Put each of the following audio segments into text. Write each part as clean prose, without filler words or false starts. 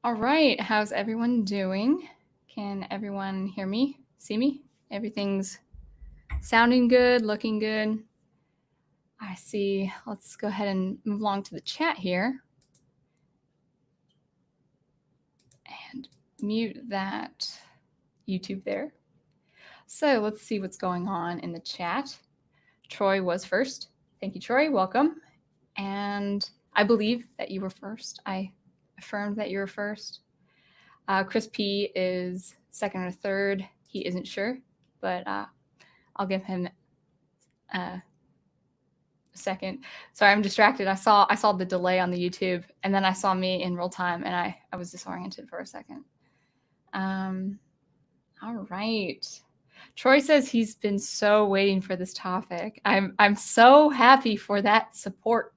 All right, how's everyone doing? Can everyone hear me, see me? Everything's sounding good, looking good. I see. Let's go ahead and move along to the chat here. And mute that YouTube there. So let's see what's going on in the chat. Troy was first. Thank you, Troy. Welcome. And I believe that you were first. I affirmed that you were first. Chris P is second or third. He isn't sure, but I'll give him a second. Sorry, I'm distracted. I saw the delay on the YouTube, and then I saw me in real time, and I was disoriented for a second. All right. Troy says he's been so waiting for this topic. I'm so happy for that support.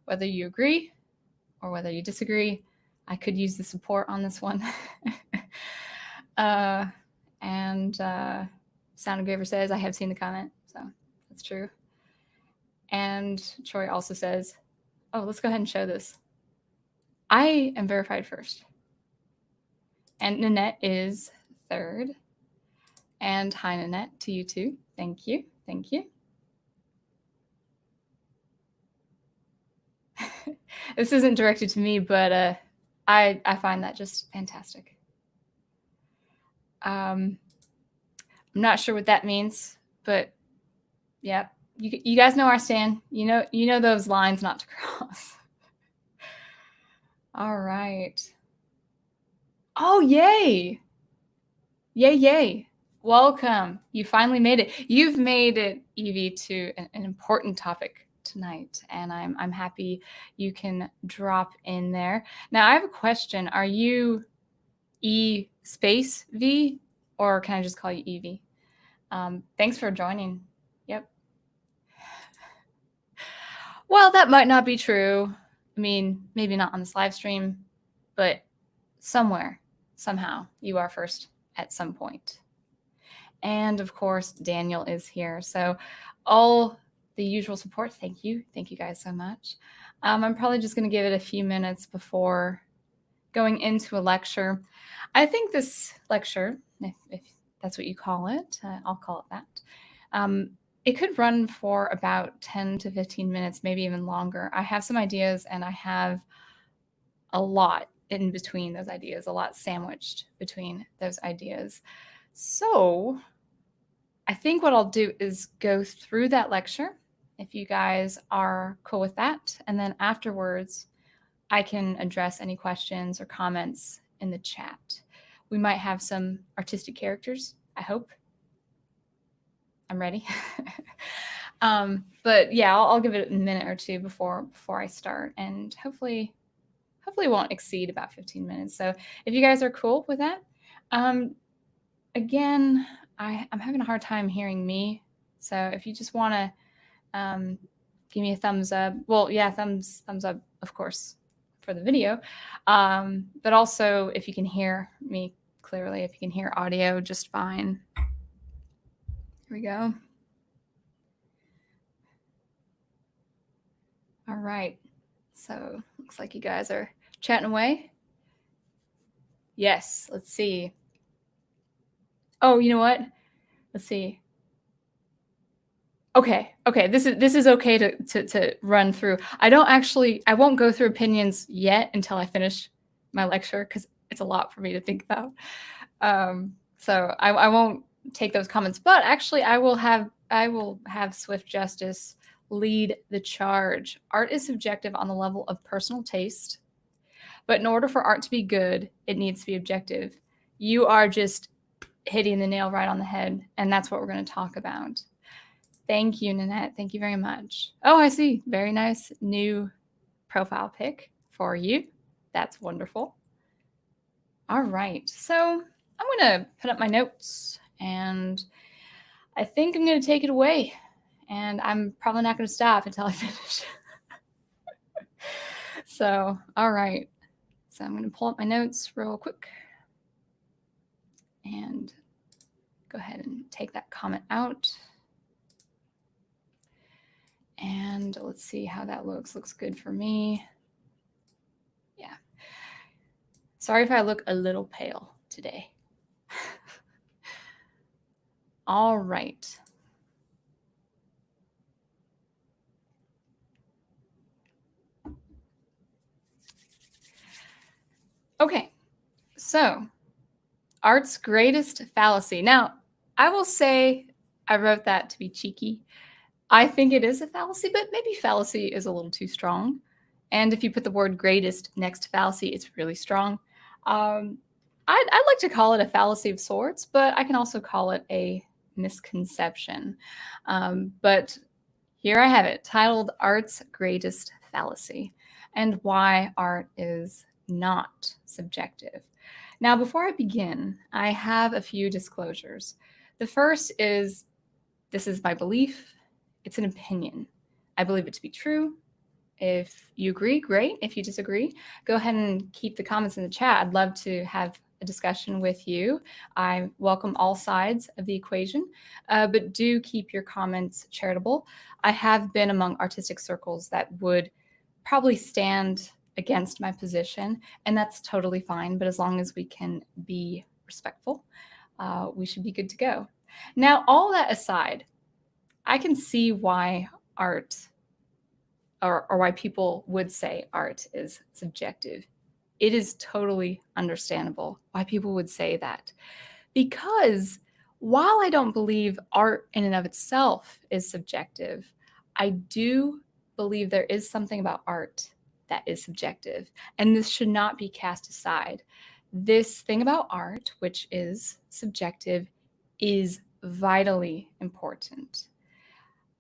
Whether you agree or whether you disagree, I could use the support on this one. Sound Engraver says, I have seen the comment. So that's true. And Troy also says, oh, let's go ahead and show this. I am verified first. And Nanette is third. And hi, Nanette, to you too. Thank you. Thank you. This isn't directed to me, but I find that just fantastic. I'm not sure what that means, but yeah, you guys know our stand. You know those lines not to cross. All right. Oh, yay! Yay, yay! Welcome. You finally made it. You've made it, Evie, to an important topic tonight, and I'm happy you can drop in there. Now, I have a question. Are you E space V, or can I just call you Evie? Thanks for joining. Yep. Well, that might not be true. I mean, maybe not on this live stream, but somewhere, somehow, you are first at some point. And of course, Daniel is here. So all the usual support. Thank you. Thank you guys so much. I'm probably just going to give it a few minutes before going into a lecture. I think this lecture, if that's what you call it, I'll call it that. It could run for about 10 to 15 minutes, maybe even longer. I have some ideas, and I have a lot in between those ideas, a lot sandwiched between those ideas. So I think what I'll do is go through that lecture, if you guys are cool with that. And then afterwards, I can address any questions or comments in the chat. We might have some artistic characters, I hope. I'm ready. But yeah, I'll give it a minute or two before I start, and hopefully it won't exceed about 15 minutes. So if you guys are cool with that, again, I'm having a hard time hearing me. So if you just want to give me a thumbs up, well, yeah, thumbs up, of course, for the video. But also if you can hear me clearly, if you can hear audio just fine. Here we go. All right. So looks like you guys are chatting away. Yes, let's see. Oh, you know what? Let's see. Okay, this is okay to run through. I won't go through opinions yet until I finish my lecture, because it's a lot for me to think about. So I won't take those comments, but actually I will have Swift Justice lead the charge. Art is subjective on the level of personal taste, but in order for art to be good, it needs to be objective. You are just hitting the nail right on the head, and that's what we're going to talk about. Thank you, Nanette. Thank you very much. Oh, I see. Very nice new profile pic for you. That's wonderful. All right. So I'm going to put up my notes, and I think I'm going to take it away. And I'm probably not going to stop until I finish. So, all right. So I'm going to pull up my notes real quick and go ahead and take that comment out. And let's see how that looks. Looks good for me. Yeah. Sorry if I look a little pale today. All right. Okay, so art's greatest fallacy. Now, I will say I wrote that to be cheeky. I think it is a fallacy, but maybe fallacy is a little too strong. And if you put the word greatest next to fallacy, it's really strong. I'd like to call it a fallacy of sorts, but I can also call it a misconception. But here I have it, titled Art's Greatest Fallacy and Why Art is Not Subjective. Now, before I begin, I have a few disclosures. The first is this is my belief. It's an opinion. I believe it to be true. If you agree, great. If you disagree, go ahead and keep the comments in the chat. I'd love to have a discussion with you. I welcome all sides of the equation, but do keep your comments charitable. I have been among artistic circles that would probably stand against my position, and that's totally fine. But as long as we can be respectful, we should be good to go. Now, all that aside, I can see why art or why people would say art is subjective. It is totally understandable why people would say that. Because while I don't believe art in and of itself is subjective, I do believe there is something about art that is subjective, and this should not be cast aside. This thing about art, which is subjective, is vitally important.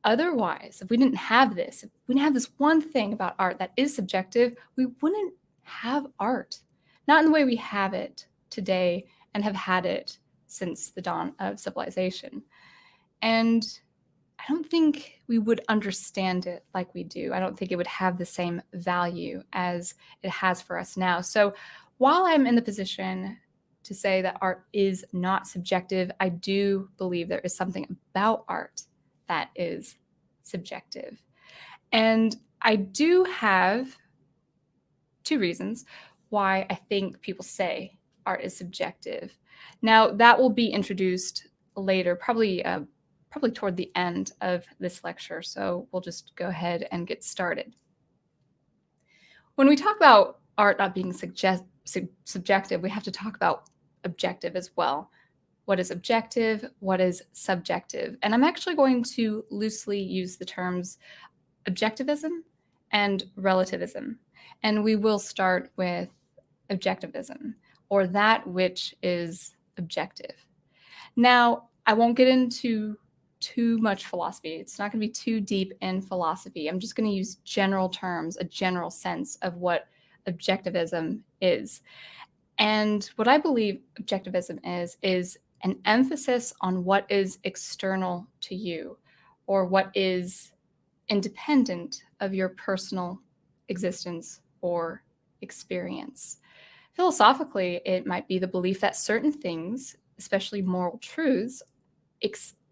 Otherwise, if we didn't have this, if we didn't have this one thing about art that is subjective, we wouldn't have art. Not in the way we have it today and have had it since the dawn of civilization. And I don't think we would understand it like we do. I don't think it would have the same value as it has for us now. So while I'm in the position to say that art is not subjective, I do believe there is something about art that is subjective. And I do have two reasons why I think people say art is subjective. Now, that will be introduced later, probably toward the end of this lecture. So we'll just go ahead and get started. When we talk about art not being subjective, we have to talk about objective as well. What is objective? What is subjective? And I'm actually going to loosely use the terms objectivism and relativism. And we will start with objectivism, or that which is objective. Now, I won't get into too much philosophy. It's not going to be too deep in philosophy. I'm just going to use general terms, a general sense of what objectivism is. And what I believe objectivism is an emphasis on what is external to you or what is independent of your personal existence or experience. Philosophically, it might be the belief that certain things, especially moral truths,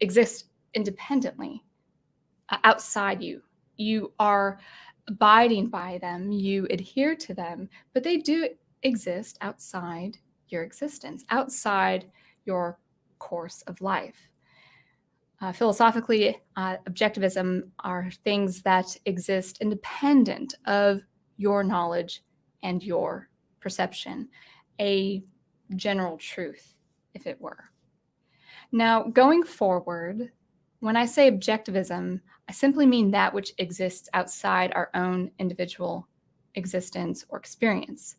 exist independently outside you. You are abiding by them, you adhere to them, but they do exist outside your existence, outside your course of life. Philosophically, objectivism are things that exist independent of your knowledge and your perception, a general truth, if it were. Now, going forward, when I say objectivism, I simply mean that which exists outside our own individual existence or experience.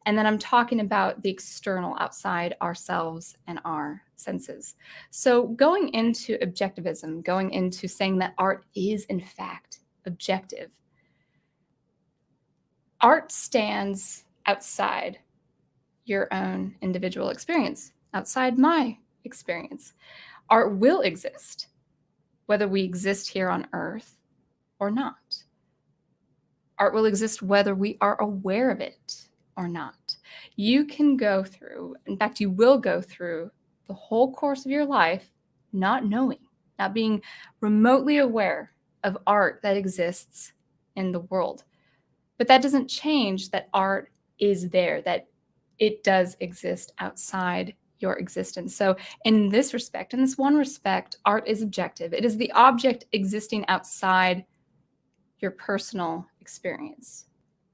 And then I'm talking about the external outside ourselves and our senses. So going into objectivism, going into saying that art is in fact objective, art stands outside your own individual experience, outside my experience. Art will exist, whether we exist here on Earth or not. Art will exist whether we are aware of it or not. You can go through, in fact, you will go through the whole course of your life not knowing, not being remotely aware of art that exists in the world. But that doesn't change that art is there, that it does exist outside your existence. So in this respect, in this one respect, art is objective. It is the object existing outside your personal experience,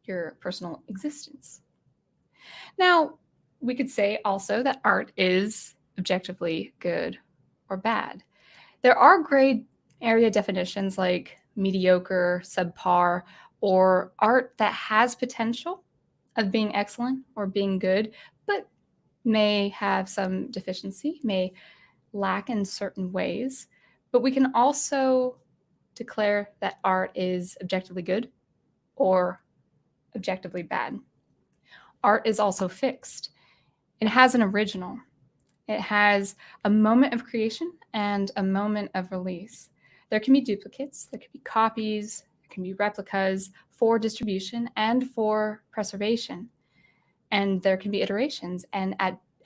your personal existence. Now, we could say also that art is objectively good or bad. There are gray area definitions like mediocre, subpar, or art that has potential of being excellent or being good, but may have some deficiency, may lack in certain ways. But we can also declare that art is objectively good or objectively bad. Art is also fixed. It has an original. It has a moment of creation and a moment of release. There can be duplicates, there can be copies, there can be replicas for distribution and for preservation. And there can be iterations and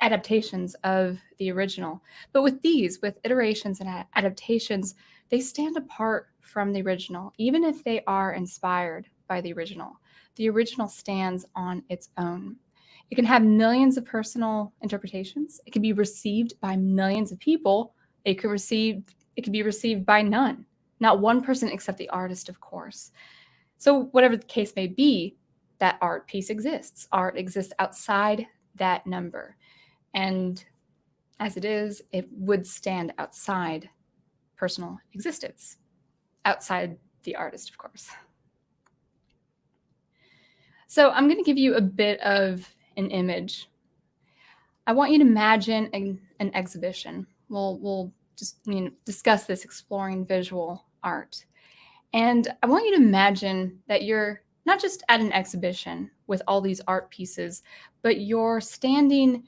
adaptations of the original. But with iterations and adaptations, they stand apart from the original, even if they are inspired by the original. The original stands on its own. It can have millions of personal interpretations. It can be received by millions of people. It can be received by none, not one person except the artist, of course. So whatever the case may be, that art piece exists. Art exists outside that number. And as it is, it would stand outside personal existence, outside the artist, of course. So I'm going to give you a bit of an image. I want you to imagine an exhibition. We'll just discuss this exploring visual art. And I want you to imagine that you're not just at an exhibition with all these art pieces, but you're standing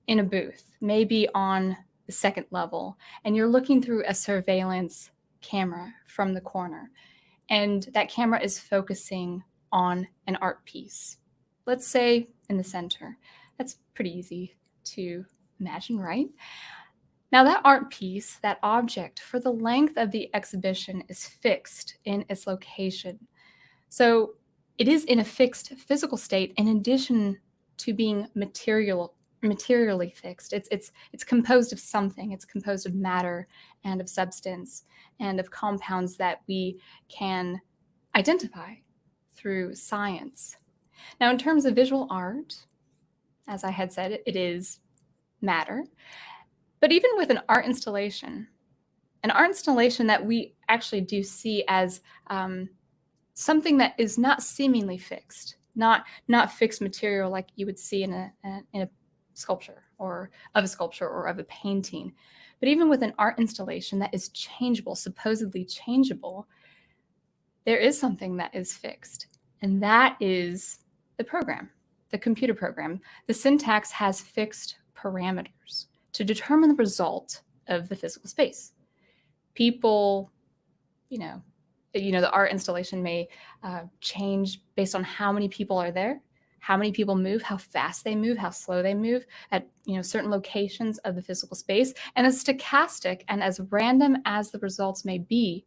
in a booth, maybe on the second level, and you're looking through a surveillance camera from the corner. And that camera is focusing on an art piece. Let's say in the center. That's pretty easy to imagine, right? Now that art piece, that object, for the length of the exhibition is fixed in its location. So it is in a fixed physical state in addition to being materially fixed. It's composed of something. It's composed of matter and of substance and of compounds that we can identify through science. Now, in terms of visual art, as I had said, it is matter. But even with an art installation that we actually do see as something that is not seemingly fixed, not fixed material like you would see in a sculpture or of a painting. But even with an art installation that is changeable, supposedly changeable, there is something that is fixed, and that is the program, the computer program. The syntax has fixed parameters to determine the result of the physical space. People, the art installation may change based on how many people are there, how many people move, how fast they move, how slow they move at certain locations of the physical space. And as stochastic and as random as the results may be,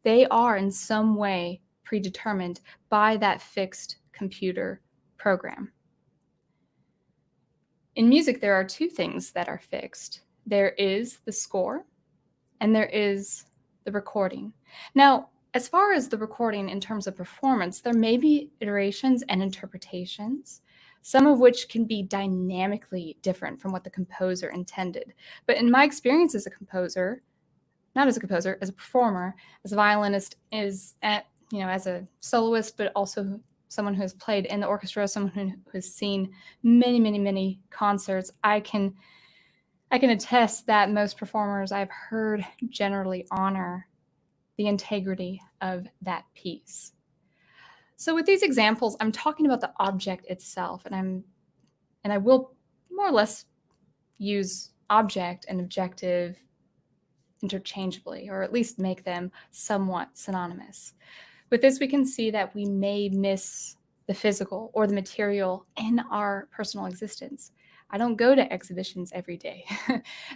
they are in some way predetermined by that fixed computer program. In music, there are two things that are fixed. There is the score and there is the recording. Now, as far as the recording in terms of performance, there may be iterations and interpretations, some of which can be dynamically different from what the composer intended. But in my experience as a composer, not as a composer, as a performer, as a violinist, as a soloist, but also someone who has played in the orchestra, someone who has seen many, many, many concerts, I can attest that most performers I've heard generally honor the integrity of that piece. So with these examples, I'm talking about the object itself, and I will more or less use object and objective interchangeably, or at least make them somewhat synonymous. With this, we can see that we may miss the physical or the material in our personal existence. I don't go to exhibitions every day.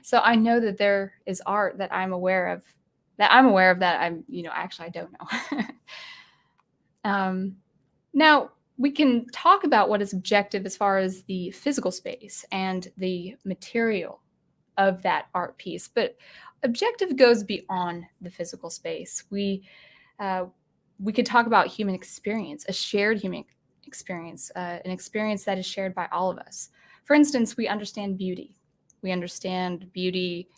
So I know that there is art that I'm aware of that actually I don't know. Now, we can talk about what is objective as far as the physical space and the material of that art piece, but objective goes beyond the physical space. We could talk about human experience, a shared human experience, an experience that is shared by all of us. For instance, we understand beauty. We understand beauty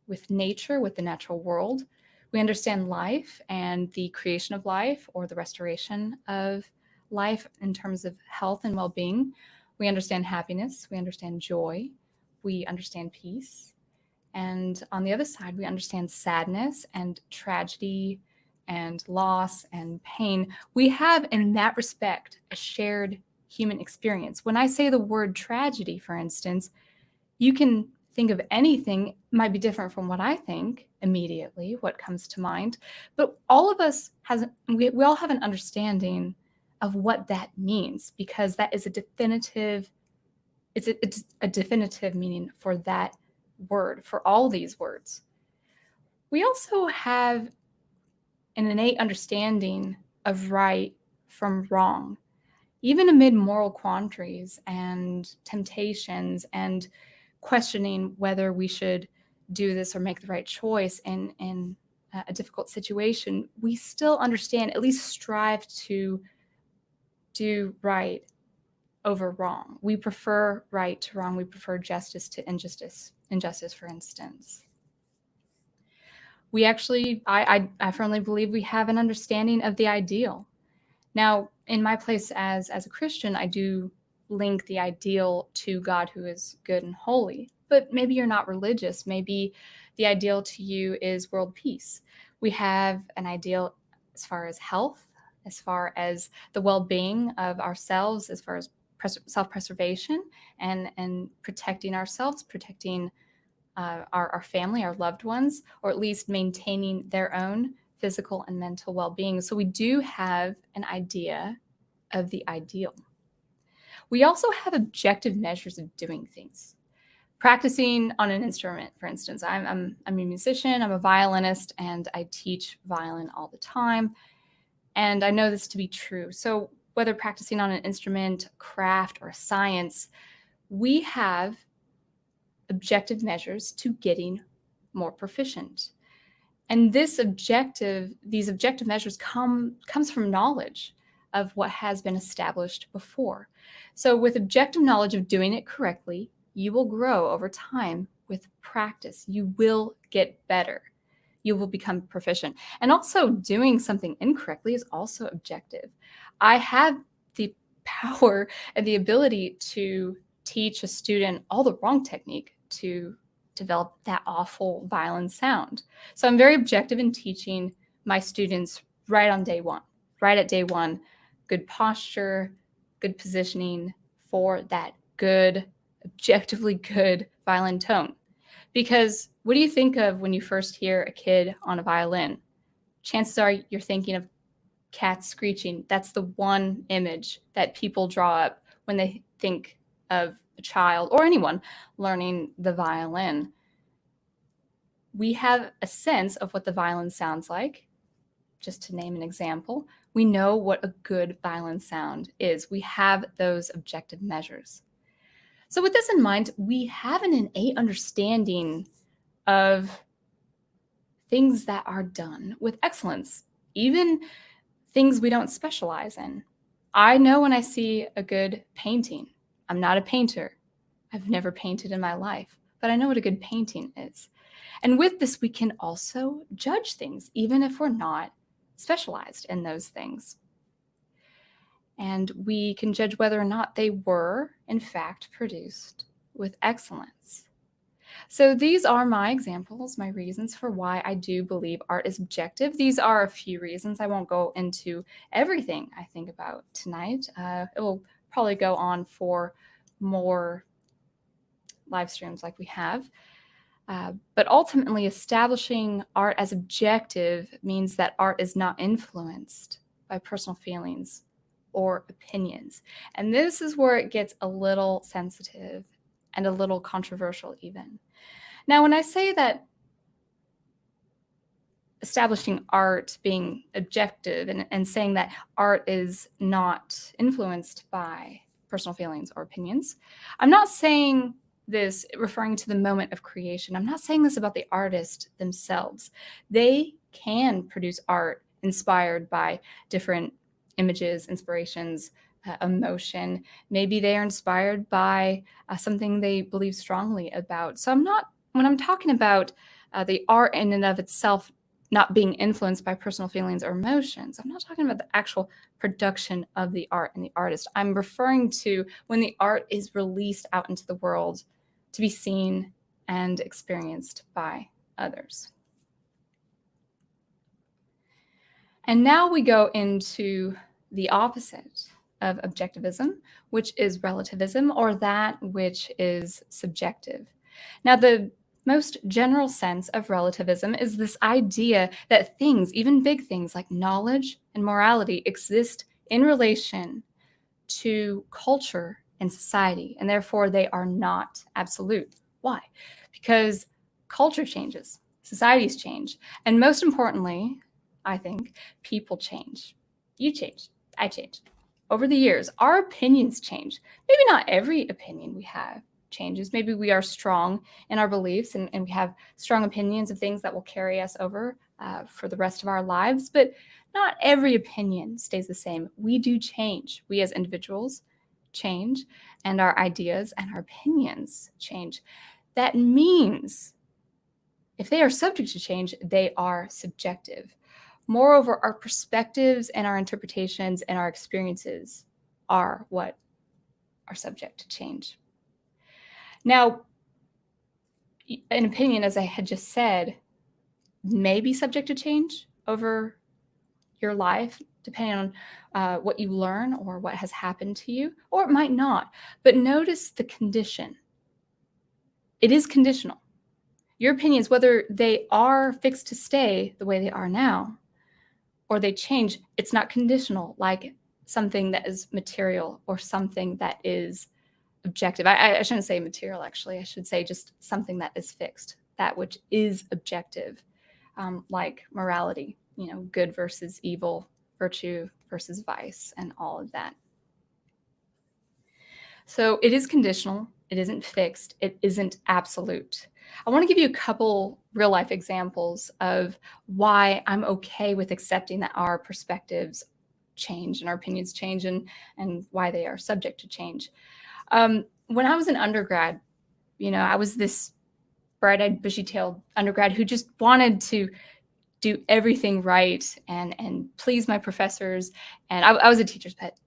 with nature, with the natural world. We understand life and the creation of life or the restoration of life in terms of health and well-being. We understand happiness. We understand joy. We understand peace. And on the other side, we understand sadness and tragedy and loss and pain. We have, in that respect, a shared human experience. When I say the word tragedy, for instance, you can think of anything, it might be different from what I think immediately, what comes to mind, but all of us we all have an understanding of what that means, because that is a definitive meaning for that word, for all these words. We also have an innate understanding of right from wrong, even amid moral quandaries and temptations and questioning whether we should do this or make the right choice in a difficult situation. We still understand, at least strive to do right over wrong. We prefer right to wrong. We prefer justice to injustice, for instance. We actually, I firmly believe we have an understanding of the ideal. Now, in my place as a Christian, I do link the ideal to God, who is good and holy. But maybe you're not religious. Maybe the ideal to you is world peace. We have an ideal as far as health, as far as the well-being of ourselves, as far as self-preservation and protecting ourselves, protecting our family, our loved ones, or at least maintaining their own physical and mental well-being. So we do have an idea of the ideal. We also have objective measures of doing things. Practicing on an instrument, for instance. I'm a musician, I'm a violinist, and I teach violin all the time. And I know this to be true. So whether practicing on an instrument, craft, or science, we have objective measures to getting more proficient. And these objective measures comes from knowledge of what has been established before. So with objective knowledge of doing it correctly, you will grow over time with practice. You will get better. You will become proficient. And also doing something incorrectly is also objective. I have the power and the ability to teach a student all the wrong technique to develop that awful violin sound. So I'm very objective in teaching my students right on day one, right at day one, good posture, good positioning for that good, objectively good violin tone. Because what do you think of when you first hear a kid on a violin? Chances are you're thinking of cats screeching. That's the one image that people draw up when they think of a child or anyone learning the violin. We have a sense of what the violin sounds like. Just to name an example, we know what a good violin sound is. We have those objective measures. So with this in mind, we have an innate understanding of things that are done with excellence, even things we don't specialize in. I know when I see a good painting. I'm not a painter. I've never painted in my life, but I know what a good painting is. And with this, we can also judge things, even if we're not specialized in those things. And we can judge whether or not they were, in fact, produced with excellence. So these are my examples, my reasons for why I do believe art is objective. These are a few reasons. I won't go into everything I think about tonight. It will probably go on for more live streams like we have. But ultimately, establishing art as objective means that art is not influenced by personal feelings or opinions. And this is where it gets a little sensitive and a little controversial even. Now, when I say that establishing art being objective and saying that art is not influenced by personal feelings or opinions. I'm not saying this referring to the moment of creation. I'm not saying this about the artist themselves. They can produce art inspired by different images, inspirations, emotion. Maybe they are inspired by something they believe strongly about. So when I'm talking about the art in and of itself not being influenced by personal feelings or emotions, I'm not talking about the actual production of the art and the artist. I'm referring to when the art is released out into the world to be seen and experienced by others. And now we go into the opposite of objectivism, which is relativism, or that which is subjective. Now, the most general sense of relativism is this idea that things, even big things like knowledge and morality, exist in relation to culture and society, and therefore they are not absolute. Why? Because culture changes, societies change, and most importantly, I think, people change. You change, I change. Over the years, our opinions change. Maybe not every opinion we have changes. Maybe we are strong in our beliefs and we have strong opinions of things that will carry us over for the rest of our lives, but not every opinion stays the same. We do change. We as individuals change, and our ideas and our opinions change. That means if they are subject to change, they are subjective. Moreover, our perspectives and our interpretations and our experiences are what are subject to change. Now, an opinion, as I had just said, may be subject to change over your life, depending on what you learn or what has happened to you, or it might not. But notice the condition. It is conditional. Your opinions, whether they are fixed to stay the way they are now, or they change, it's not conditional like something that is material or something that is objective. I shouldn't say material, actually. I should say just something that is fixed, that which is objective, like morality, good versus evil, virtue versus vice, and all of that. So it is conditional. It isn't fixed. It isn't absolute. I want to give you a couple real life examples of why I'm okay with accepting that our perspectives change and our opinions change and why they are subject to change. When I was an undergrad, I was this bright-eyed, bushy-tailed undergrad who just wanted to do everything right and please my professors. And I was a teacher's pet.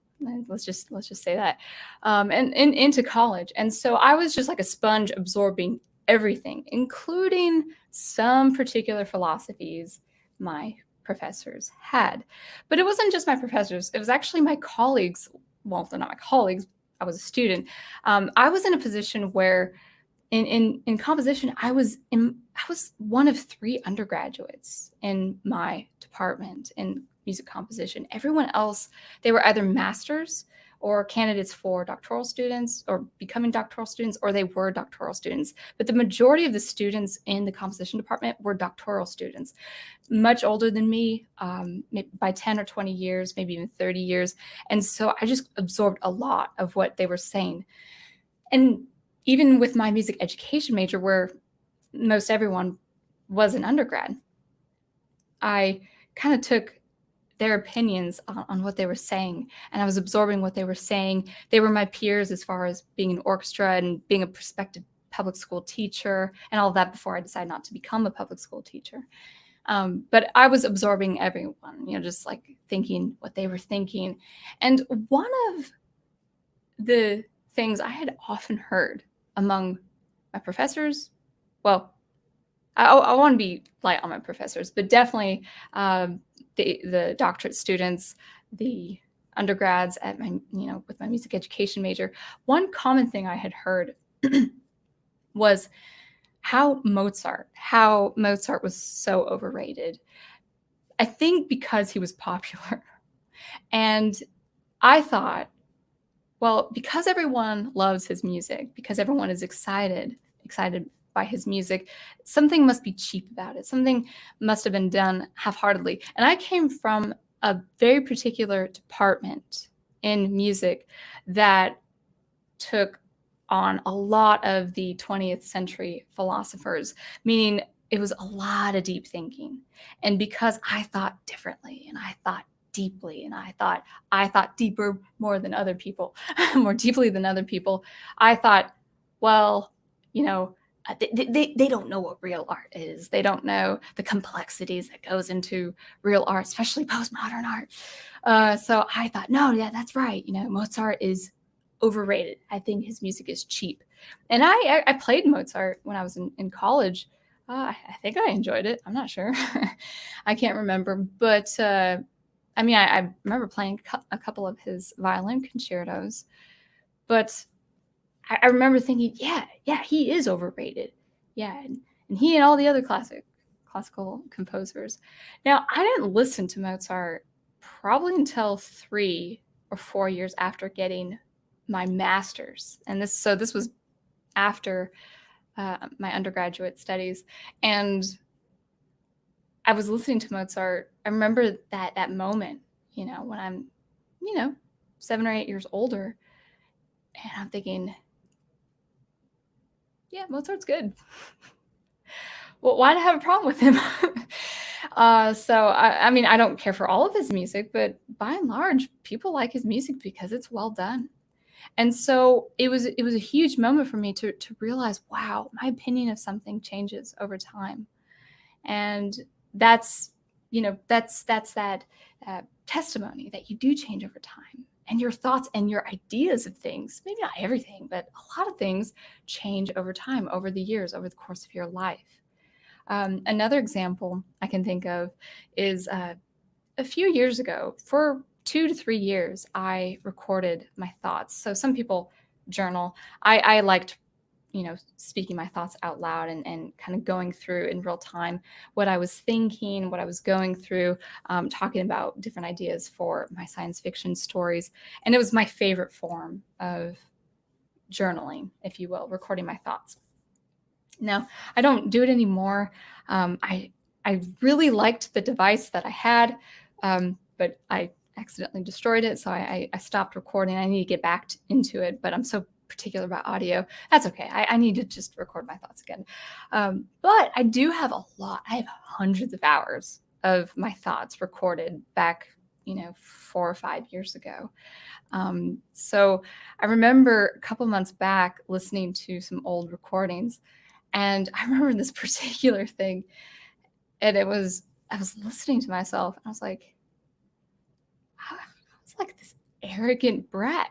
Let's just say that. And into college. And so I was just like a sponge absorbing everything, including some particular philosophies my professors had. But it wasn't just my professors. It was actually my colleagues. Well, they're not my colleagues. I was a student. I was in a position where in composition, I was one of 3 undergraduates in my department in music composition. Everyone else, they were either masters or candidates for doctoral students or becoming doctoral students, or they were doctoral students. But the majority of the students in the composition department were doctoral students, much older than me, by 10 or 20 years, maybe even 30 years. And so I just absorbed a lot of what they were saying. And even with my music education major, where most everyone was an undergrad, I kind of took their opinions on what they were saying, and I was absorbing what they were saying. They were my peers as far as being an orchestra and being a prospective public school teacher and all of that before I decided not to become a public school teacher. But I was absorbing everyone, just like thinking what they were thinking. And one of the things I had often heard among my professors, well, I want to be light on my professors, but definitely the doctorate students, the undergrads at my, with my music education major, one common thing I had heard was how Mozart was so overrated. I think because he was popular. And I thought, well, because everyone loves his music, because everyone is excited by his music, something must be cheap about it. Something must have been done half-heartedly. And I came from a very particular department in music that took on a lot of the 20th century philosophers, meaning it was a lot of deep thinking. And because I thought differently and I thought deeply and I thought deeper more than other people, more deeply than other people, I thought, well, they don't know what real art is. They don't know the complexities that goes into real art, especially postmodern art. So I thought, no, yeah, that's right. Mozart is overrated. I think his music is cheap. And I played Mozart when I was in college. I think I enjoyed it. I'm not sure. I can't remember. But I remember playing a couple of his violin concertos. But I remember thinking, yeah, he is overrated. Yeah, and he and all the other classical composers. Now, I didn't listen to Mozart probably until 3 or 4 years after getting my master's. And this was after my undergraduate studies. And I was listening to Mozart. I remember that moment, when I'm, 7 or 8 years older. And I'm thinking, yeah, Mozart's good. Well, why do I have a problem with him? So I don't care for all of his music, but by and large, people like his music because it's well done. And so it was a huge moment for me to realize, wow, my opinion of something changes over time. And that's that testimony that you do change over time. And your thoughts and your ideas of things, maybe not everything, but a lot of things change over time, over the years, over the course of your life. Another example I can think of is a few years ago, for 2 to 3 years, I recorded my thoughts. So some people journal. I liked, speaking my thoughts out loud and kind of going through in real time what I was thinking, what I was going through, talking about different ideas for my science fiction stories. And it was my favorite form of journaling, if you will, recording my thoughts. Now, I don't do it anymore. I really liked the device that I had, but I accidentally destroyed it. So I stopped recording. I need to get back into it, but I'm so particular about audio. That's okay. I need to just record my thoughts again. But I do have a lot. I have hundreds of hours of my thoughts recorded back, 4 or 5 years ago. So I remember a couple months back listening to some old recordings, and I remember this particular thing, and I was listening to myself, and I was like this arrogant brat.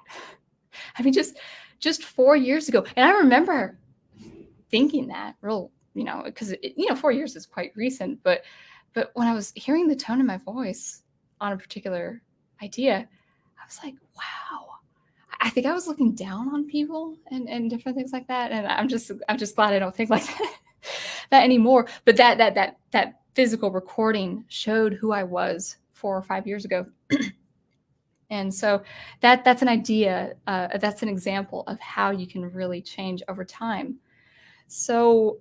I mean, just 4 years ago. And I remember thinking that because 4 years is quite recent, but when I was hearing the tone of my voice on a particular idea, I was like, wow, I think I was looking down on people and different things like that. And I'm just glad I don't think like that anymore. But that physical recording showed who I was 4 or 5 years ago. And so that's an idea, that's an example of how you can really change over time. So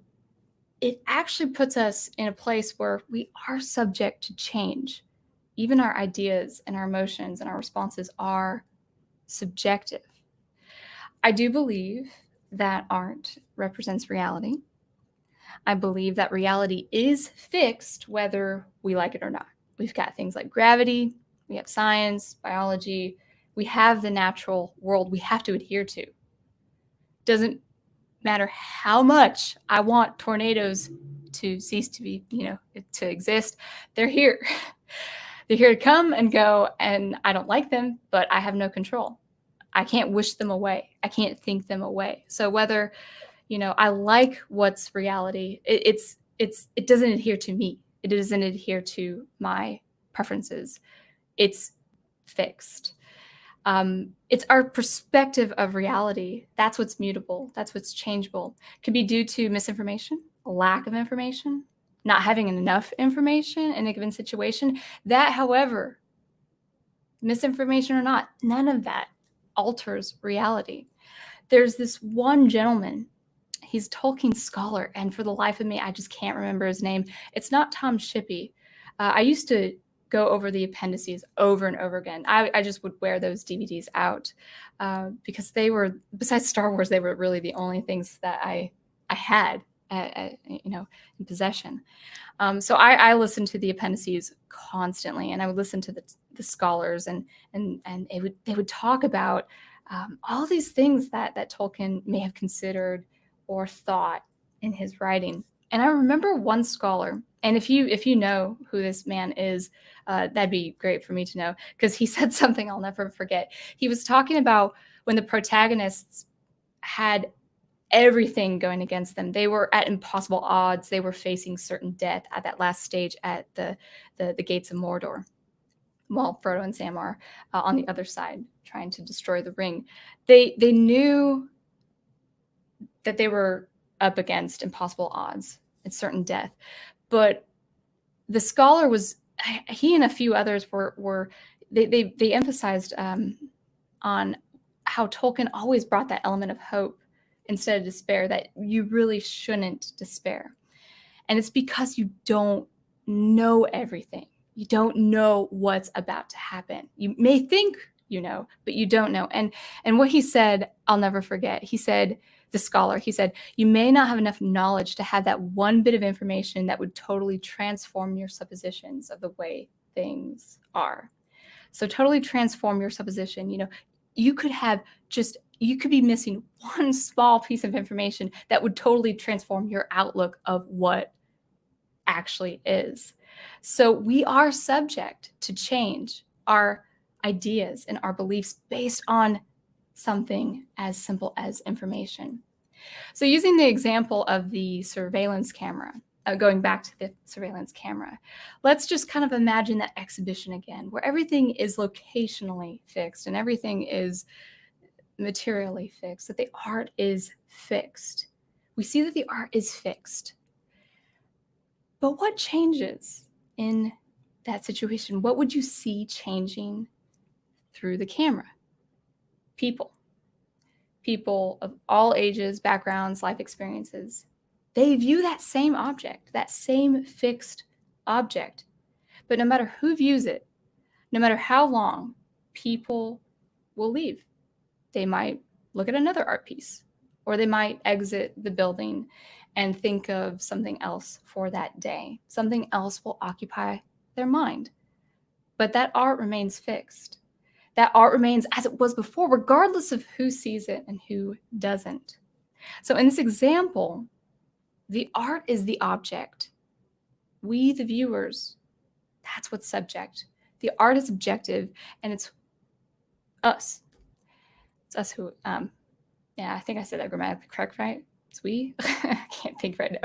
it actually puts us in a place where we are subject to change. Even our ideas and our emotions and our responses are subjective. I do believe that art represents reality. I believe that reality is fixed whether we like it or not. We've got things like gravity, we have science, biology, we have the natural world we have to adhere to. Doesn't matter how much I want tornadoes to cease to be, to exist. They're here. They're here to come and go, and I don't like them, but I have no control. I can't wish them away. I can't think them away. So whether, I like what's reality, it doesn't adhere to me. It doesn't adhere to my preferences. It's fixed. It's our perspective of reality. That's what's mutable. That's what's changeable. It could be due to misinformation, a lack of information, not having enough information in a given situation. That, however, misinformation or not, none of that alters reality. There's this one gentleman. he's Tolkien's scholar, and for the life of me, I just can't remember his name. It's not Tom Shippey. I used to go over the appendices over and over again. I just would wear those DVDs out because they were, besides Star Wars, they were really the only things that I had, in possession. So I listened to the appendices constantly, and I would listen to the scholars, and they would talk about all these things that Tolkien may have considered or thought in his writing. And I remember one scholar, and if you know who this man is, that'd be great for me to know, because he said something I'll never forget. He was talking about when the protagonists had everything going against them. They were at impossible odds. They were facing certain death at that last stage at the gates of Mordor, while Frodo and Sam are on the other side trying to destroy the ring. They knew that they were up against impossible odds and certain death. But the scholar he and a few others they emphasized on how Tolkien always brought that element of hope instead of despair, that you really shouldn't despair. And it's because you don't know everything. You don't know what's about to happen. You may think you know, but you don't know. And what he said, I'll never forget. He said, the scholar, he said, you may not have enough knowledge to have that one bit of information that would totally transform your suppositions of the way things are. So totally transform your supposition. You could be missing one small piece of information that would totally transform your outlook of what actually is. So we are subject to change our ideas and our beliefs based on something as simple as information. So using the example of the surveillance camera, going back to the surveillance camera, let's just kind of imagine that exhibition again, where everything is locationally fixed and everything is materially fixed, that the art is fixed. We see that the art is fixed. But what changes in that situation? What would you see changing through the camera? People of all ages, backgrounds, life experiences. They view that same object, that same fixed object. But no matter who views it, no matter how long, people will leave. They might look at another art piece, or they might exit the building and think of something else for that day. Something else will occupy their mind. But that art remains fixed. That art remains as it was before, regardless of who sees it and who doesn't. So in this example, the art is the object. We, the viewers, that's what's subject. The art is objective, and it's us. It's us who, I think I said that grammatically correct, right? It's we. I can't think right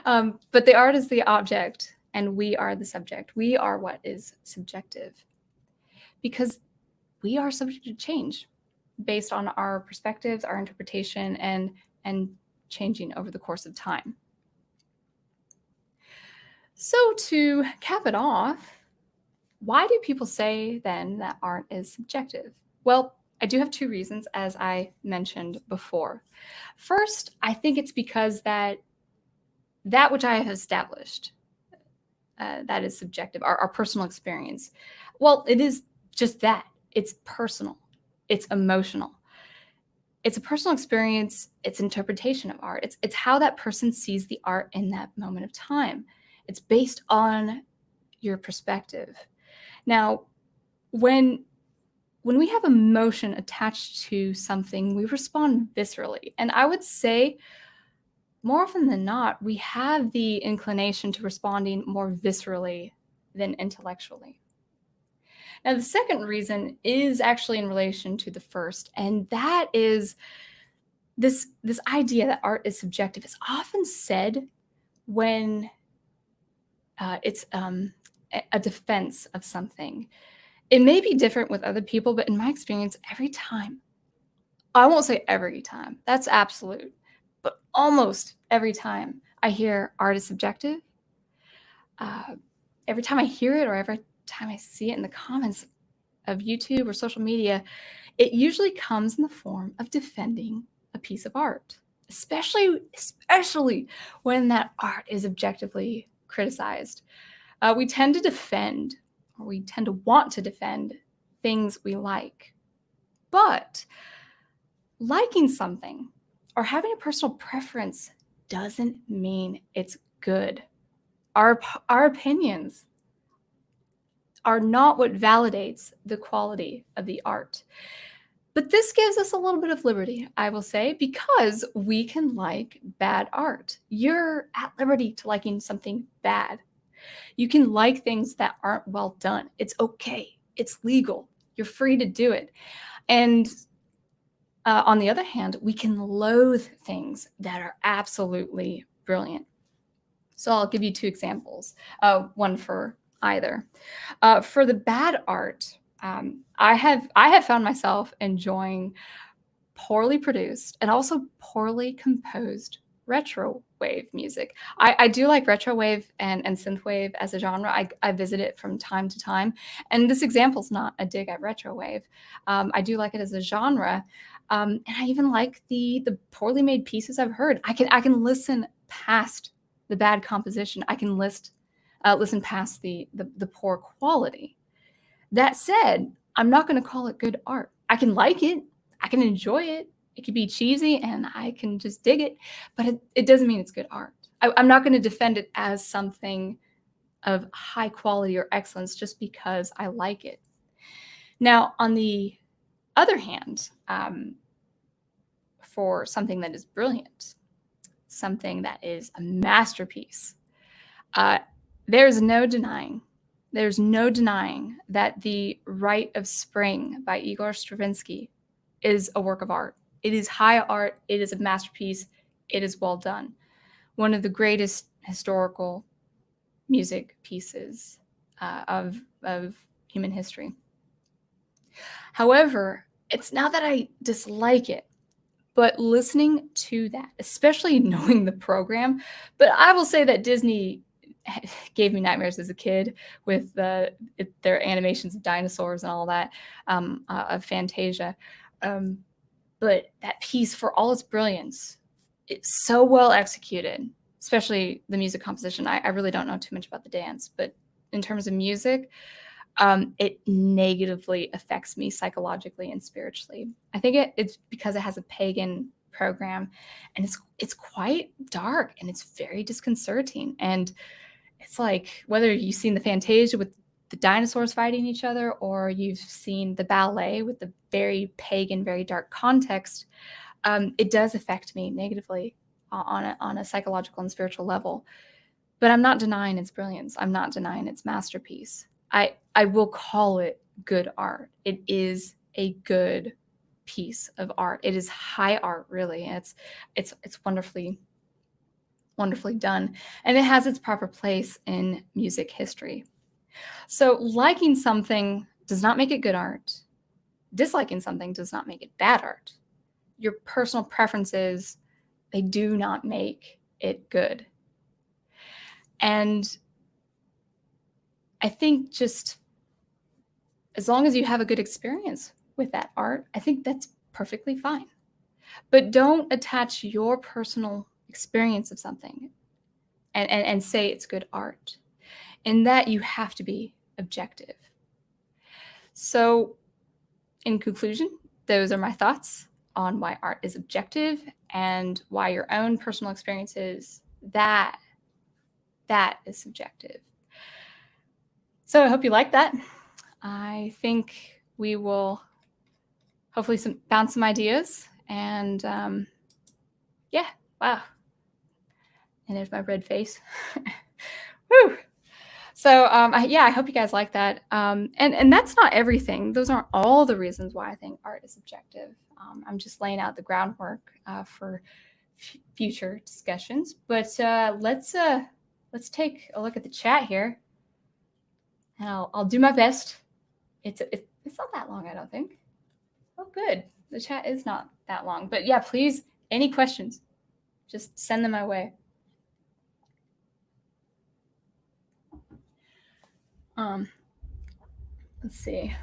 now. But the art is the object, and we are the subject. We are what is subjective, because we are subject to change based on our perspectives, our interpretation, and changing over the course of time. So to cap it off, why do people say then that art is subjective? Well, I do have two reasons, as I mentioned before. First, I think it's because that which I have established, that is subjective, our personal experience. Well, it is just that. It's personal. It's emotional. It's a personal experience. It's interpretation of art. It's how that person sees the art in that moment of time. It's based on your perspective. Now, when we have emotion attached to something, we respond viscerally. And I would say more often than not, we have the inclination to responding more viscerally than intellectually. Now, the second reason is actually in relation to the first, and that is this idea that art is subjective is often said when it's a defense of something. It may be different with other people, but in my experience, every time, I won't say every time, that's absolute, but almost every time I hear art is subjective, every time I hear it or every time I see it in the comments of YouTube or social media, it usually comes in the form of defending a piece of art. especially when that art is objectively criticized. We tend to defend, or we tend to want to defend things we like. But liking something or having a personal preference doesn't mean it's good. Our opinions are not what validates the quality of the art. But this gives us a little bit of liberty, I will say, because we can like bad art. You're at liberty to liking something bad. You can like things that aren't well done. It's okay. It's legal. You're free to do it. And on the other hand, we can loathe things that are absolutely brilliant. So I'll give you two examples, one for either. For the bad art, I have found myself enjoying poorly produced and also poorly composed retro wave music. I do like retro wave and synthwave as a genre. I visit it from time to time. And this example's not a dig at retro wave. I do like it as a genre. And I even like the poorly made pieces I've heard. I can listen past the bad composition. I can listen past the poor quality. That said, I'm not going to call it good art. I can like it. I can enjoy it. It could be cheesy and I can just dig it, but it doesn't mean it's good art. I'm not going to defend it as something of high quality or excellence just because I like it. Now, on the other hand, for something that is brilliant, something that is a masterpiece, there's no denying that the Rite of Spring by Igor Stravinsky is a work of art. It is high art. It is a masterpiece. It is well done. One of the greatest historical music pieces of human history. However, it's not that I dislike it, but listening to that, especially knowing the program, but I will say that Disney gave me nightmares as a kid with their animations of dinosaurs and all that, of Fantasia. But that piece, for all its brilliance, it's so well executed, especially the music composition. I really don't know too much about the dance, but in terms of music, it negatively affects me psychologically and spiritually. I think it's because it has a pagan program, and it's quite dark and it's very disconcerting. And it's like, whether you've seen the Fantasia with the dinosaurs fighting each other, or you've seen the ballet with the very pagan, very dark context, it does affect me negatively on a psychological and spiritual level. But I'm not denying its brilliance. I'm not denying its masterpiece. I will call it good art. It is a good piece of art. It is high art, really. It's wonderfully done, and it has its proper place in music history. So liking something does not make it good art. Disliking something does not make it bad art. Your personal preferences, they do not make it good. And I think just as long as you have a good experience with that art, I think that's perfectly fine. But don't attach your personal experience of something and say it's good art. In that, you have to be objective. So, in conclusion, those are my thoughts on why art is objective and why your own personal experiences, that is subjective. So I hope you like that. I think we will hopefully bounce some ideas, and yeah, wow. And there's my red face. Woo! So I hope you guys like that. And that's not everything. Those aren't all the reasons why I think art is objective. I'm just laying out the groundwork for future discussions. But let's take a look at the chat here, and I'll do my best. It's not that long, I don't think. Oh, good. The chat is not that long. But yeah, please, any questions, just send them my way. Let's see.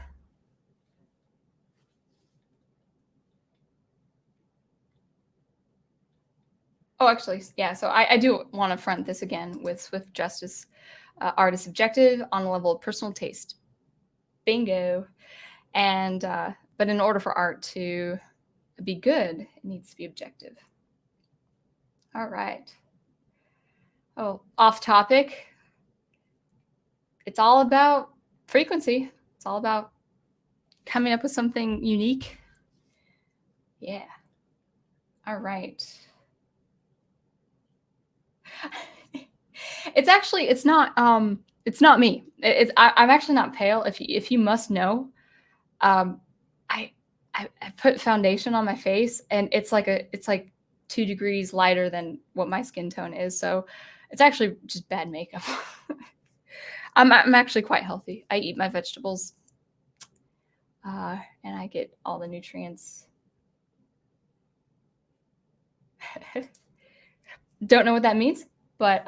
Oh, actually, yeah. So I do want to front this again with Swift Justice. Art is subjective on the level of personal taste. Bingo. And but in order for art to be good, it needs to be objective. All right. Oh, off topic. It's all about frequency. It's all about coming up with something unique. Yeah. All right. It's not me. I'm actually not pale. If you must know, I put foundation on my face, and it's like 2 degrees lighter than what my skin tone is. So it's actually just bad makeup. I'm actually quite healthy. I eat my vegetables, and I get all the nutrients. Don't know what that means, but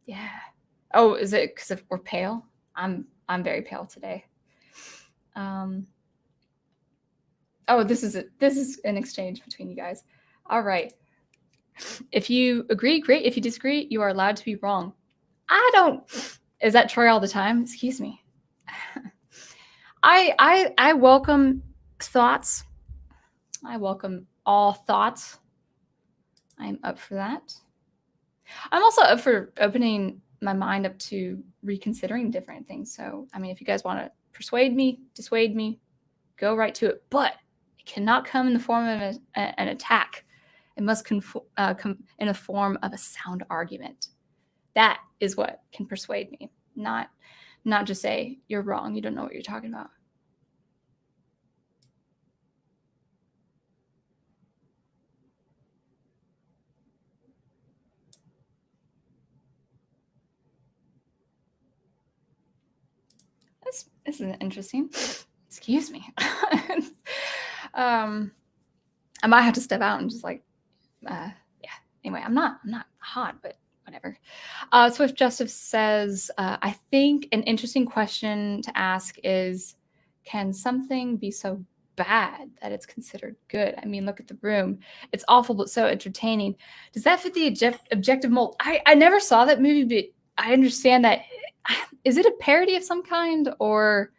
yeah. Oh, is it because we're pale? I'm very pale today. Oh, this is an exchange between you guys. All right. If you agree, great. If you disagree, you are allowed to be wrong. I don't. Is that Troy all the time? Excuse me. I welcome thoughts. I welcome all thoughts. I'm up for that. I'm also up for opening my mind up to reconsidering different things. So, I mean, if you guys want to persuade me, dissuade me, go right to it. But it cannot come in the form of an attack. It must come in a form of a sound argument. That is what can persuade me, not just say, you're wrong, you don't know what you're talking about. This is interesting. Excuse me. I might have to step out and just yeah. Anyway, I'm not hot, but whatever. Swift Justice says, I think an interesting question to ask is, can something be so bad that it's considered good? I mean, look at The Room. It's awful, but so entertaining. Does that fit the objective mold? I never saw that movie, but I understand that. Is it a parody of some kind, or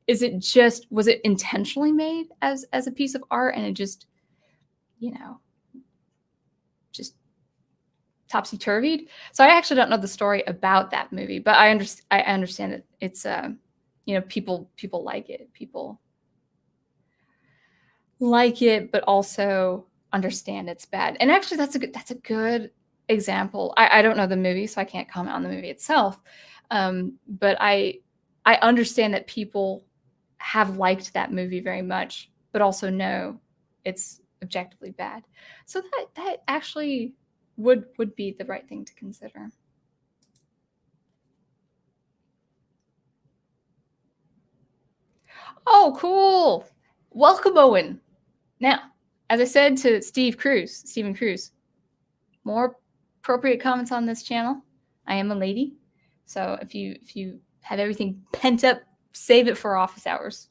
is it was it intentionally made as a piece of art, and it just, just topsy-turvied? So I actually don't know the story about that movie, but I understand that it's people like it. People like it, but also understand it's bad. And actually that's a good example. I don't know the movie, so I can't comment on the movie itself. But I understand that people have liked that movie very much, but also know it's objectively bad. So that actually would be the right thing to consider. Oh, cool. Welcome, Owen. Now, as I said to Stephen Cruz, more appropriate comments on this channel. I am a lady. So if you have everything pent up, save it for office hours.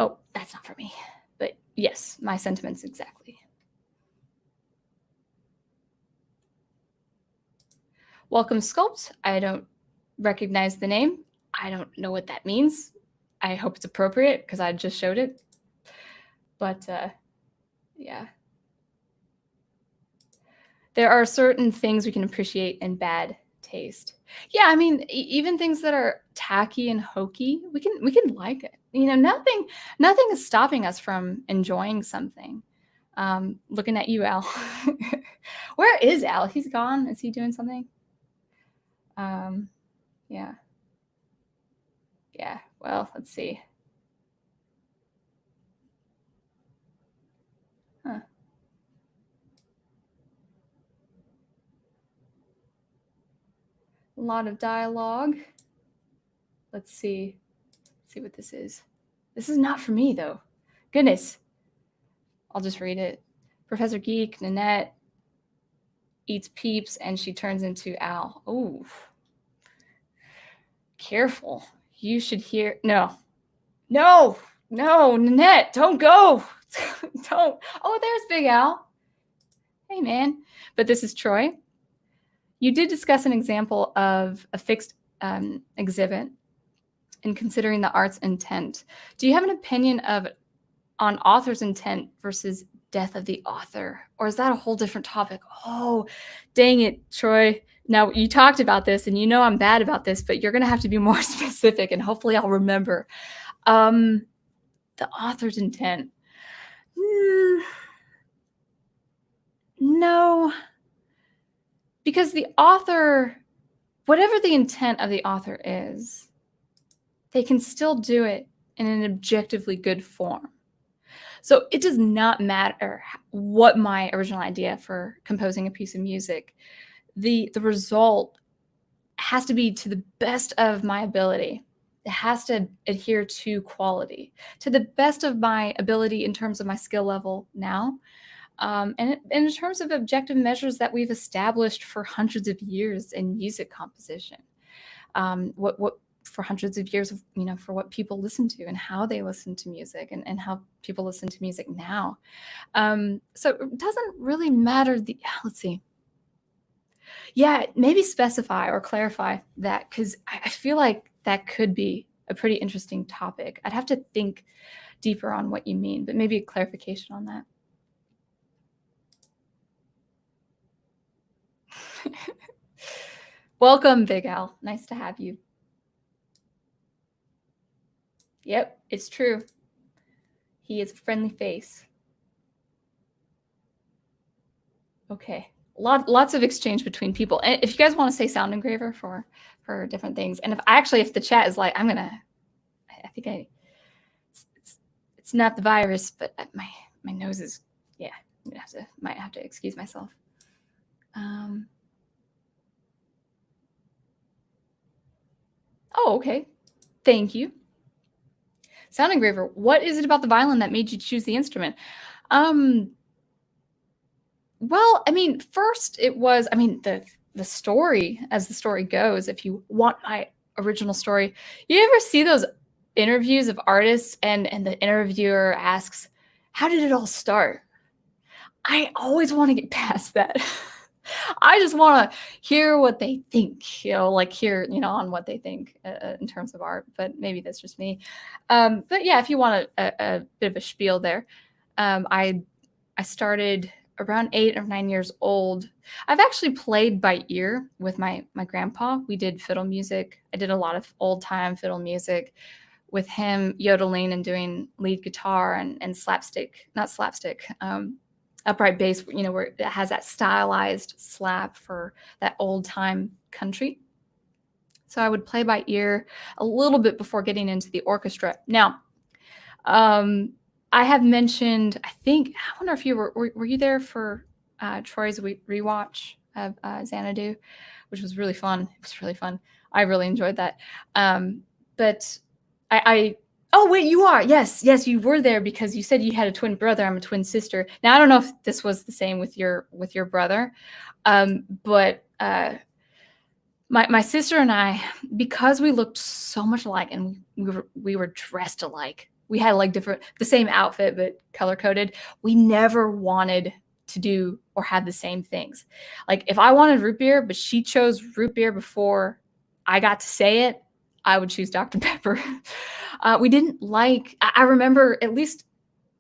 Oh, that's not for me. But yes, my sentiments exactly. Welcome, Sculpt. I don't recognize the name. I don't know what that means. I hope it's appropriate because I just showed it. But yeah. There are certain things we can appreciate in bad taste. Yeah, I mean, even things that are tacky and hokey, we can like it. Nothing is stopping us from enjoying something. Looking at you, Al. Where is Al? He's gone. Is he doing something? Yeah. Yeah. Well, let's see. Huh. A lot of dialogue. Let's see. Let's see what this is. This is not for me, though. Goodness. I'll just read it. Professor Geek, Nanette eats Peeps, and she turns into Al. Ooh. Careful. You should hear. No, Nanette, don't go. Don't. Oh, there's Big Al. Hey, man. But this is Troy. You did discuss an example of a fixed exhibit in considering the art's intent. Do you have an opinion on author's intent versus death of the author? Or is that a whole different topic? Oh, dang it, Troy. Now, you talked about this, and you know I'm bad about this, but you're going to have to be more specific, and hopefully I'll remember. The author's intent. No, because the author, whatever the intent of the author is, they can still do it in an objectively good form. So it does not matter what my original idea for composing a piece of music, the result has to be to the best of my ability. It has to adhere to quality, to the best of my ability in terms of my skill level now, and in terms of objective measures that we've established for hundreds of years in music composition. What for hundreds of years of, for what people listen to and how they listen to music and how people listen to music now. So it doesn't really matter. Let's see. Yeah, maybe specify or clarify that, because I feel like that could be a pretty interesting topic. I'd have to think deeper on what you mean, but maybe a clarification on that. Welcome, Big Al. Nice to have you. Yep, it's true. He is a friendly face. Okay, lots of exchange between people. And if you guys want to say Sound Engraver for different things, and if the chat is like, I think it's not the virus, but my nose is, yeah, I'm gonna might have to excuse myself. Oh, okay. Thank you. Sound Engraver, what is it about the violin that made you choose the instrument? Well, first it was, the story, as the story goes, if you want my original story, you ever see those interviews of artists and the interviewer asks, how did it all start? I always want to get past that. I just want to hear what they think, on what they think in terms of art, but maybe that's just me. But yeah, if you want a bit of a spiel there, I started around 8 or 9 years old. I've actually played by ear with my grandpa. We did fiddle music. I did a lot of old time fiddle music with him, yodeling and doing lead guitar and upright bass, where it has that stylized slap for that old time country. So I would play by ear a little bit before getting into the orchestra. Now, I have mentioned, I wonder if you were you there for Troy's rewatch of Xanadu, which was really fun. It was really fun. I really enjoyed that. But oh, wait, you are. Yes, you were there because you said you had a twin brother. I'm a twin sister. Now, I don't know if this was the same with your brother, but my sister and I, because we looked so much alike and we were dressed alike, we had the same outfit but color coded. We never wanted to do or have the same things. Like if I wanted root beer, but she chose root beer before I got to say it, I would choose Dr. Pepper. We didn't I remember, at least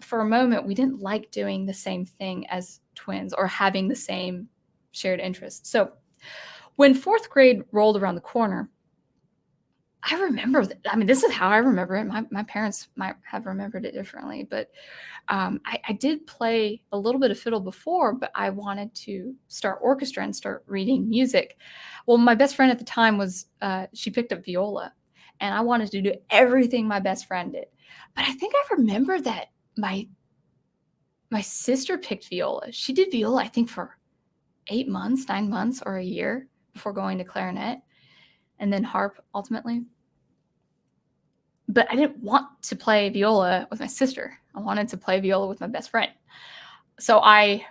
for a moment, we didn't like doing the same thing as twins or having the same shared interests. So when 4th grade rolled around the corner, I remember that. This is how I remember it. My parents might have remembered it differently, but I did play a little bit of fiddle before, but I wanted to start orchestra and start reading music. Well, my best friend at the time she picked up viola, and I wanted to do everything my best friend did. But I think I remember that my sister picked viola. She did viola, I think, for 8 months, 9 months, or a year before going to clarinet, and then harp ultimately. But I didn't want to play viola with my sister. I wanted to play viola with my best friend. So I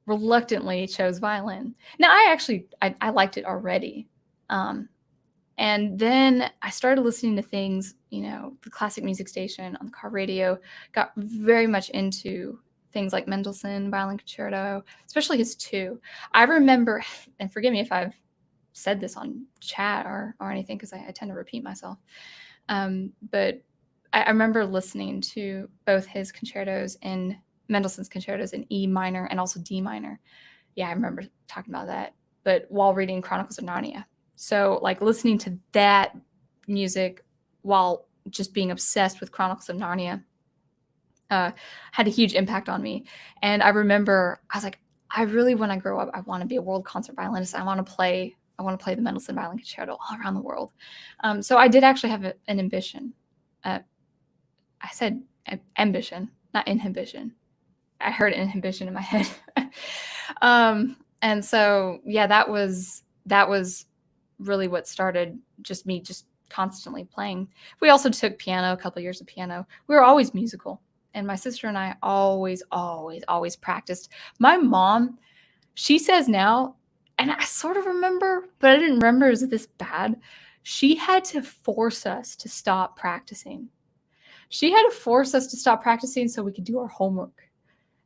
reluctantly chose violin. Now, I liked it already. And then I started listening to things, the classic music station on the car radio, got very much into things like Mendelssohn Violin Concerto, especially his two. I remember, and forgive me if I've said this on chat or anything, because I tend to repeat myself. But I remember listening to both his concertos and Mendelssohn's concertos in E minor and also D minor. Yeah, I remember talking about that. But while reading Chronicles of Narnia. So like listening to that music while just being obsessed with Chronicles of Narnia had a huge impact on me. And I remember I was like, I really, when I grow up, I want to be a world concert violinist. I want to play the Mendelssohn Violin Concerto all around the world. So I did actually have an ambition. I said ambition, not inhibition. I heard inhibition in my head. And so, yeah, that was really what started just me just constantly playing. We also took piano, a couple years of piano. We were always musical. And my sister and I always practiced. My mom, she says now, and I sort of remember, but I didn't remember it was this bad. She had to force us to stop practicing. She had to force us to stop practicing so we could do our homework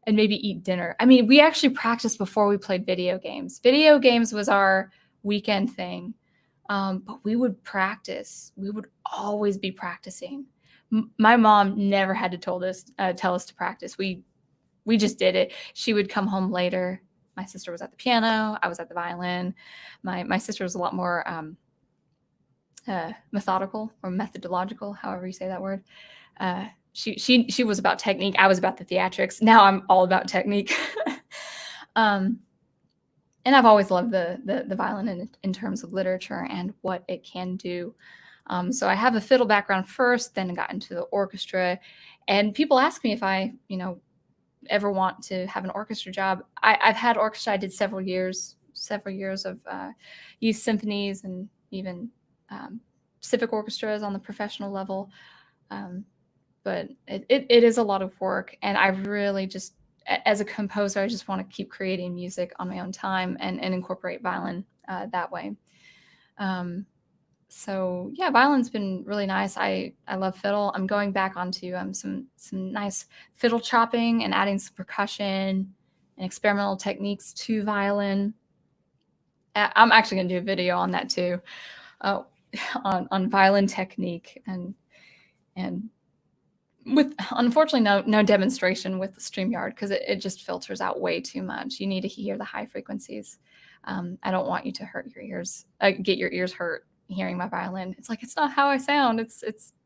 and maybe eat dinner. I mean, we actually practiced before we played video games. Video games was our weekend thing. But we would practice. We would always be practicing. My mom never had to tell us to practice. We just did it. She would come home later. My sister was at the piano. I was at the violin. My sister was a lot more methodical or methodological, however you say that word. She was about technique. I was about the theatrics. Now I'm all about technique. And I've always loved the violin in terms of literature and what it can do. So I have a fiddle background first, then got into the orchestra. And people ask me if I, ever want to have an orchestra job. I've had orchestra. I did several years of youth symphonies and even civic orchestras on the professional level. But it is a lot of work. And I really just, as a composer, I just want to keep creating music on my own time and incorporate violin that way. So yeah, violin's been really nice. I love fiddle. I'm going back onto some nice fiddle chopping and adding some percussion and experimental techniques to violin. I'm actually going to do a video on that too, on violin technique and with unfortunately no demonstration with the StreamYard because it just filters out way too much. You need to hear the high frequencies. I don't want you to hurt your ears, get your ears hurt hearing my violin. It's like, it's not how I sound. It's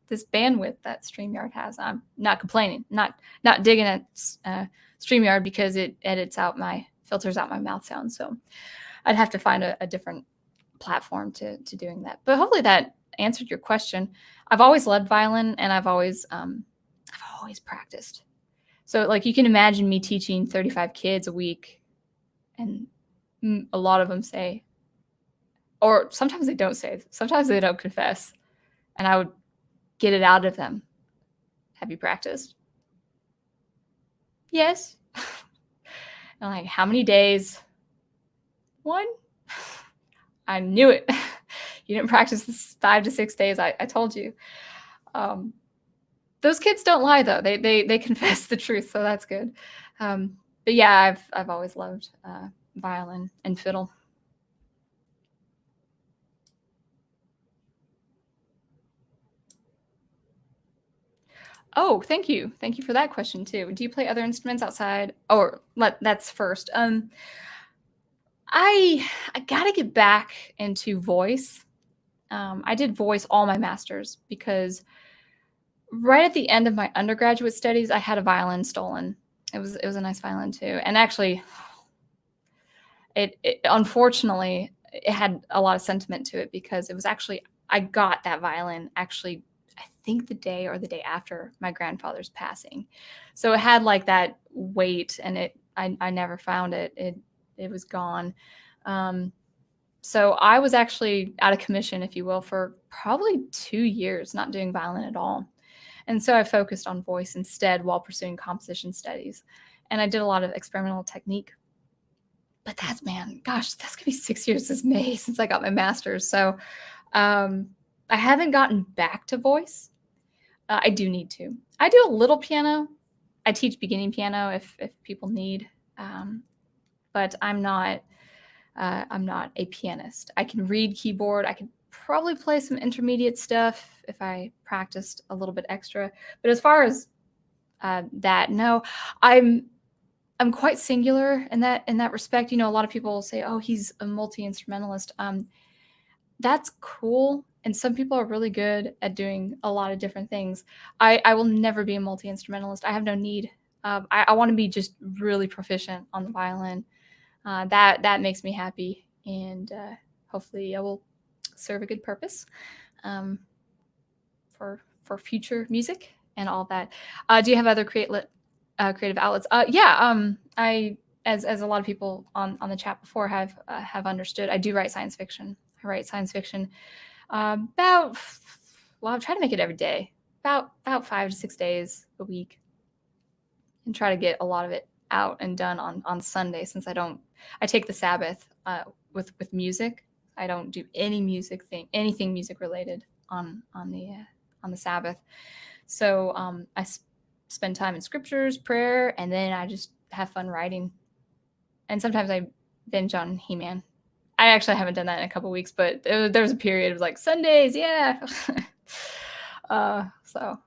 this bandwidth that StreamYard has. I'm not complaining, not digging at StreamYard because it filters out my mouth sound. So I'd have to find a different platform to doing that. But hopefully that answered your question. I've always loved violin and I've always practiced. So like you can imagine me teaching 35 kids a week and a lot of them say, or sometimes they don't say, sometimes they don't confess. And I would get it out of them. Have you practiced? Yes. And like, how many days? 1. I knew it. You didn't practice this 5 to 6 days. I told you. Those kids don't lie though. They confess the truth, so that's good. But yeah, I've always loved violin and fiddle. Oh, thank you. Thank you for that question too. Do you play other instruments outside? That's first. I gotta get back into voice. I did voice all my masters because right at the end of my undergraduate studies, I had a violin stolen. It was a nice violin too. And actually, it unfortunately, it had a lot of sentiment to it because it was actually, I got that violin actually, I think the day or the day after my grandfather's passing. So it had like that weight and I never found it. It was gone. So I was actually out of commission, if you will, for probably 2 years, not doing violin at all. And so I focused on voice instead while pursuing composition studies. And I did a lot of experimental technique. But that's going to be 6 years this May since I got my master's. So I haven't gotten back to voice. I do need to. I do a little piano. I teach beginning piano if people need, but I'm not a pianist. I can read keyboard. I could probably play some intermediate stuff if I practiced a little bit extra. But as far as that, no, I'm quite singular in that respect. A lot of people say, "Oh, he's a multi-instrumentalist." That's cool, and some people are really good at doing a lot of different things. I will never be a multi-instrumentalist. I have no need. I want to be just really proficient on the violin. That makes me happy, and hopefully I will serve a good purpose for future music and all that. Do you have other creative outlets? Yeah. I as a lot of people on the chat before have understood, I do write science fiction. I write science fiction about I try to make it every day, about 5 to 6 days a week, and try to get a lot of it out and done on Sunday, since I take the Sabbath with music. I don't do anything music related on the Sabbath. So I spend time in scriptures, prayer, and then I just have fun writing. And sometimes I binge on He-Man. I actually haven't done that in a couple weeks, but there was a period of like Sundays, yeah. So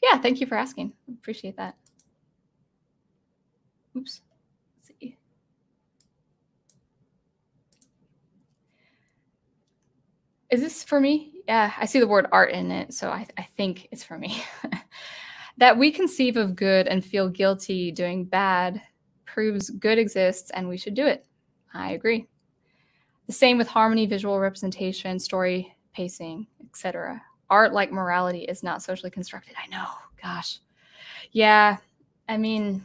yeah, thank you for asking. Appreciate that. Oops. Let's see. Is this for me? Yeah, I see the word art in it, so I think it's for me. That we conceive of good and feel guilty doing bad proves good exists and we should do it. I agree. The same with harmony, visual representation, story pacing, etc. Art, like morality, is not socially constructed. I know. Gosh. Yeah. I mean,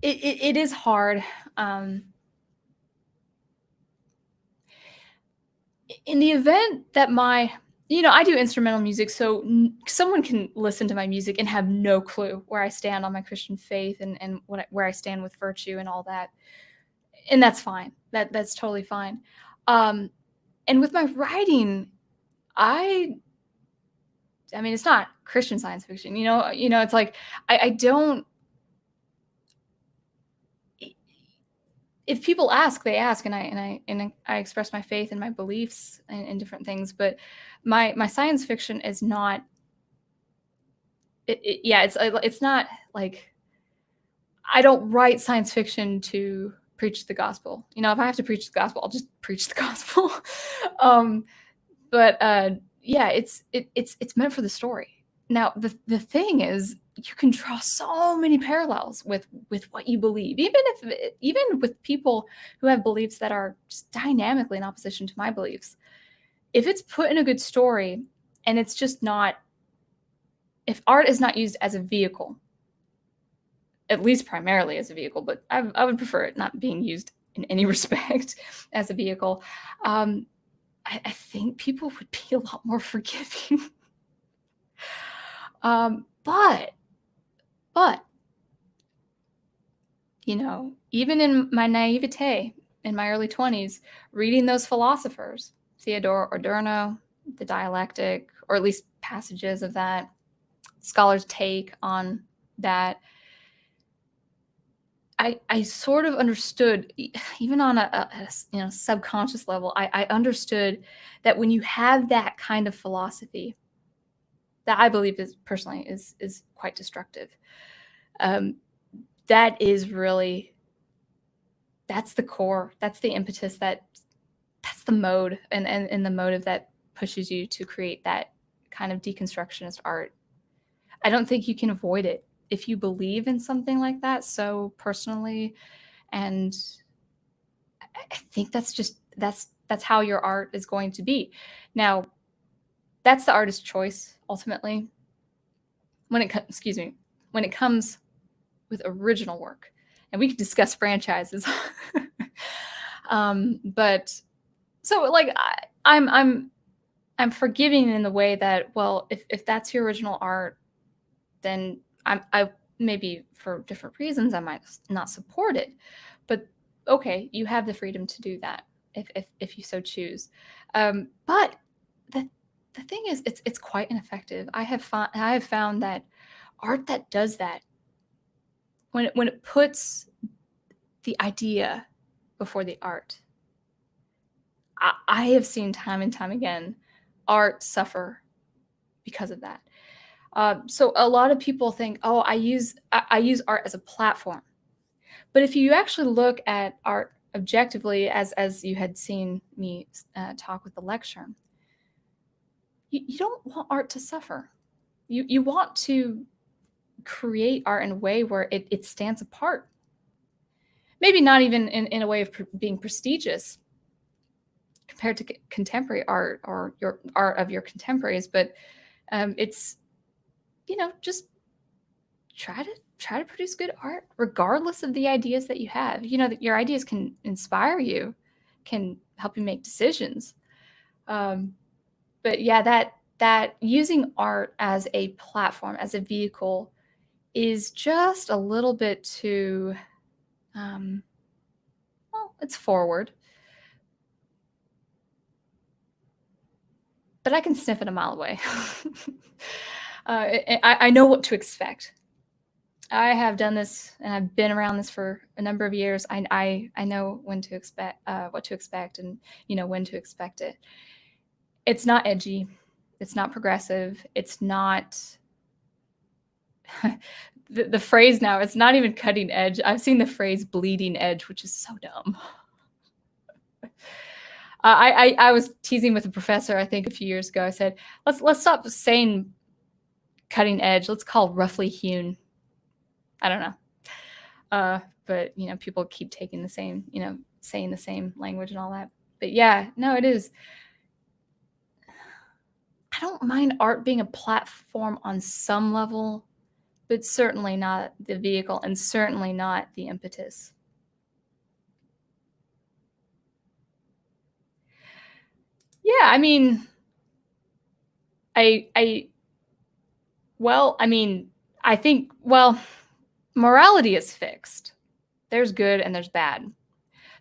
it is hard. In the event that I do instrumental music, so someone can listen to my music and have no clue where I stand on my Christian faith and where I stand with virtue and all that. And that's fine. That's totally fine. And with my writing, I mean, it's not Christian science fiction, it's like, I don't, if people ask, they ask, and I express my faith and my beliefs in different things, but my science fiction is not, it's not like, I don't write science fiction to preach the gospel. If I have to preach the gospel, I'll just preach the gospel. But yeah, it's meant for the story. Now, the thing is, you can draw so many parallels with what you believe, even with people who have beliefs that are just dynamically in opposition to my beliefs. If it's put in a good story, and it's just not, if art is not used as a vehicle, at least primarily as a vehicle, but I would prefer it not being used in any respect as a vehicle, I think people would be a lot more forgiving. But even in my naivete in my early 20s, reading those philosophers, Theodore Adorno, the dialectic, or at least passages of that, scholars' take on that, I sort of understood, even on a subconscious level, I understood that when you have that kind of philosophy, that I believe is personally is quite destructive. That is really, that's the core, that's the impetus, that's the mode and the motive that pushes you to create that kind of deconstructionist art. I don't think you can avoid it if you believe in something like that so personally, and I think that's how your art is going to be. Now, that's the artist's choice ultimately. When it comes with original work, and we could discuss franchises. But so like I'm forgiving in the way that, well, if that's your original art, then I maybe for different reasons I might not support it, but okay, you have the freedom to do that if you so choose. But the thing is, it's quite ineffective. I have found that art that does that, when it puts the idea before the art, I have seen time and time again art suffer because of that. So a lot of people think, oh, I use art as a platform. But if you actually look at art objectively, as you had seen me talk with the lecture, you don't want art to suffer. You want to create art in a way where it stands apart. Maybe not even in a way of being prestigious compared to contemporary art or your art of your contemporaries, but it's, just try to produce good art regardless of the ideas that you have. That your ideas can inspire you, can help you make decisions. But yeah, that using art as a platform, as a vehicle, is just a little bit too, well, it's forward. But I can sniff it a mile away. I know what to expect. I have done this, and I've been around this for a number of years. I know when to expect, what to expect, and when to expect it. It's not edgy. It's not progressive. It's not the phrase now. It's not even cutting edge. I've seen the phrase bleeding edge, which is so dumb. I was teasing with a professor, I think a few years ago. I said, let's stop saying cutting edge. Let's call roughly hewn. I don't know. But people keep taking the same, saying the same language and all that. But yeah, no, it is. I don't mind art being a platform on some level, but certainly not the vehicle, and certainly not the impetus. Yeah, I mean, I think, morality is fixed. There's good and there's bad.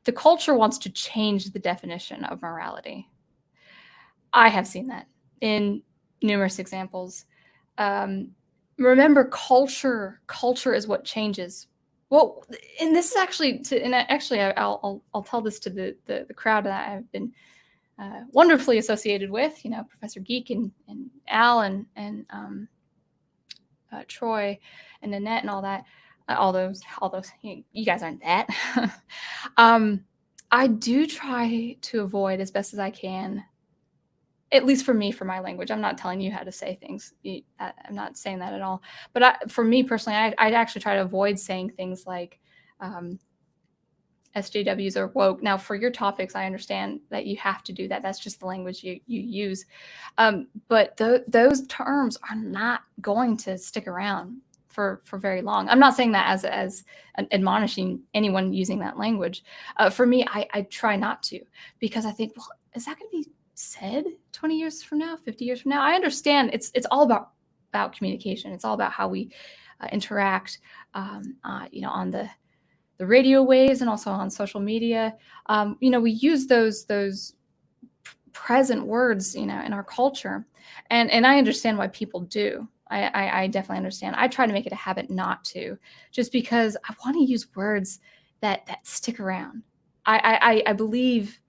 The culture wants to change the definition of morality. I have seen that in numerous examples. Remember, culture is what changes. Well, and this is actually, I'll tell this to the crowd that I've been wonderfully associated with, Professor Geek and Al and Troy and Nanette and all that. All those, you guys aren't that. I do try to avoid as best as I can, at least for me, for my language. I'm not telling you how to say things. I'm not saying that at all. But for me personally, I'd actually try to avoid saying things like SJWs are woke. Now, for your topics, I understand that you have to do that. That's just the language you use. But those terms are not going to stick around for very long. I'm not saying that as admonishing anyone using that language. For me, I try not to, because I think, well, is that going to be said 20 years from now, 50 years from now? I understand it's all about communication. It's all about how we interact, on the radio waves and also on social media. We use those present words, in our culture, and I understand why people do. I definitely understand. I try to make it a habit not to, just because I want to use words that stick around. I believe,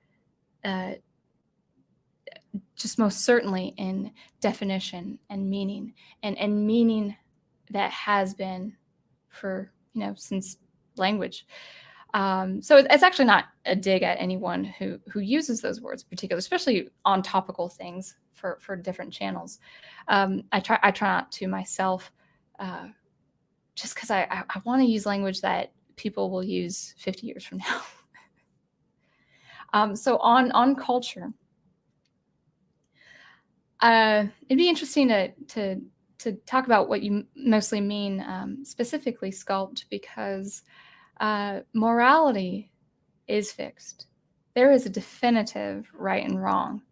just most certainly, in definition and meaning, and meaning that has been for since language. So it's actually not a dig at anyone who uses those words in particular, especially on topical things for different channels. I try not to myself, just because I want to use language that people will use 50 years from now. So on culture, it'd be interesting to talk about what you mostly mean, specifically, Sculpt, because morality is fixed. There is a definitive right and wrong.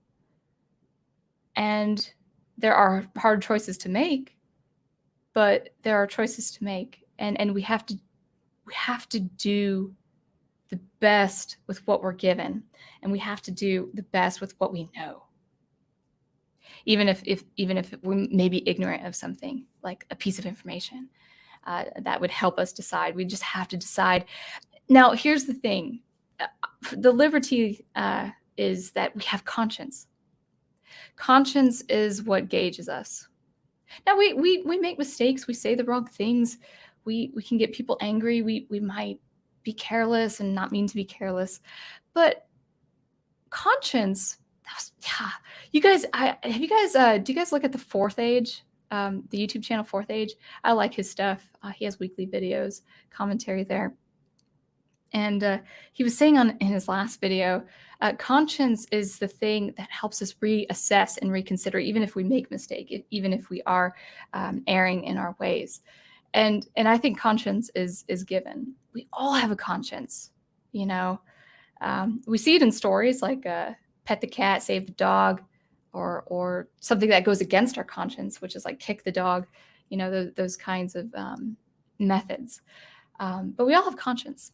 And there are hard choices to make, but there are choices to make. And we have to do the best with what we're given. And we have to do the best with what we know. even if we may be ignorant of something, like a piece of information that would help us decide. We just have to decide. Now, here's the thing. The liberty is that we have conscience. Conscience is what gauges us. Now, we make mistakes. We say the wrong things. We can get people angry. We might be careless and not mean to be careless. But conscience, yeah. You guys, do you guys look at the Fourth Age, the YouTube channel Fourth Age? I like his stuff. He has weekly videos, commentary there. And he was saying in his last video, conscience is the thing that helps us reassess and reconsider, even if we make mistake, even if we are erring in our ways. And I think conscience is given. We all have a conscience, you know. We see it in stories like pet the cat, save the dog, or something that goes against our conscience, which is like kick the dog, you know, those kinds of methods. But we all have conscience.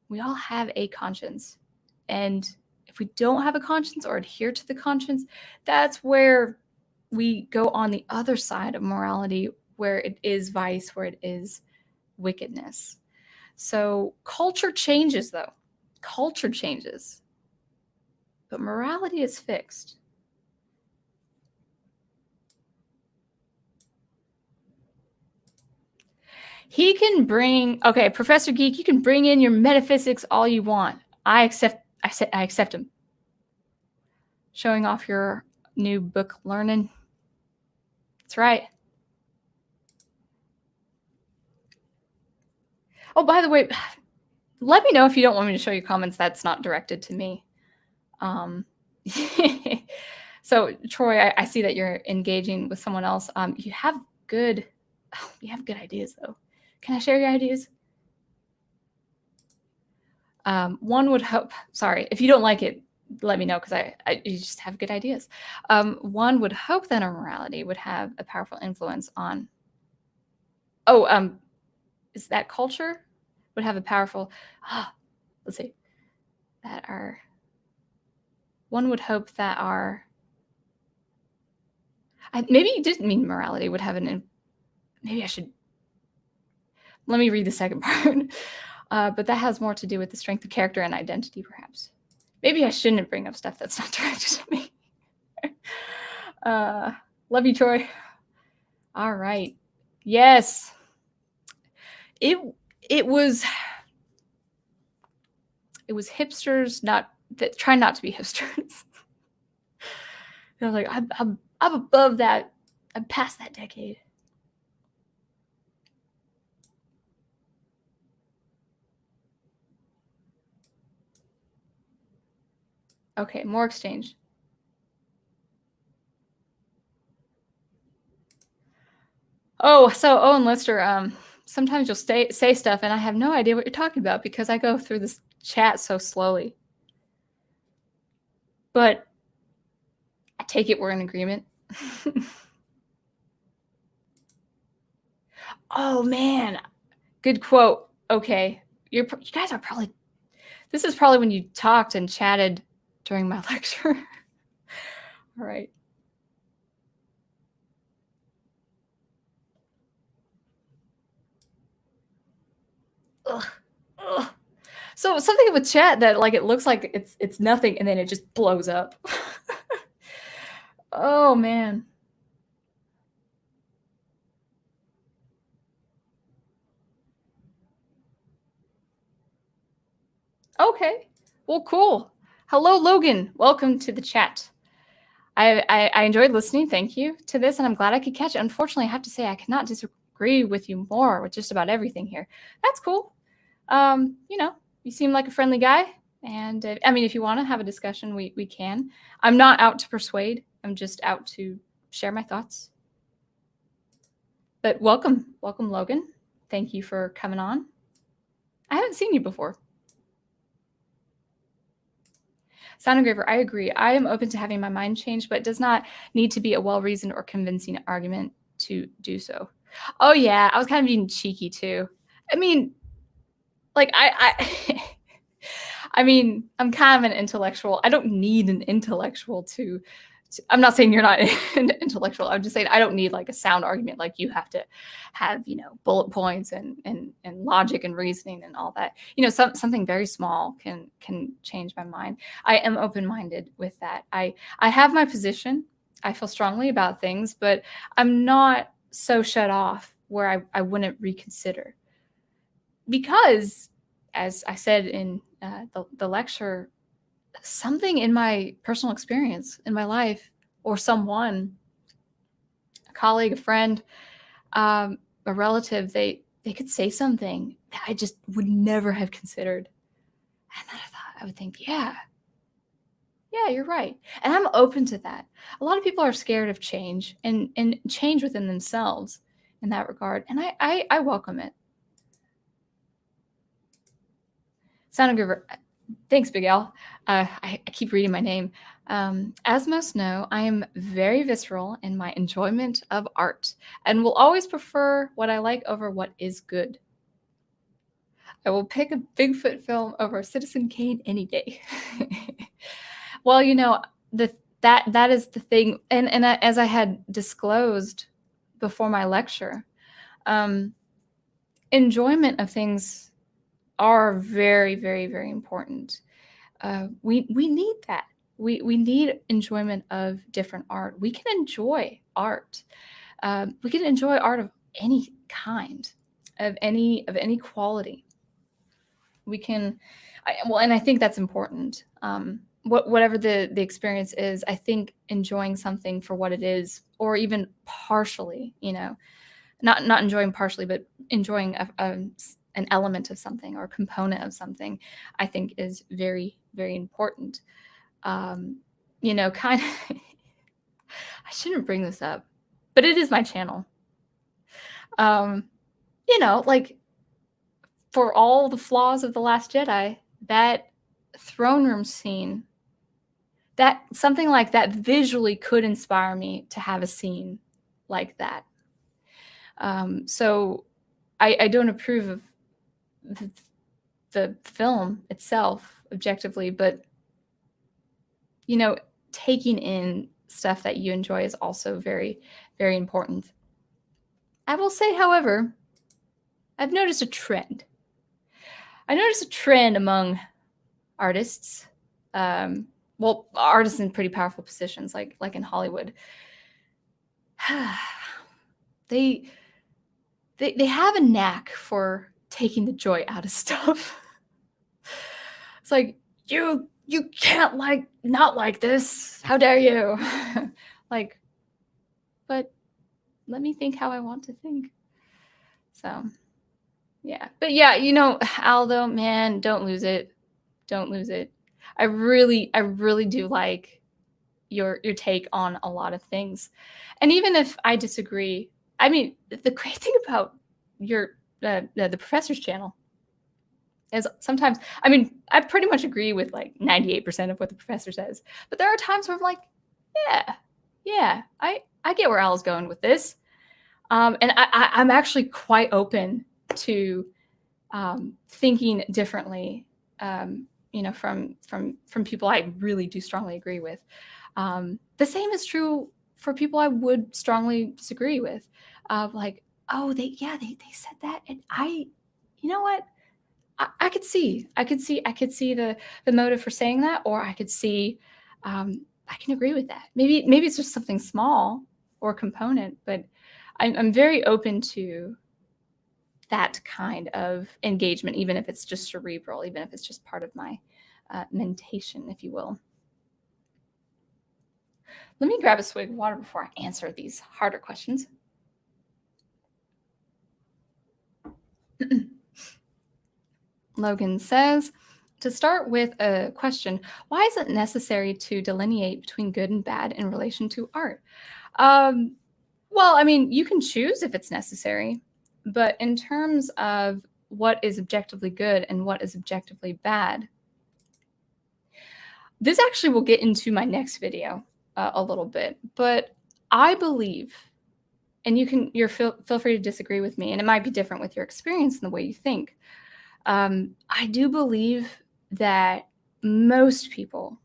We all have a conscience. And if we don't have a conscience or adhere to the conscience, that's where we go on the other side of morality, where it is vice, where it is wickedness. So culture changes, though. Culture changes. But morality is fixed. He can bring, okay, Professor Geek, you can bring in your metaphysics all you want. I accept him. Showing off your new book learning. That's right. Oh, by the way, let me know if you don't want me to show you comments that's not directed to me. So Troy, I see that you're engaging with someone else. You have good ideas though. Can I share your ideas? One would hope, sorry, if you don't like it, let me know, because you just have good ideas. One would hope that our morality would have a powerful influence on, is that culture would have a powerful, let's see, that our, one would hope that our, maybe you didn't mean morality would have maybe I should, let me read the second part. But that has more to do with the strength of character and identity, perhaps. Maybe I shouldn't bring up stuff that's not directed to me. Love you, Troy. All right. Yes. It was hipsters that try not to be hipsters. I was like, I'm above that. I'm past that decade. Okay, more exchange. Oh, so Owen Lister, sometimes you'll say stuff and I have no idea what you're talking about because I go through this chat so slowly. But I take it we're in agreement. Oh man, good quote. Okay, you guys are probably, this is probably when you talked and chatted during my lecture. All right. Ugh. So something with chat that like it looks like it's nothing and then it just blows up. Oh man. Okay. Well, cool. Hello, Logan. Welcome to the chat. I enjoyed listening. Thank you to this, and I'm glad I could catch it. Unfortunately, I have to say I cannot disagree with you more with just about everything here. That's cool. You know, you seem like a friendly guy, and I mean, if you want to have a discussion, we can. I'm not out to persuade. I'm just out to share my thoughts. But welcome, Logan. Thank you for coming on. I haven't seen you before. Sound Engraver, I agree. I am open to having my mind changed, but it does not need to be a well-reasoned or convincing argument to do so. Oh yeah, I was kind of being cheeky too. I mean, like I mean, I'm kind of an intellectual. I don't need an intellectual to I'm not saying you're not intellectual. I'm just saying I don't need like a sound argument. Like you have to have, bullet points and logic and reasoning and all that. Something very small can change my mind. I am open-minded with that. I have my position. I feel strongly about things, but I'm not so shut off where I wouldn't reconsider. Because, as I said in the lecture, something in my personal experience in my life, or someone, a colleague, a friend, a relative, they could say something that I just would never have considered. And then I would think, yeah, you're right. And I'm open to that. A lot of people are scared of change and change within themselves in that regard. And I welcome it. Engraver, thanks, Big Al. I keep reading my name. As most know, I am very visceral in my enjoyment of art and will always prefer what I like over what is good. I will pick a Bigfoot film over Citizen Kane any day. Well, that is the thing. And as I had disclosed before my lecture, enjoyment of things are very, very, very important. We need that. We need enjoyment of different art. We can enjoy art. We can enjoy art of any kind, of any quality. We can, and I think that's important. Whatever the experience is, I think enjoying something for what it is, or even partially, not enjoying partially, but enjoying an element of something or a component of something, I think is very, very important. Kind of, I shouldn't bring this up, but it is my channel. Like for all the flaws of The Last Jedi, that throne room scene, that something like that visually could inspire me to have a scene like that. So I don't approve of the film itself objectively, but taking in stuff that you enjoy is also very, very important. I will say, however, I've noticed a trend. I noticed a trend among artists, artists in pretty powerful positions, like in Hollywood. They have a knack for taking the joy out of stuff. It's like, you can't not like this. How dare you? But let me think how I want to think. So, yeah. But yeah, Aldo, man, don't lose it. Don't lose it. I really do like your take on a lot of things. And even if I disagree, I mean, the great thing about your the professor's channel is sometimes, I pretty much agree with like 98% of what the professor says, but there are times where I'm like, yeah, I get where Al's going with this. And I'm actually quite open to thinking differently, from people I really do strongly agree with. The same is true for people I would strongly disagree with. Like, oh, they said that, and you know what? I could see the motive for saying that, or I could see, I can agree with that. Maybe it's just something small or component, but I'm very open to that kind of engagement, even if it's just cerebral, even if it's just part of my mentation, if you will. Let me grab a swig of water before I answer these harder questions. Logan says, to start with a question, why is it necessary to delineate between good and bad in relation to art? Well, you can choose if it's necessary, but in terms of what is objectively good and what is objectively bad, this actually will get into my next video a little bit, but I believe, and feel free to disagree with me, and it might be different with your experience and the way you think. I do believe that most people,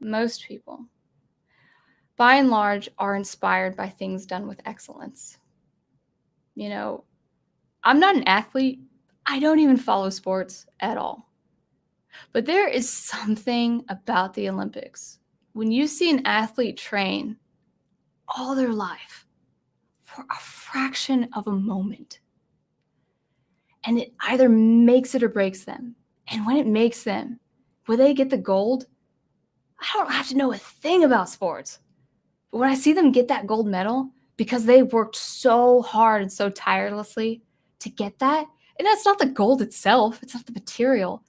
by by and large, are inspired by things done with excellence. You know, I'm not an athlete. I don't even follow sports at all. But there is something about the Olympics. When you see an athlete train all their life for a fraction of a moment, and it either makes it or breaks them. And when it makes them, will they get the gold? I don't have to know a thing about sports. But when I see them get that gold medal, because they worked so hard and so tirelessly to get that, and that's not the gold itself, it's not the material.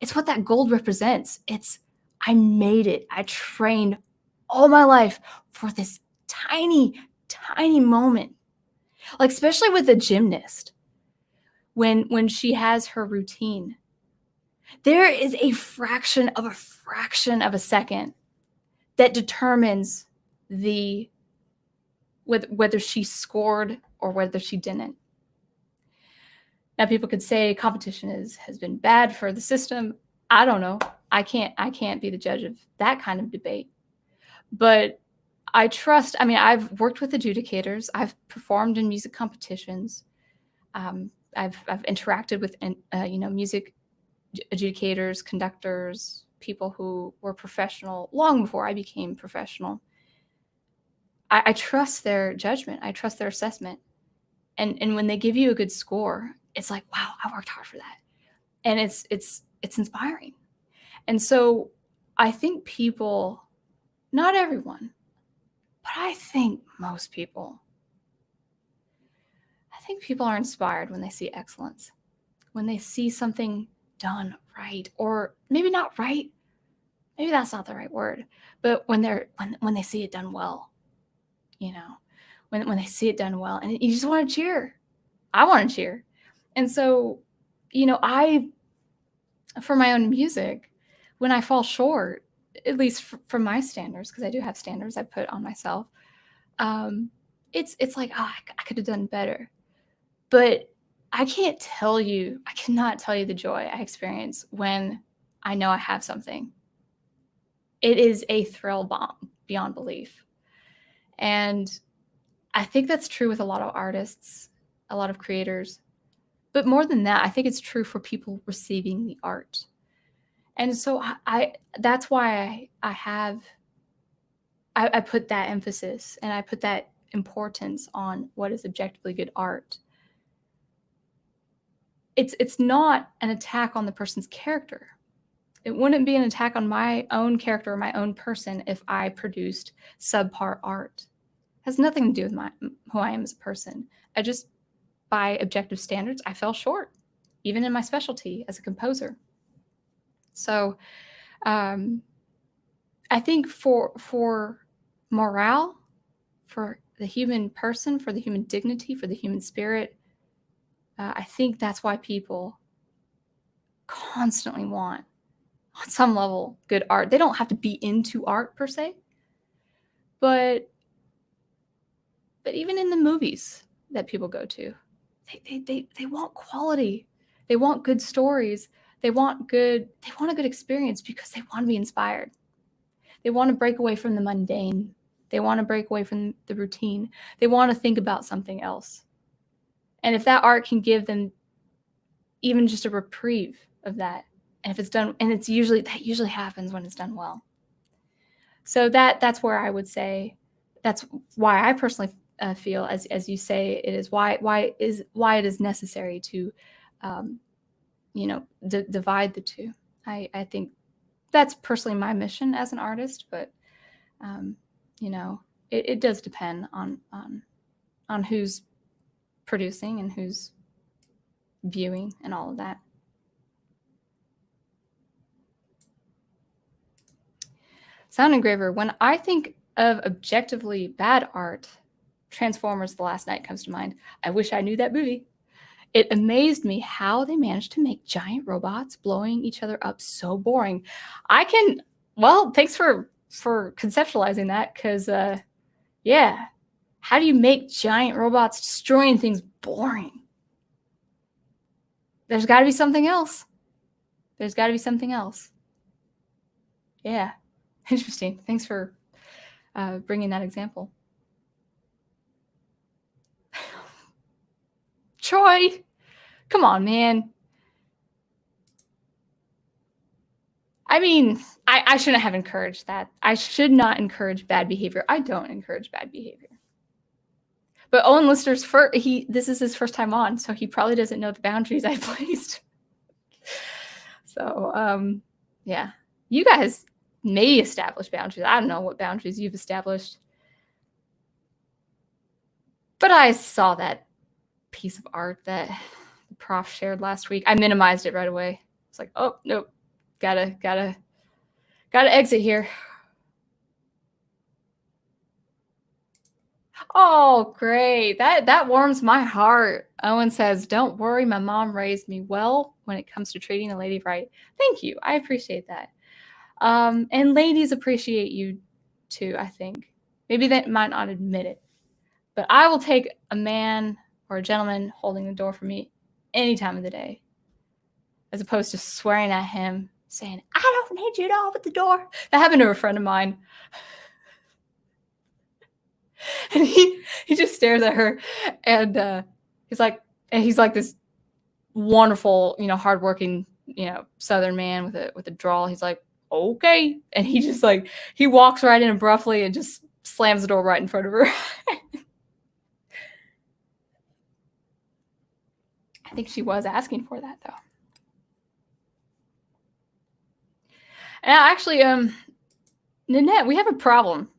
It's what that gold represents. It's, I made it. I trained all my life for this tiny, tiny moment. Like, especially with a gymnast, when she has her routine, there is a fraction of a second that determines whether she scored or whether she didn't. Now, people could say competition has been bad for the system. I don't know. I can't be the judge of that kind of debate. But I trust. I mean, I've worked with adjudicators. I've performed in music competitions. I've interacted with music adjudicators, conductors, people who were professional long before I became professional. I trust their judgment. I trust their assessment. And when they give you a good score, it's like, wow, I worked hard for that. And it's inspiring. And so I think people, not everyone, but I think most people, are inspired when they see excellence, when they see something done right, or maybe not right. Maybe that's not the right word, but when they see it done well, when they see it done well, and you just want to cheer. I want to cheer. And so, for my own music, when I fall short, at least from my standards, because I do have standards I put on myself, it's like, I could have done better. But I cannot tell you the joy I experience when I know I have something. It is a thrill bomb beyond belief. And I think that's true with a lot of artists, a lot of creators. But more than that, I think it's true for people receiving the art. And so that's why I put that emphasis and I put that importance on what is objectively good art. It's not an attack on the person's character. It wouldn't be an attack on my own character or my own person if I produced subpar art. It has nothing to do with who I am as a person. By objective standards, I fell short, even in my specialty as a composer. So I think for morale, for the human person, for the human dignity, for the human spirit, I think that's why people constantly want, on some level, good art. They don't have to be into art per se, but even in the movies that people go to, they want quality. They want good stories. They want a good experience because they want to be inspired. They want to break away from the mundane. They want to break away from the routine. They want to think about something else. And if that art can give them even just a reprieve of that, and if it's done, and that usually happens when it's done well. So that's where I would say, that's why I personally feel, as you say, it is why it is necessary to, divide the two. I think that's personally my mission as an artist, but it does depend on who's producing and who's viewing and all of that. Sound Engraver, when I think of objectively bad art, Transformers: The Last Knight comes to mind. I wish I knew that movie. It amazed me how they managed to make giant robots blowing each other up so boring. Thanks for conceptualizing that, because how do you make giant robots destroying things boring? There's got to be something else. Yeah. Interesting. Thanks for bringing that example. Troy, come on, man. I mean, I shouldn't have encouraged that. I should not encourage bad behavior. I don't encourage bad behavior. But Owen Lister's this is his first time on, so he probably doesn't know the boundaries I placed. So, yeah. You guys may establish boundaries. I don't know what boundaries you've established. But I saw that piece of art that the prof shared last week. I minimized it right away. It's like, oh, nope. Gotta exit here. Oh, great. That warms my heart. Owen says, don't worry, my mom raised me well when it comes to treating a lady right. Thank you. I appreciate that. And ladies appreciate you too, I think. Maybe they might not admit it. But I will take a man or a gentleman holding the door for me any time of the day, as opposed to swearing at him, saying, I don't need you to open the door. That happened to a friend of mine. And he just stares at her, and he's like this wonderful, hardworking, Southern man with a drawl. He's like, okay. And he just he walks right in abruptly and just slams the door right in front of her. I think she was asking for that, though. And actually, Nanette, we have a problem.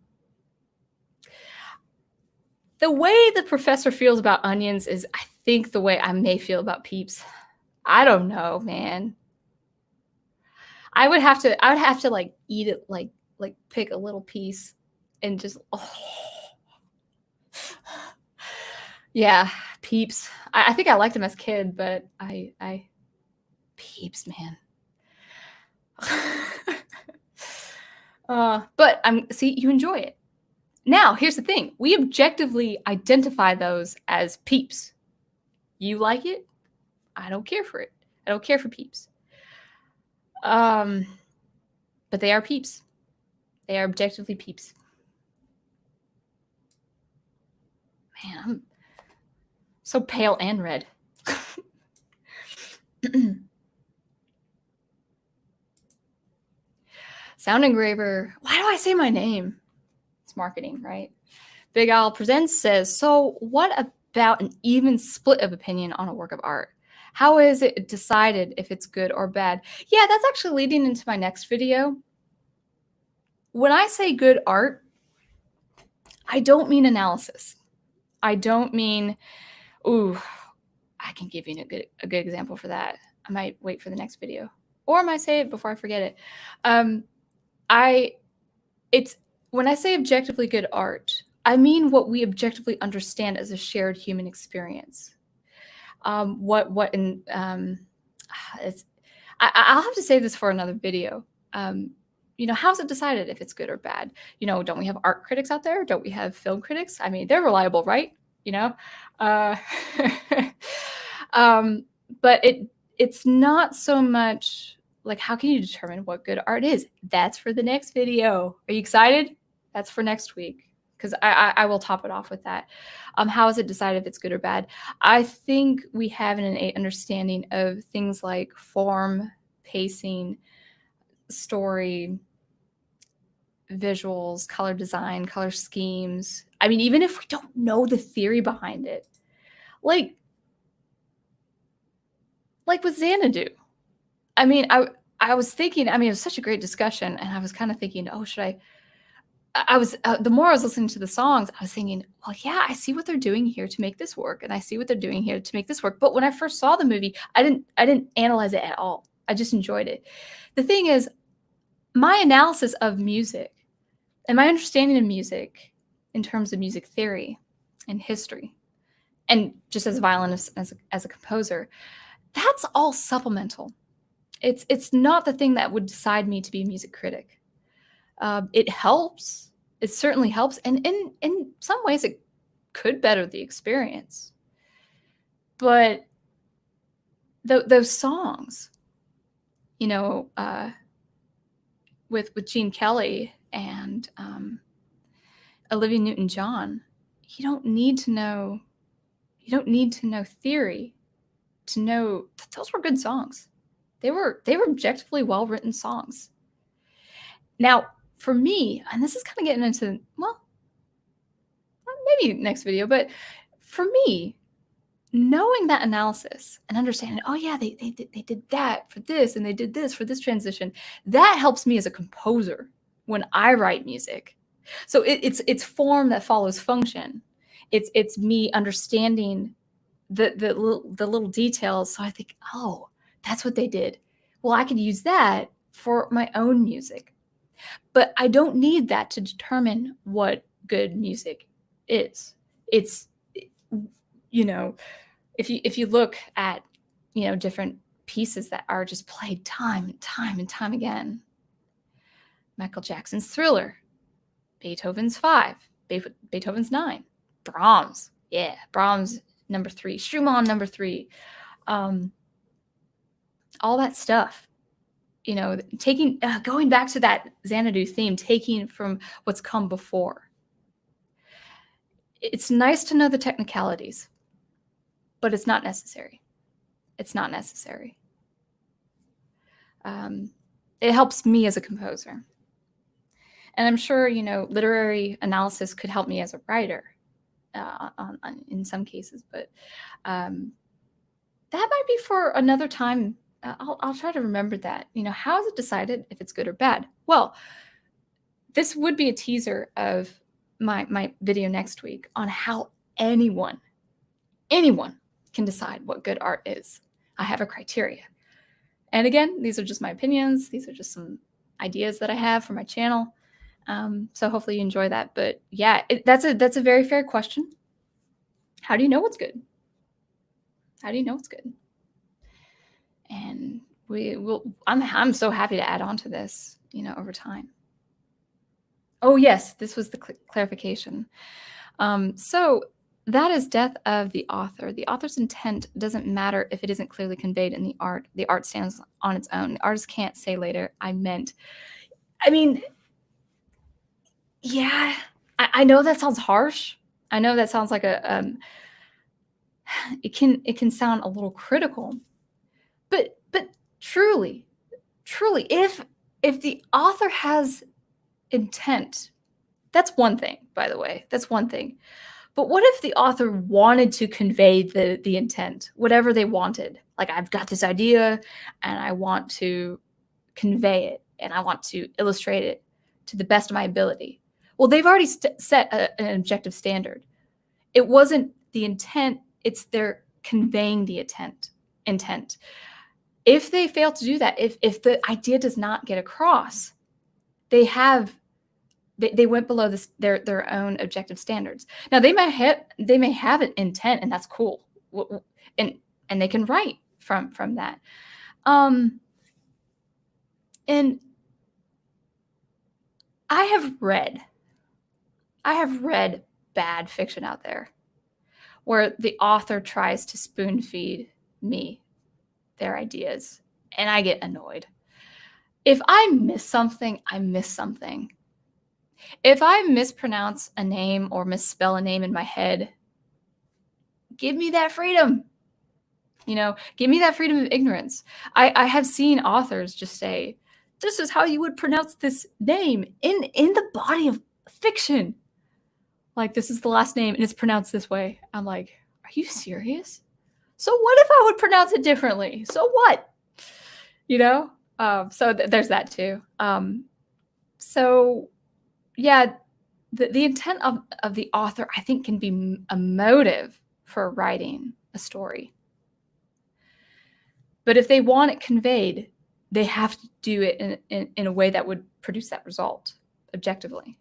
The way the professor feels about onions is, I think, the way I may feel about Peeps. I don't know, man. I would have to eat it, like pick a little piece and just, yeah, Peeps. I think I liked them as a kid, but I Peeps, man. But see, you enjoy it. Now, here's the thing. We objectively identify those as Peeps. You like it? I don't care for it. I don't care for Peeps. But they are Peeps. They are objectively Peeps. Man, I'm so pale and red. Sound Engraver. Why do I say my name? It's marketing, right? Big Al Presents says, so what about an even split of opinion on a work of art? How is it decided if it's good or bad? Yeah, that's actually leading into my next video. When I say good art, I don't mean analysis. I don't mean, ooh, I can give you a good example for that. I might wait for the next video, or I might say it before I forget it. When I say objectively good art, I mean what we objectively understand as a shared human experience. I'll have to save this for another video. How's it decided if it's good or bad? Don't we have art critics out there? Don't we have film critics? I mean, they're reliable, right? But it's not so much like, how can you determine what good art is? That's for the next video. Are you excited? That's for next week, because I will top it off with that. How is it decided if it's good or bad? I think we have an innate understanding of things like form, pacing, story, visuals, color design, color schemes. I mean, even if we don't know the theory behind it, like with Xanadu. I mean, I was thinking, it was such a great discussion, and I was kind of thinking, oh, should the more I was listening to the songs, I was thinking, well, yeah, I see what they're doing here to make this work, and I see what they're doing here to make this work. But when I first saw the movie, I didn't analyze it at all. I just enjoyed it. The thing is, my analysis of music and my understanding of music in terms of music theory and history, and just as a violinist, as a composer, that's all supplemental. It's not the thing that would decide me to be a music critic. It helps. It certainly helps. And in some ways, it could better the experience. But those songs, with Gene Kelly and Olivia Newton-John, you don't need to know theory to know that those were good songs. They were objectively well-written songs. Now, for me, and this is kind of getting into, well, maybe next video, but for me, knowing that analysis and understanding, oh yeah, they did that for this, and they did this for this transition, that helps me as a composer when I write music. So it's form that follows function. It's me understanding the little details. So I think, oh, that's what they did. Well, I could use that for my own music. But I don't need that to determine what good music is. It's, you know, if you look at, different pieces that are just played time and time and time again, Michael Jackson's Thriller, Beethoven's 5, Beethoven's 9, Brahms, number 3, Schumann number 3, all that stuff. Taking going back to that Xanadu theme, taking from what's come before. It's nice to know the technicalities, but it's not necessary. It's not necessary. It helps me as a composer. And I'm sure, literary analysis could help me as a writer in some cases, but that might be for another time. I'll try to remember that. How is it decided if it's good or bad? Well, this would be a teaser of my video next week on how anyone can decide what good art is. I have a criteria. And again, these are just my opinions. These are just some ideas that I have for my channel. So hopefully you enjoy that. But yeah, that's a very fair question. How do you know what's good? How do you know what's good? And I'm so happy to add on to this, over time. Oh yes, this was the clarification. So that is death of the author. The author's intent doesn't matter if it isn't clearly conveyed in the art. The art stands on its own. The artist can't say later, I meant. I mean, yeah, I know that sounds harsh. I know that sounds like it can sound a little critical, but truly, if the author has intent, that's one thing, by the way, that's one thing. But what if the author wanted to convey the intent, whatever they wanted? Like, I've got this idea and I want to convey it and I want to illustrate it to the best of my ability. Well, they've already set an objective standard. It wasn't the intent, it's their conveying the intent. If they fail to do that, if the idea does not get across, they went below their own objective standards. Now they may have an intent, and that's cool, and they can write from that. And I have read bad fiction out there where the author tries to spoon feed me their ideas, and I get annoyed. If I miss something, I miss something. If I mispronounce a name or misspell a name in my head, give me that freedom. Give me that freedom of ignorance. I have seen authors just say, this is how you would pronounce this name in the body of fiction. Like, this is the last name and it's pronounced this way. I'm like, are you serious? So what if I would pronounce it differently? So what? So there's that too. So yeah, the intent of the author, I think, can be a motive for writing a story. But if they want it conveyed, they have to do it in a way that would produce that result objectively.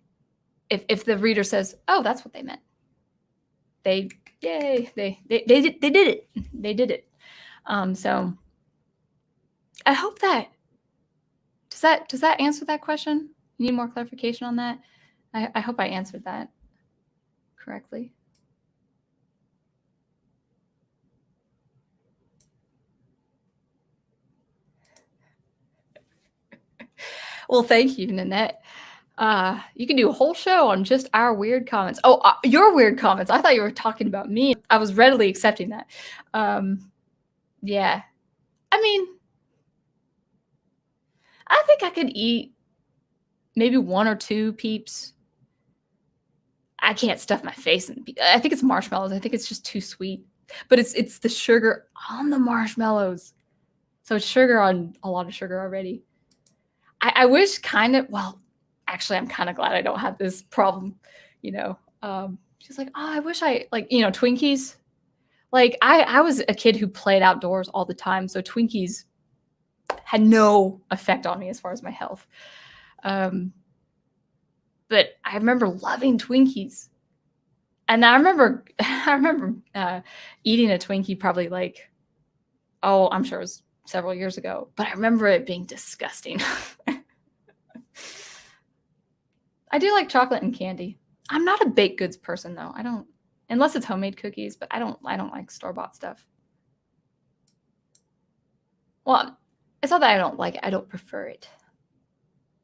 If the reader says, "Oh, that's what they meant," they did it. They did it. So I hope that does that answer that question? You need more clarification on that? I hope I answered that correctly. Well, thank you, Nanette. You can do a whole show on just our weird comments. Oh, your weird comments. I thought you were talking about me. I was readily accepting that. Yeah. I mean, I think I could eat maybe 1 or 2 Peeps. I can't stuff my face in. I think it's marshmallows. I think it's just too sweet. But it's the sugar on the marshmallows. So it's sugar on a lot of sugar already. I wish well, actually, I'm kind of glad I don't have this problem, you know. She's like, oh, I wish I, like, Twinkies. Like, I was a kid who played outdoors all the time, so Twinkies had no effect on me as far as my health. But I remember loving Twinkies. And I remember eating a Twinkie probably like, I'm sure it was several years ago, but I remember it being disgusting. I do like chocolate and candy. I'm not a baked goods person though. I don't, unless it's homemade cookies, but I don't like store-bought stuff. Well, it's not that I don't like it. I don't prefer it.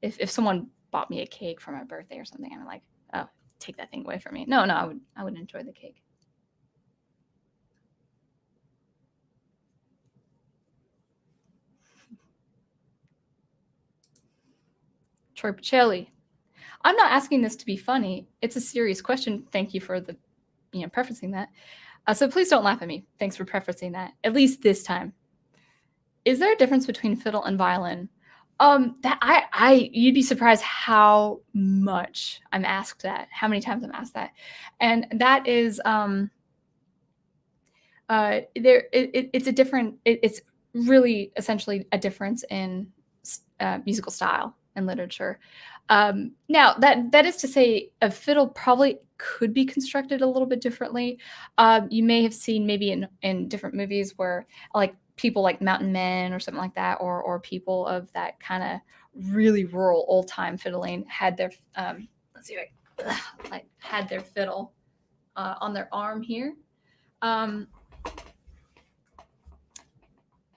If someone bought me a cake for my birthday or something, I'm like, oh, take that thing away from me. No, I would enjoy the cake. Troy Pacelli. I'm not asking this to be funny. It's a serious question. Thank you for the, prefacing that. So please don't laugh at me. Thanks for prefacing that, at least this time. Is there a difference between fiddle and violin? That you'd be surprised how much I'm asked that, how many times I'm asked that. And that is, it's really essentially a difference in musical style and literature. Now that is to say, a fiddle probably could be constructed a little bit differently. You may have seen maybe in different movies where, like, people like Mountain Men or something like that, or people of that kind of really rural old time fiddling had their had their fiddle on their arm here. I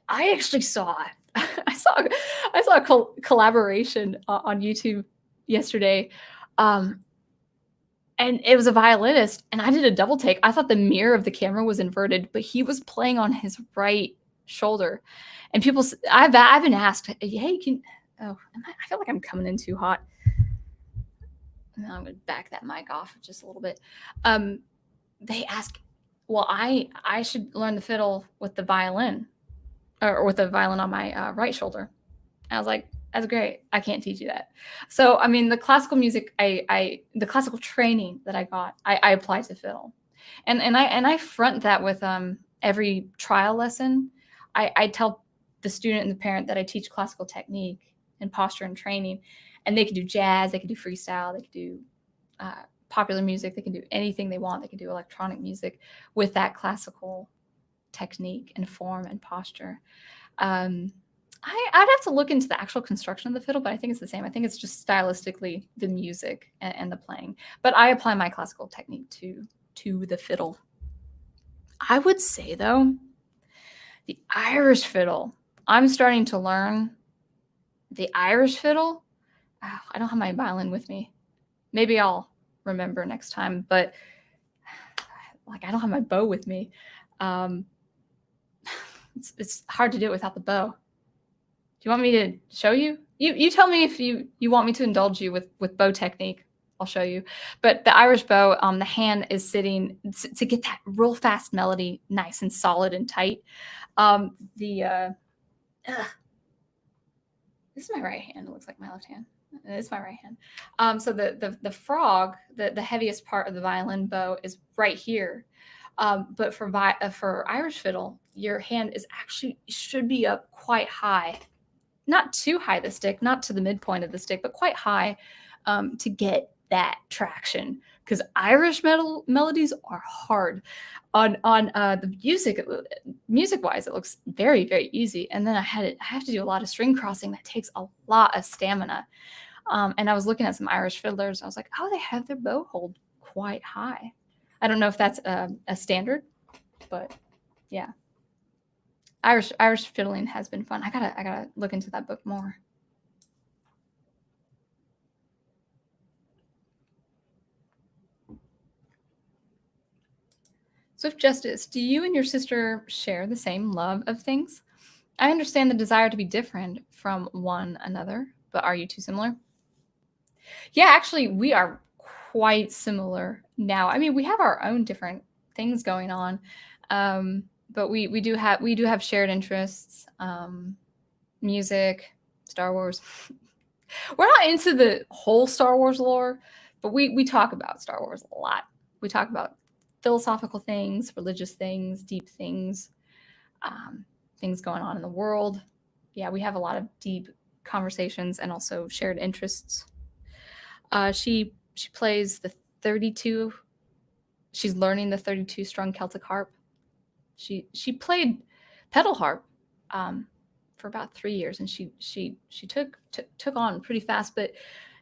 actually saw I saw a collaboration on YouTube yesterday, and it was a violinist, and I did a double take. I thought the mirror of the camera was inverted, but he was playing on his right shoulder. And I've been asked, hey, I feel like I'm coming in too hot. Now I'm gonna back that mic off just a little bit. They ask, well, I should learn the fiddle with the violin, or with the violin on my right shoulder. And I was like, that's great. I can't teach you that. So, I mean, the classical music, the classical training that I got, I applied to fiddle, and I front that with every trial lesson. I tell the student and the parent that I teach classical technique and posture and training, and they can do jazz, they can do freestyle, they can do popular music, they can do anything they want, they can do electronic music with that classical technique and form and posture. I'd have to look into the actual construction of the fiddle, but I think it's the same. I think it's just stylistically the music and the playing. But I apply my classical technique to the fiddle. I would say, though, the Irish fiddle, I'm starting to learn the Irish fiddle. Oh, I don't have my violin with me. Maybe I'll remember next time, but like, I don't have my bow with me. It's hard to do it without the bow. Do you want me to show you? You tell me if you want me to indulge you with bow technique. I'll show you. But the Irish bow, the hand is sitting to get that real fast melody, nice and solid and tight. This is my right hand. It looks like my left hand. It's my right hand. So the frog, the heaviest part of the violin bow, is right here. But for Irish fiddle, your hand should be up quite high, not too high the stick, not to the midpoint of the stick, but quite high, to get that traction. Because Irish melodies are hard. On the music wise, it looks very, very easy. And then I have to do a lot of string crossing that takes a lot of stamina. And I was looking at some Irish fiddlers. I was like, oh, they have their bow hold quite high. I don't know if that's a standard, but yeah. Irish fiddling has been fun. I gotta look into that book more. Swift Justice, do you and your sister share the same love of things? I understand the desire to be different from one another, but are you too similar? Yeah, actually, we are quite similar now. I mean, we have our own different things going on, but we do have shared interests, music, Star Wars. We're not into the whole Star Wars lore, but we talk about Star Wars a lot. We talk about philosophical things, religious things, deep things, things going on in the world. Yeah, we have a lot of deep conversations and also shared interests. She plays the 32. She's learning the 32 strung Celtic harp. She played pedal harp for about 3 years, and she took on pretty fast, but it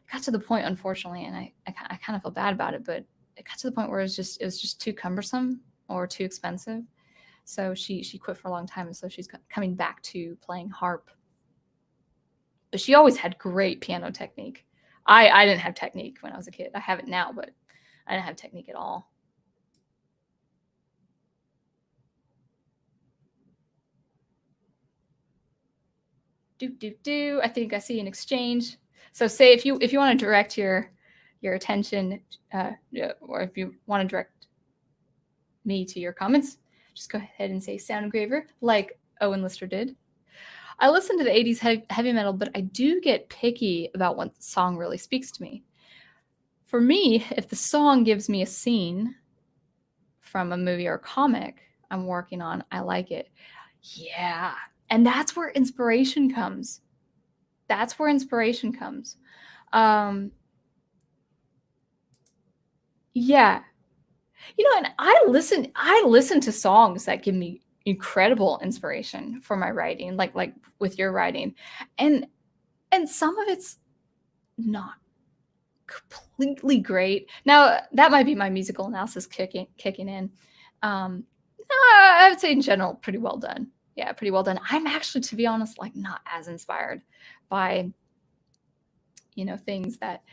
got to the point, unfortunately, and I kind of feel bad about it, but it got to the point where it was just too cumbersome or too expensive. So she quit for a long time, and so she's coming back to playing harp. But she always had great piano technique. I didn't have technique when I was a kid. I have it now, but I didn't have technique at all. Do. I think I see an exchange. So say if you want to direct your attention, or if you want to direct me to your comments, just go ahead and say Sound Engraver, like Owen Lister did. I listen to the 80s heavy metal, but I do get picky about what song really speaks to me. For me, if the song gives me a scene from a movie or comic I'm working on, I like it. Yeah. And that's where inspiration comes. That's where inspiration comes. Yeah. And I listen to songs that give me incredible inspiration for my writing, like with your writing. And some of it's not completely great. Now, that might be my musical analysis kicking in. I would say in general, pretty well done. Yeah, pretty well done. I'm actually, to be honest, like not as inspired by, things that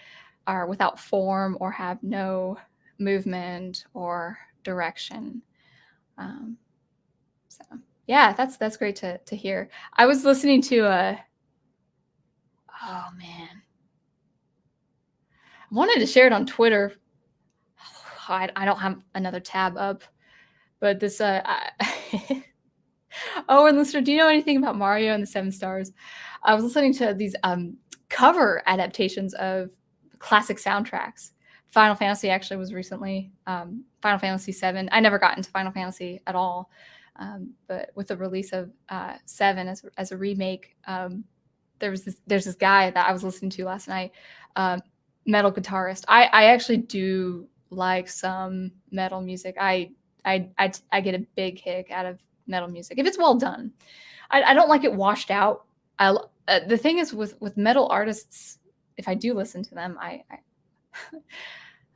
are without form or have no movement or direction. So yeah, that's great to hear. I was listening to oh man, I wanted to share it on Twitter. I don't have another tab up, but this oh, and listener, do you know anything about Mario and the Seven Stars? I was listening to these cover adaptations of classic soundtracks. Final Fantasy actually was recently Final Fantasy VII. I never got into Final Fantasy at all, but with the release of Seven as a remake, there's this guy that I was listening to last night, metal guitarist. I actually do like some metal music. I get a big kick out of metal music if it's well done. I don't like it washed out. The thing is with metal artists, if I do listen to them,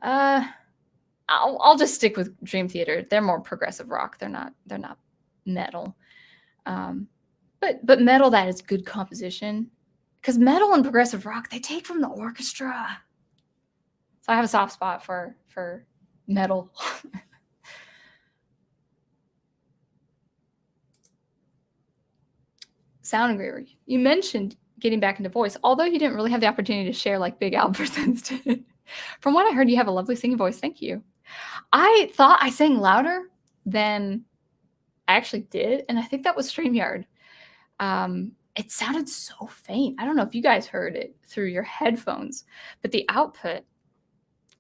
I'll just stick with Dream Theater. They're more progressive rock. They're not metal. But metal that is good composition, because metal and progressive rock, they take from the orchestra. So I have a soft spot for metal. Sound Engraver, you mentioned getting back into voice, although you didn't really have the opportunity to share like Big Al presents did. From what I heard, you have a lovely singing voice. Thank you. I thought I sang louder than I actually did, and I think that was StreamYard. It sounded so faint. I don't know if you guys heard it through your headphones, but the output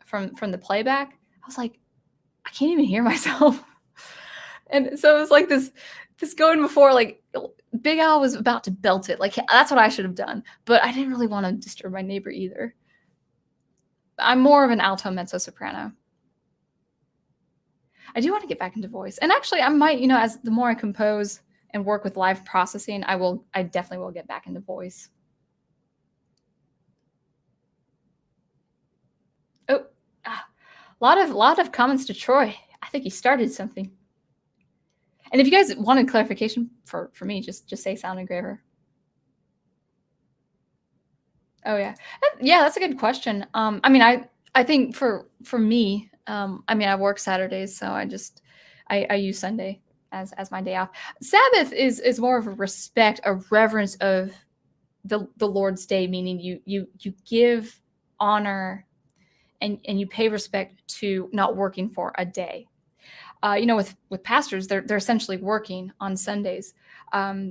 from the playback, I was like, I can't even hear myself. And so it was like this going before, like Big Al was about to belt it. Like that's what I should have done, but I didn't really want to disturb my neighbor either. I'm more of an alto mezzo soprano. I do want to get back into voice. And actually I might, as the more I compose and work with live processing, I definitely will get back into voice. Oh, a lot of comments to Troy. I think he started something. And if you guys wanted clarification for me, just say Sound Engraver. Oh yeah. Yeah, that's a good question. I mean, I think for me, I mean, I work Saturdays, so I use Sunday as my day off. Sabbath is more of a respect, a reverence of the Lord's day, meaning you give honor and you pay respect to not working for a day. With pastors, they're essentially working on Sundays.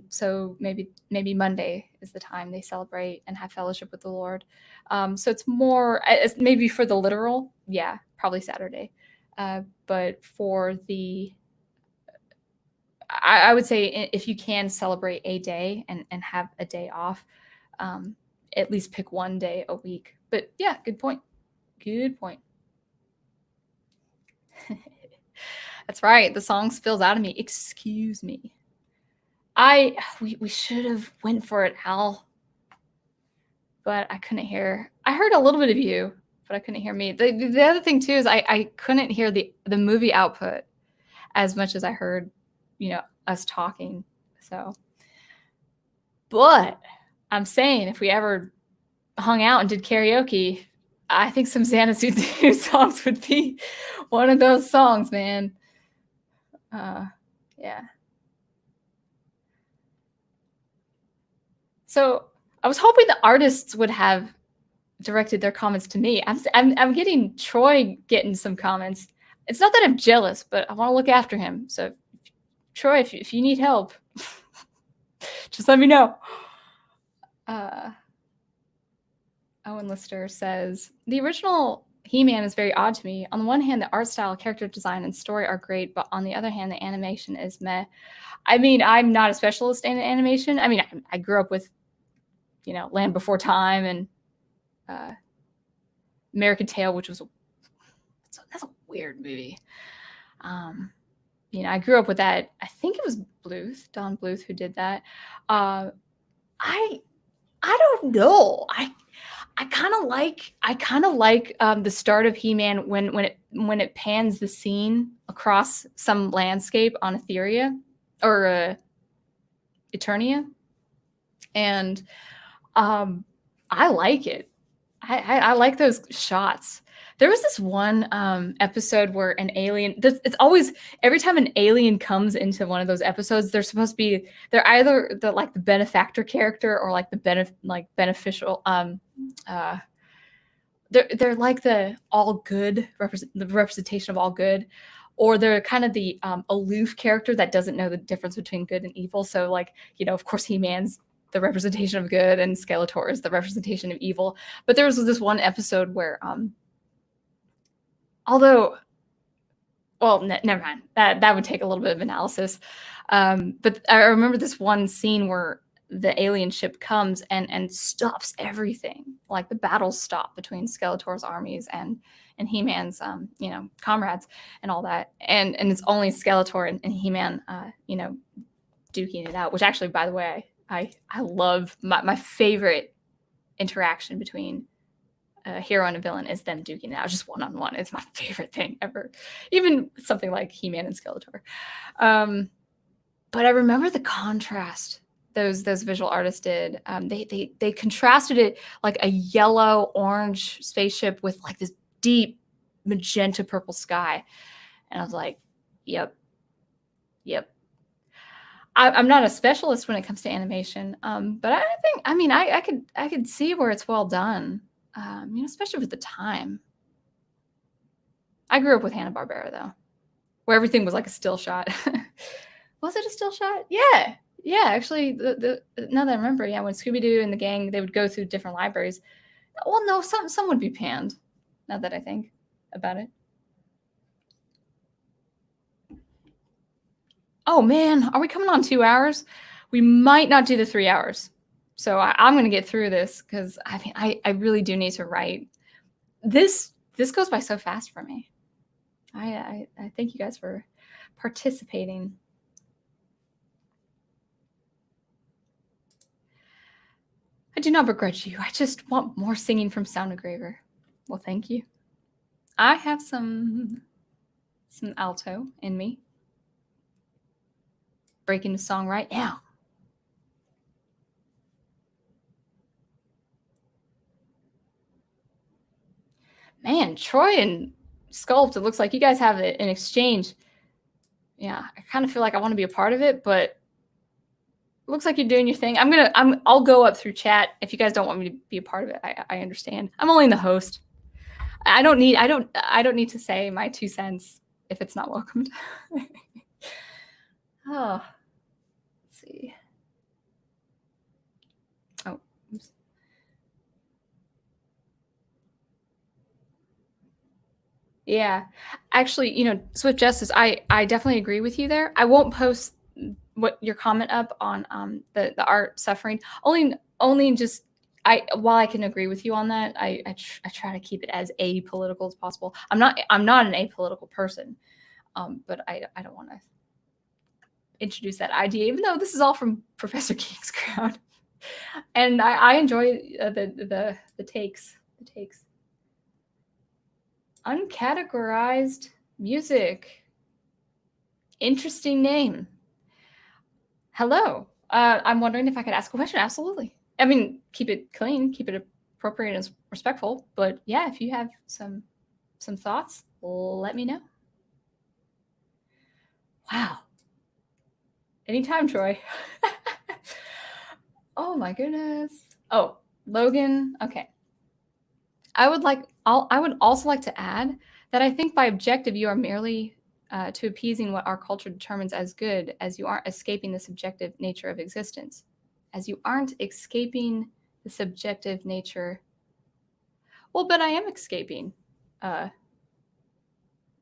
So maybe Monday is the time they celebrate and have fellowship with the Lord. So it's more maybe for the literal, yeah, probably Saturday. But for I would say if you can celebrate a day and have a day off, at least pick one day a week. But yeah, good point. Good point. That's right. The song spills out of me. Excuse me. We should have went for it, Al. But I couldn't hear. I heard a little bit of you, but I couldn't hear me. The other thing too is I couldn't hear the movie output as much as I heard, us talking. So, but I'm saying if we ever hung out and did karaoke, I think some Xanadu songs would be one of those songs, man. Yeah. So I was hoping the artists would have directed their comments to me. I'm getting Troy getting some comments. It's not that I'm jealous, but I want to look after him. So, Troy, if you need help, just let me know. Owen Lister says, the original He-Man is very odd to me. On the one hand, the art style, character design, and story are great, but on the other hand, the animation is meh. I mean, I'm not a specialist in animation. I mean, I grew up with, Land Before Time and American Tail, which was that's a weird movie. I grew up with that. I think it was Don Bluth, who did that. I don't know. I kind of like the start of He-Man when it pans the scene across some landscape on Etheria or Eternia, and I like it. I like those shots. There was this one episode where an alien. It's always every time an alien comes into one of those episodes, they're either the benefactor character or like the beneficial. They're like the all good the representation of all good, or they're kind of the aloof character that doesn't know the difference between good and evil. So of course He-Man's the representation of good and Skeletor is the representation of evil. But there was this one episode where never mind. That would take a little bit of analysis. But I remember this one scene where the alien ship comes and stops everything. Like the battles stop between Skeletor's armies and He-Man's comrades and all that. And it's only Skeletor and He-Man duking it out, which actually, by the way, I love my favorite interaction between a hero and a villain is them duking it out just one-on-one. It's my favorite thing ever. Even something like He-Man and Skeletor. But I remember the contrast those visual artists did. They contrasted it like a yellow orange spaceship with like this deep magenta purple sky. And I was like, yep. I'm not a specialist when it comes to animation, but I could see where it's well done. Especially with the time. I grew up with Hanna-Barbera though, where everything was like a still shot. Was it a still shot? Yeah. Actually, now that I remember, yeah, when Scooby-Doo and the gang, they would go through different libraries. Well, no, some would be panned. Now that I think about it. Oh man, are we coming on 2 hours? We might not do the 3 hours. So I'm going to get through this because I really do need to write. This goes by so fast for me. I thank you guys for participating. I do not begrudge you. I just want more singing from Sound Engraver. Well, thank you. I have some alto in me. Breaking the song right now. Man, Troy and Sculpt, it looks like you guys have an exchange. yeah, I kind of feel like I want to be a part of it, but looks like you're doing your thing. I'll go up through chat. If you guys don't want me to be a part of it, I understand. I'm only the host. I don't need to say my 2 cents if it's not welcomed. Oh, let's see. Oh, oops. Yeah. Actually, Swift Justice, I definitely agree with you there. I won't post what your comment up on the art suffering. Only just while I can agree with you on that, I try to keep it as apolitical as possible. I'm not an apolitical person, but I don't want to introduce that idea, even though this is all from Professor Geek's crowd. And I enjoy the takes. The takes. Uncategorized music. Interesting name. Hello. I'm wondering if I could ask a question. Absolutely. I mean, keep it clean, keep it appropriate and respectful. But yeah, if you have some thoughts, let me know. Wow. Anytime, Troy. Oh my goodness. Oh, Logan. Okay. I would also like to add that I think by objective you are merely to appeasing what our culture determines as good, as you aren't escaping the subjective nature of existence. As you aren't escaping the subjective nature. Well, but I am escaping the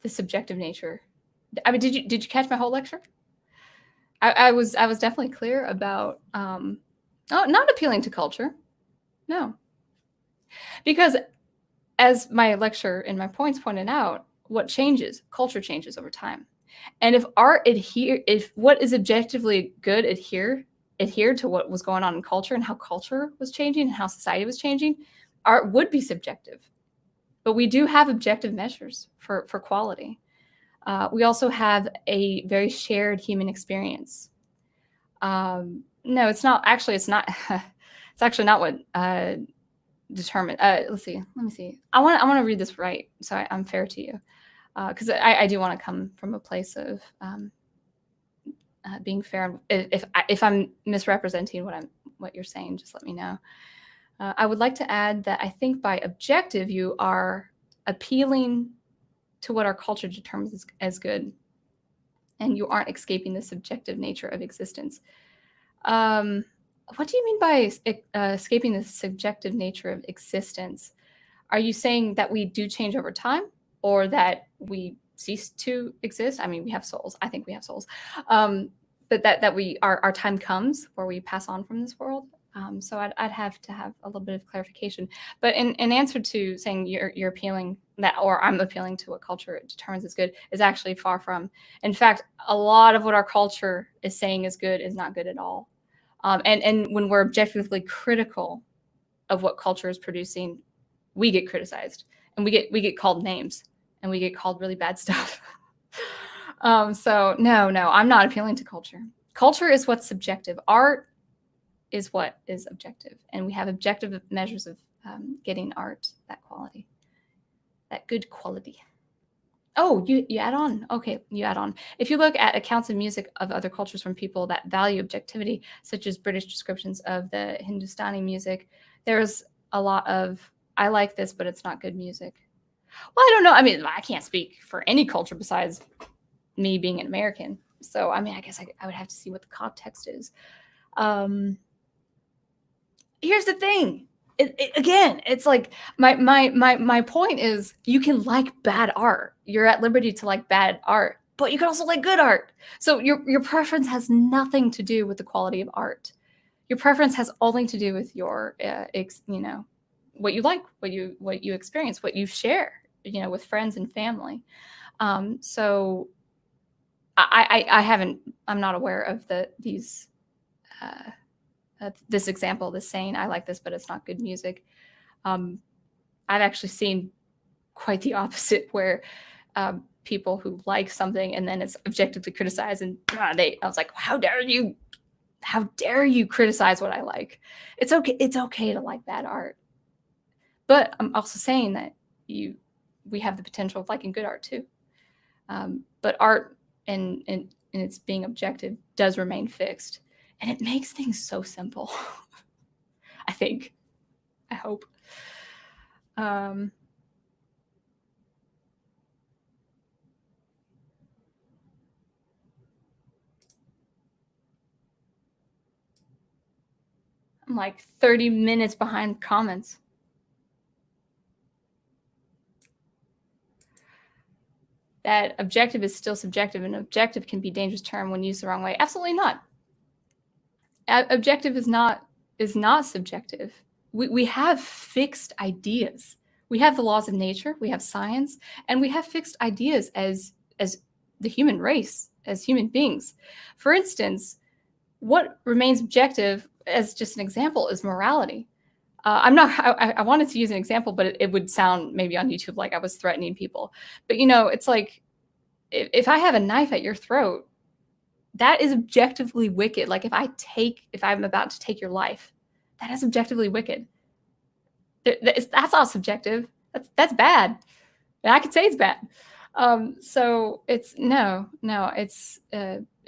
subjective nature. I mean, did you catch my whole lecture? I was definitely clear about not appealing to culture. No. Because as my lecture and my points pointed out, what changes? Culture changes over time. And if if what is objectively good adhered to what was going on in culture and how culture was changing and how society was changing, art would be subjective. But we do have objective measures for quality. We also have a very shared human experience. No, it's not. Actually, it's not. It's actually not what determined. Let's see. Let me see. I want to read this right, so I'm fair to you, because I do want to come from a place of being fair. If I'm misrepresenting what you're saying, just let me know. I would like to add that I think by objective you are appealing to what our culture determines as good, and you aren't escaping the subjective nature of existence. What do you mean by escaping the subjective nature of existence? Are you saying that we do change over time, or that we cease to exist? I mean, we have souls. I think we have souls, but that our time comes where we pass on from this world. So I'd have to have a little bit of clarification. But in answer to saying you're appealing that, or I'm appealing to what culture determines as good, is actually far from. In fact, a lot of what our culture is saying is good is not good at all. And when we're objectively critical of what culture is producing, we get criticized, and we get called names, and we get called really bad stuff. So no, I'm not appealing to culture. Culture is what's subjective. Art is what is objective, and we have objective measures of getting art that quality, that good quality. Oh, you add on. Okay, you add on. If you look at accounts of music of other cultures from people that value objectivity, such as British descriptions of the Hindustani music, there's a lot of, I like this, but it's not good music. Well, I don't know. I mean, I can't speak for any culture besides me being an American. So, I mean, I guess I would have to see what the context is. Here's the thing. Again, it's like my point is you can like bad art. You're at liberty to like bad art, but you can also like good art. So your preference has nothing to do with the quality of art. Your preference has only to do with your what you like, what you experience, what you share, with friends and family. So I'm not aware of these. This example, this saying, I like this, but it's not good music. I've actually seen quite the opposite, where people who like something and then it's objectively criticized, and I was like, how dare you criticize what I like? It's okay to like bad art. But I'm also saying that we have the potential of liking good art too. But art and its being objective does remain fixed. And it makes things so simple. I think. I hope. I'm like 30 minutes behind comments. That objective is still subjective, and objective can be a dangerous term when used the wrong way. Absolutely not. Objective is not subjective. We have fixed ideas. We have the laws of nature, we have science, and we have fixed ideas as the human race, as human beings. For instance, what remains objective, as just an example, is morality. I wanted to use an example, but it would sound maybe on YouTube like I was threatening people. But it's like if I have a knife at your throat, that is objectively wicked. Like if I'm about to take your life, that is objectively wicked. That's not subjective. That's bad. And I could say it's bad. So it's no. It's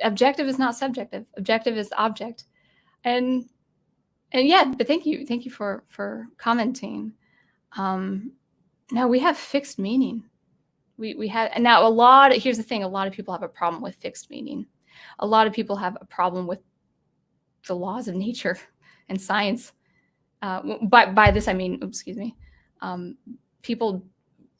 objective is not subjective. Objective is object. And yeah, but thank you for commenting. No, we have fixed meaning. We have, and now here's the thing, a lot of people have a problem with fixed meaning. A lot of people have a problem with the laws of nature and science. By this I mean, people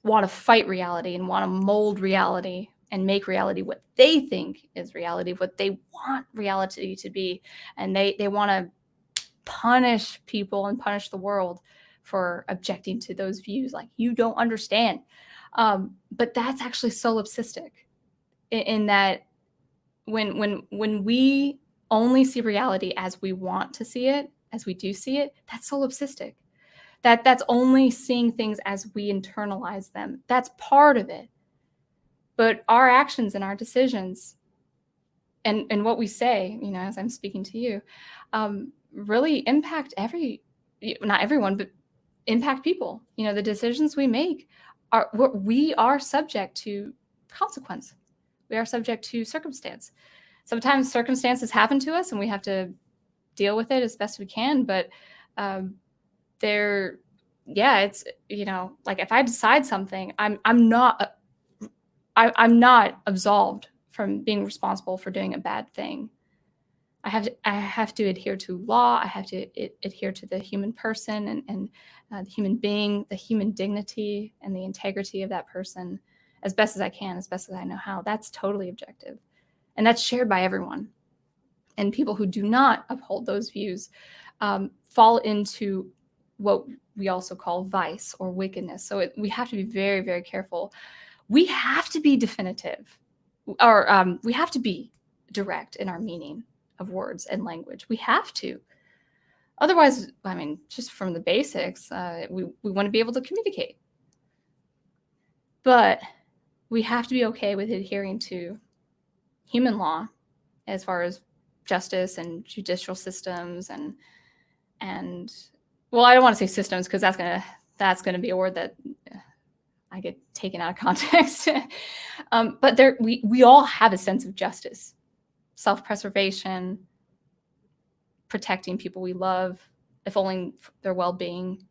want to fight reality and want to mold reality and make reality what they think is reality, what they want reality to be, and they want to punish people and punish the world for objecting to those views. Like, you don't understand. But that's actually solipsistic in that when we only see reality as we want to see it, as we do see it, that's solipsistic. That's only seeing things as we internalize them. That's part of it. But our actions and our decisions and what we say, as I'm speaking to you, really impact not everyone, but impact people. The decisions we make we are subject to consequence. We are subject to circumstance. Sometimes circumstances happen to us and we have to deal with it as best we can. But it's, like if I decide something, I'm not absolved from being responsible for doing a bad thing. I have to adhere to law. I have to adhere to the human person and the human being, the human dignity and the integrity of that person as best as I can, as best as I know how. That's totally objective. And that's shared by everyone. And people who do not uphold those views fall into what we also call vice or wickedness. So we have to be very, very careful. We have to be definitive, or we have to be direct in our meaning of words and language. We have to. Otherwise, just from the basics, we want to be able to communicate. But we have to be okay with adhering to human law as far as justice and judicial systems and well, I don't want to say systems because that's gonna be a word that I get taken out of context. But we all have a sense of justice, self-preservation, protecting people we love, if only their well-being.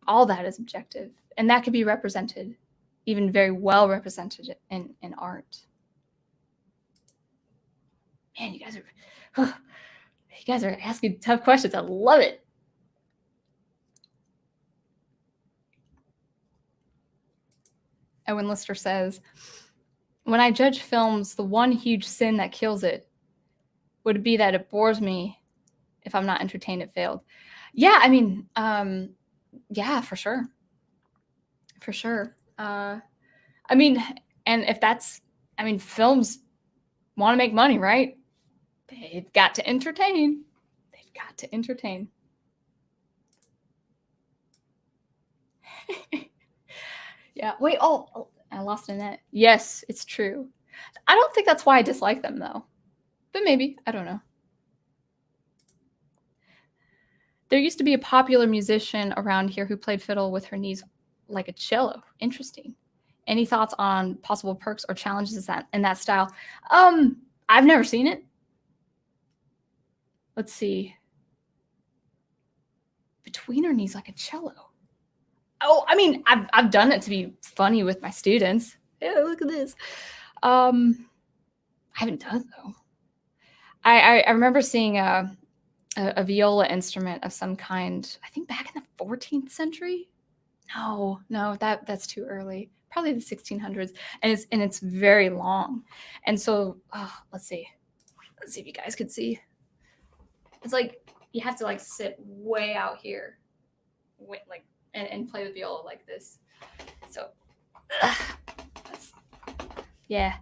All that is objective, and that can be represented, even very well represented in art. Man, you guys are asking tough questions. I love it. Owen Lister says, when I judge films, the one huge sin that kills it would be that it bores me. If I'm not entertained, it failed. Yeah, yeah, for sure. For sure. And if that's, films want to make money, right? They've got to entertain. They've got to entertain. Yeah. Wait. Oh, I lost a net. Yes, it's true. I don't think that's why I dislike them, though. But maybe. I don't know. There used to be a popular musician around here who played fiddle with her knees like a cello. Interesting. Any thoughts on possible perks or challenges in that style? I've never seen it. Let's see. Between her knees like a cello. Oh, I mean, I've done it to be funny with my students. Yeah, look at this. I haven't done it though. I remember seeing a viola instrument of some kind. I think back in the 14th century. No, that's too early. Probably the 1600s, and it's very long. And so, let's see if you guys could see. It's like you have to like sit way out here, like and play the viola like this. So, yeah,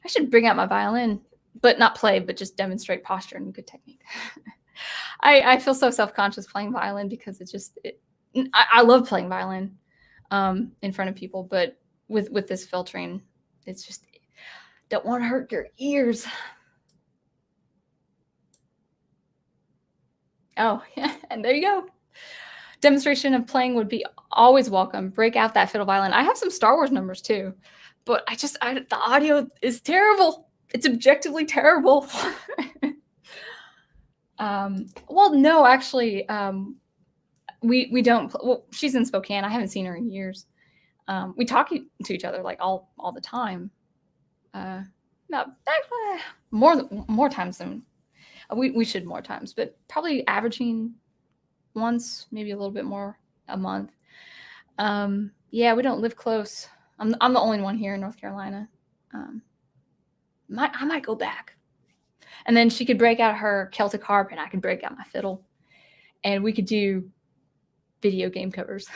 I should bring out my violin, but not play, but just demonstrate posture and good technique. I feel so self-conscious playing violin because I love playing violin in front of people, but with this filtering, it's just don't want to hurt your ears. Oh, yeah, and there you go. Demonstration of playing would be always welcome. Break out that fiddle violin. I have some Star Wars numbers too, but the audio is terrible. It's objectively terrible. Well, no, actually, we don't. Well, she's in Spokane. I haven't seen her in years. We talk to each other like all the time. More times than we should more times, but probably averaging once, maybe a little bit more a month. Yeah, we don't live close. I'm the only one here in North Carolina. I might go back, and then she could break out her Celtic harp, and I could break out my fiddle, and we could do video game covers.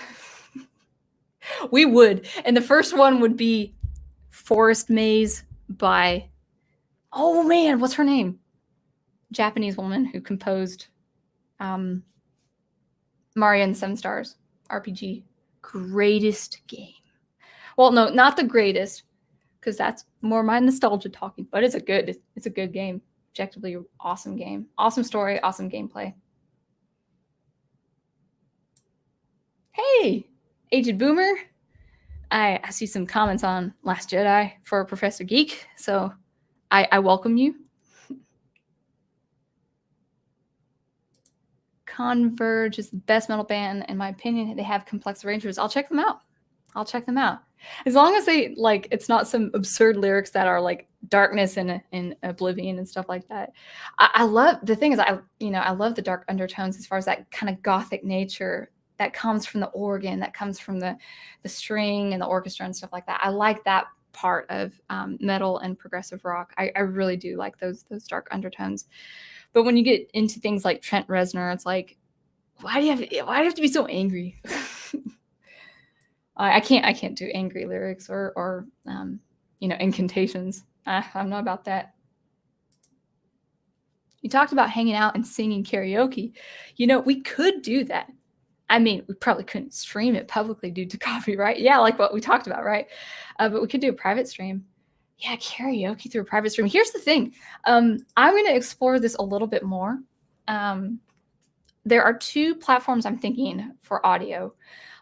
We would, and the first one would be Forest Maze by, oh man, what's her name? Japanese woman who composed Mario and the Seven Stars RPG. Greatest game. Well, no, not the greatest, because that's more my nostalgia talking, but it's a good game. Objectively awesome game. Awesome story, awesome gameplay. Hey, Aged Boomer. I see some comments on Last Jedi for Professor Geek, so I welcome you. Converge is the best metal band, in my opinion. They have complex arrangements. I'll check them out. As long as they it's not some absurd lyrics that are like darkness and oblivion and stuff like that. I love the thing is I love the dark undertones as far as that kind of gothic nature that comes from the organ, that comes from the string and the orchestra and stuff like that. I like that part of metal and progressive rock. I really do like those dark undertones. But when you get into things like Trent Reznor, it's like, why do you have to be so angry? I can't do angry lyrics or incantations. I'm not about that. You talked about hanging out and singing karaoke. We could do that. I mean, we probably couldn't stream it publicly due to copyright. Yeah, like what we talked about, right? But we could do a private stream. Yeah, karaoke through a private stream. Here's the thing. I'm going to explore this a little bit more. There are two platforms I'm thinking for audio.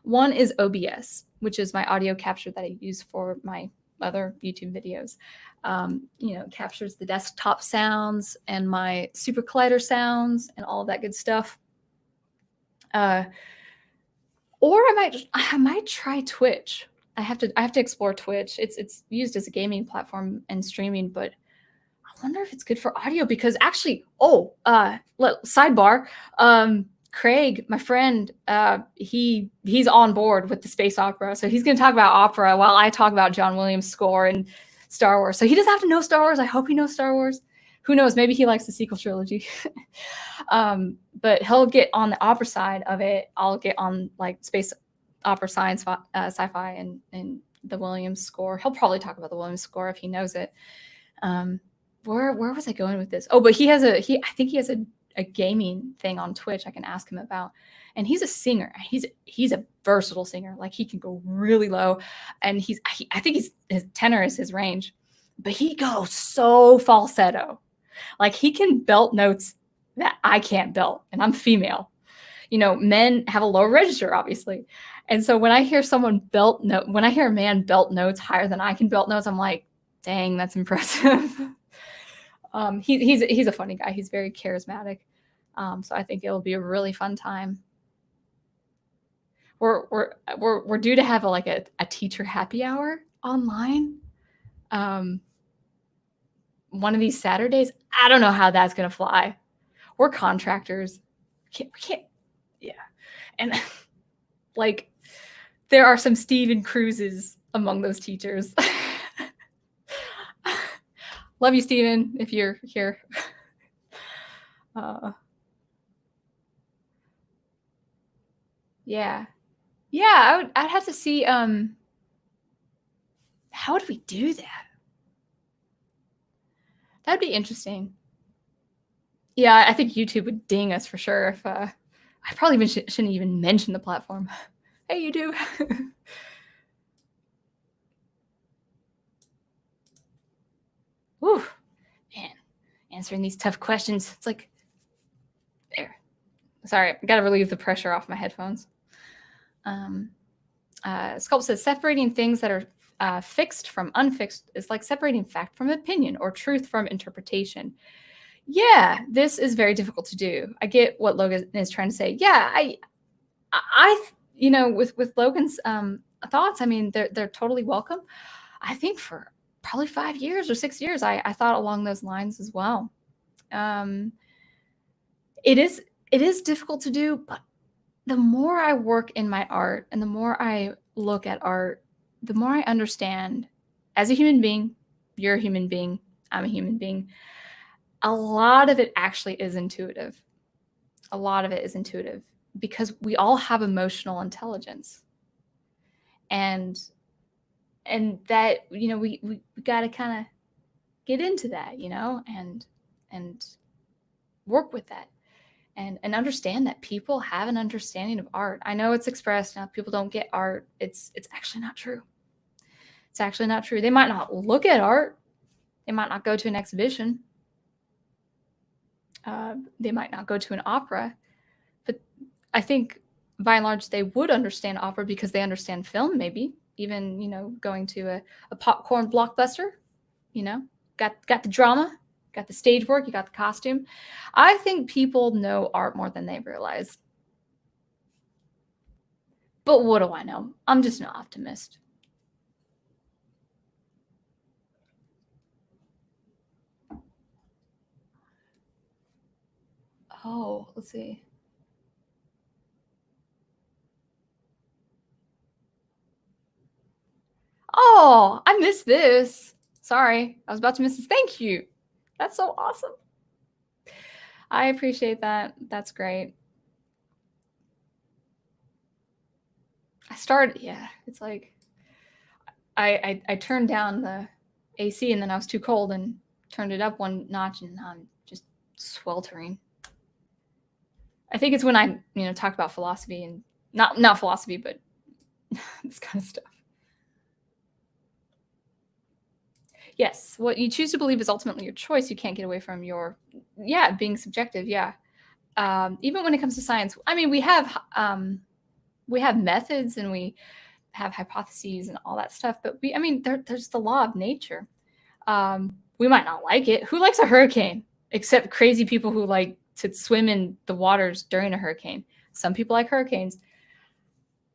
One is OBS, which is my audio capture that I use for my other YouTube videos. It captures the desktop sounds and my SuperCollider sounds and all of that good stuff. Or I might try Twitch. I have to explore Twitch. It's used as a gaming platform and streaming, but I wonder if it's good for audio because actually, sidebar, Craig, my friend, he's on board with the space opera. So he's going to talk about opera while I talk about John Williams' score and Star Wars. So he doesn't have to know Star Wars. I hope he knows Star Wars. Who knows? Maybe he likes the sequel trilogy. But he'll get on the opera side of it. I'll get on like space opera, science, sci-fi, and the Williams score. He'll probably talk about the Williams score if he knows it. Where was I going with this? Oh, but I think he has a gaming thing on Twitch I can ask him about. And he's a singer. He's a versatile singer. Like he can go really low, and I think his tenor is his range, but he goes so falsetto. Like he can belt notes that I can't belt, and I'm female. Men have a lower register, obviously. And so when I hear when I hear a man belt notes higher than I can belt notes, I'm like, dang, that's impressive. He's a funny guy. He's very charismatic. So I think it'll be a really fun time. We're due to have a teacher happy hour online. One of these Saturdays. I don't know how that's gonna fly. We're contractors. We can't. Yeah, and like there are some Steven Cruzes among those teachers. Love you, Steven, if you're here. Yeah. I'd have to see. How would we do that? That'd be interesting. Yeah, I think YouTube would ding us for sure if I probably shouldn't even mention the platform. Hey, YouTube. Whew, man, answering these tough questions. It's like, there. Sorry, I gotta relieve the pressure off my headphones. Sculpt says, separating things that are fixed from unfixed is like separating fact from opinion or truth from interpretation. Yeah, this is very difficult to do. I get what Logan is trying to say. Yeah, I with Logan's thoughts, I mean, they're totally welcome. I think for probably 5 years or 6 years, I thought along those lines as well. It is difficult to do, but the more I work in my art and the more I look at art, the more I understand as a human being, you're a human being, I'm a human being. A lot of it actually is intuitive. A lot of it is intuitive because we all have emotional intelligence. And that, we got to kind of get into that, and work with that. And understand that people have an understanding of art. I know it's expressed now. People don't get art. It's actually not true. It's actually not true. They might not look at art. They might not go to an exhibition. They might not go to an opera. But I think by and large they would understand opera because they understand film. Maybe even going to a popcorn blockbuster. Got the drama. Got the stage work, you got the costume. I think people know art more than they realize. But what do I know? I'm just an optimist. Oh, let's see. Oh, I missed this. Sorry, I was about to miss this. Thank you. That's so awesome. I appreciate that. That's great. It's like I turned down the AC and then I was too cold and turned it up one notch and I'm just sweltering. I think it's when I, talked about philosophy and not philosophy, but this kind of stuff. Yes, what you choose to believe is ultimately your choice. You can't get away from being subjective. Yeah. Even when it comes to science, I mean, we have methods and we have hypotheses and all that stuff, but there's the law of nature. We might not like it. Who likes a hurricane except crazy people who like to swim in the waters during a hurricane? Some people like hurricanes,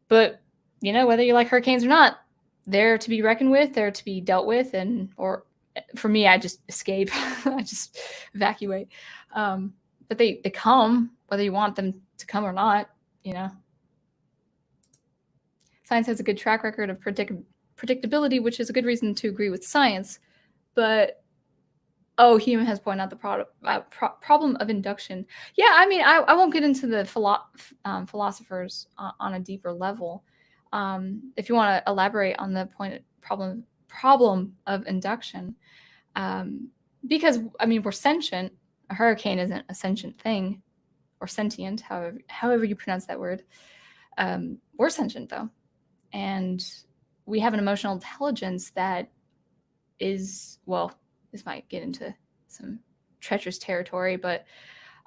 but whether you like hurricanes or not, they're to be reckoned with, they're to be dealt with, or for me, I just escape. I just evacuate. But they come, whether you want them to come or not, Science has a good track record of predictability, which is a good reason to agree with science. But, Hume has pointed out the problem of induction. Yeah, I won't get into the philosophers on a deeper level. If you want to elaborate on the problem of induction, because we're sentient. A hurricane isn't a sentient thing, or sentient, however you pronounce that word. We're sentient though, and we have an emotional intelligence that is, well, this might get into some treacherous territory, but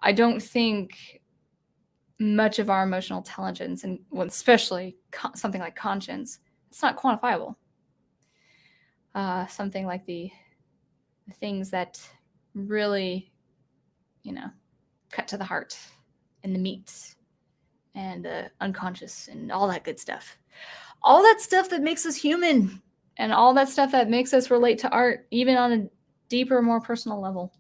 I don't think much of our emotional intelligence, and especially something like conscience, it's not quantifiable. Something like the things that really, cut to the heart and the meat and the unconscious and all that good stuff. All that stuff that makes us human and all that stuff that makes us relate to art, even on a deeper, more personal level.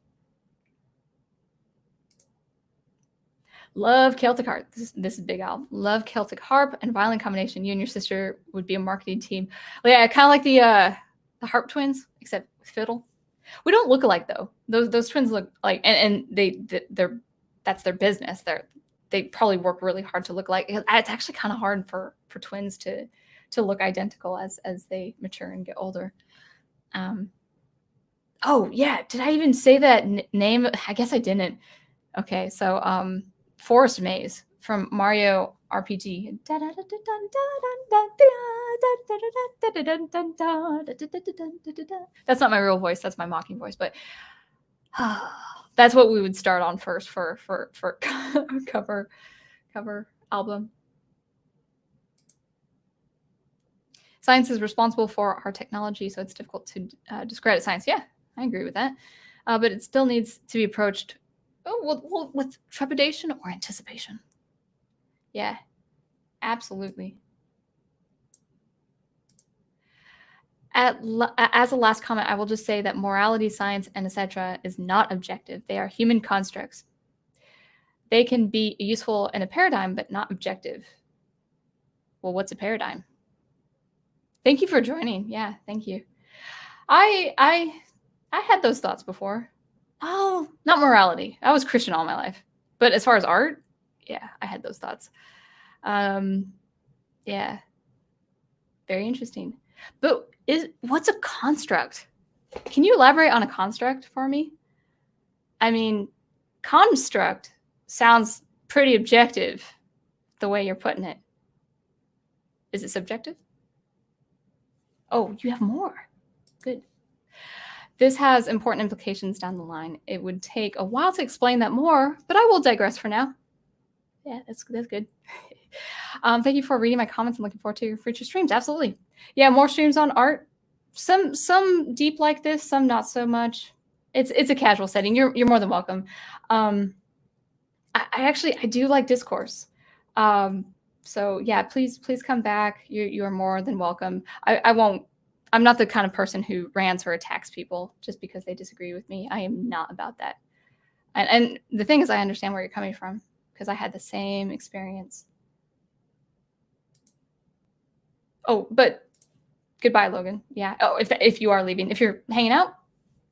Love Celtic harp. This is Big Al. Love Celtic harp and violin combination. You and your sister would be a marketing team. Yeah, I kind of like the harp twins, except with fiddle. We don't look alike though. Those twins look like, and they're that's their business. They probably work really hard to look like. It's actually kind of hard for twins to look identical as they mature and get older. Oh yeah, did I even say that name? I guess I didn't. Okay, so Forest Maze from Mario RPG. That's not my real voice. That's my mocking voice. But that's what we would start on first for cover album. Science is responsible for our technology, so it's difficult to discredit science. Yeah, I agree with that. But it still needs to be approached with trepidation or anticipation. Yeah, absolutely. As a last comment, I will just say that morality, science, and etc. is not objective. They are human constructs. They can be useful in a paradigm, but not objective. Well, what's a paradigm? Thank you for joining. Yeah, thank you. I had those thoughts before. Oh, not morality. I was Christian all my life. But as far as art, yeah, I had those thoughts. Yeah. Very interesting. But what's a construct? Can you elaborate on a construct for me? I mean, construct sounds pretty objective the way you're putting it. Is it subjective? Oh, you have more. Good. This has important implications down the line. It would take a while to explain that more, but I will digress for now. Yeah, that's good. Thank you for reading my comments and looking forward to your future streams. Absolutely. Yeah, more streams on art. Some deep like this, some not so much. It's a casual setting. You're more than welcome. I do like discourse. So yeah, please come back. You are more than welcome. I'm not the kind of person who rants or attacks people just because they disagree with me. I am not about that. And the thing is, I understand where you're coming from because I had the same experience. Oh, but goodbye, Logan. Yeah. Oh, if you are leaving, if you're hanging out,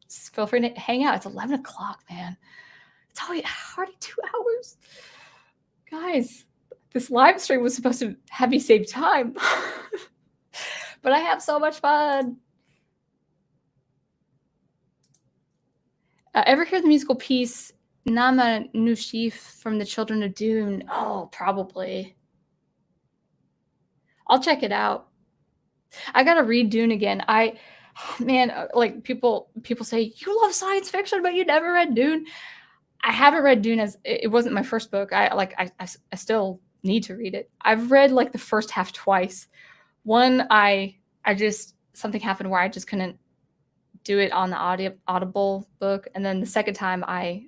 feel free to hang out. It's 11 o'clock, man. It's already 2 hours. Guys, this live stream was supposed to have me save time. But I have so much fun. Ever hear the musical piece Nama Nushif from the Children of Dune? Oh, probably. I'll check it out. I gotta read Dune again. Like people say you love science fiction, but you never read Dune. I haven't read Dune as it wasn't my first book. I still need to read it. I've read like the first half twice. One, I just something happened where I just couldn't do it on the Audible book, and then the second time I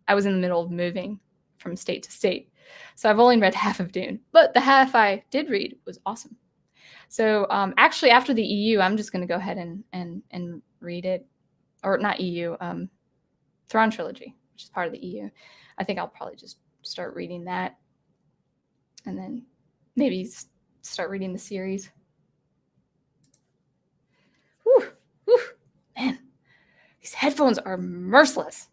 was in the middle of moving from state to state, so I've only read half of Dune, but the half I did read was awesome. So actually, after the EU, I'm just going to go ahead and read it, or not EU, Thrawn trilogy, which is part of the EU. I think I'll probably just start reading that, and then maybe start reading the series. Whew, man, these headphones are merciless.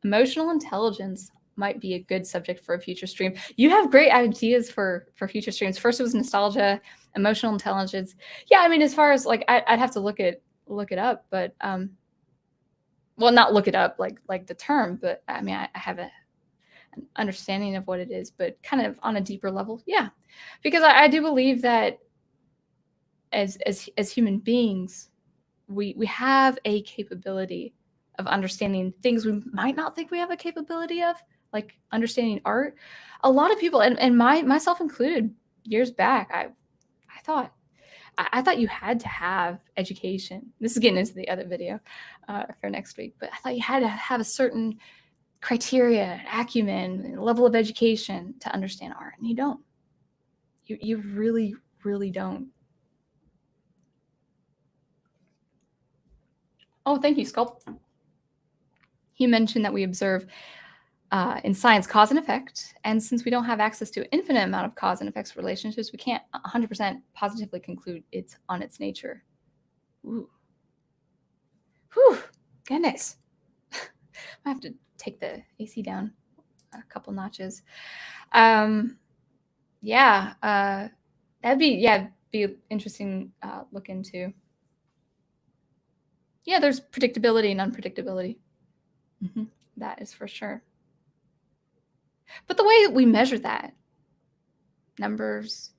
Emotional intelligence might be a good subject for a future stream. You have great ideas for future streams. First it was nostalgia, emotional intelligence. Yeah, I mean, as far as like, I'd have to look it up, but well, not look it up like the term, but I mean, I have an understanding of what it is, but kind of on a deeper level, yeah, because I do believe that as human beings, we have a capability of understanding things we might not think we have a capability of, like understanding art. A lot of people, and myself included, years back, I thought you had to have education. This is getting into the other video for next week, but I thought you had to have a certain criteria, acumen, level of education to understand art, and you don't. You really, really don't. Oh, thank you, Sculpt. He mentioned that we observe in science cause and effect, and since we don't have access to an infinite amount of cause and effects relationships, we can't 100% positively conclude it's on its nature. Ooh. Whew, goodness. I have to take the AC down a couple notches. Yeah, that'd be interesting look into. Yeah, there's predictability and unpredictability. That is for sure. But the way that we measure that, numbers,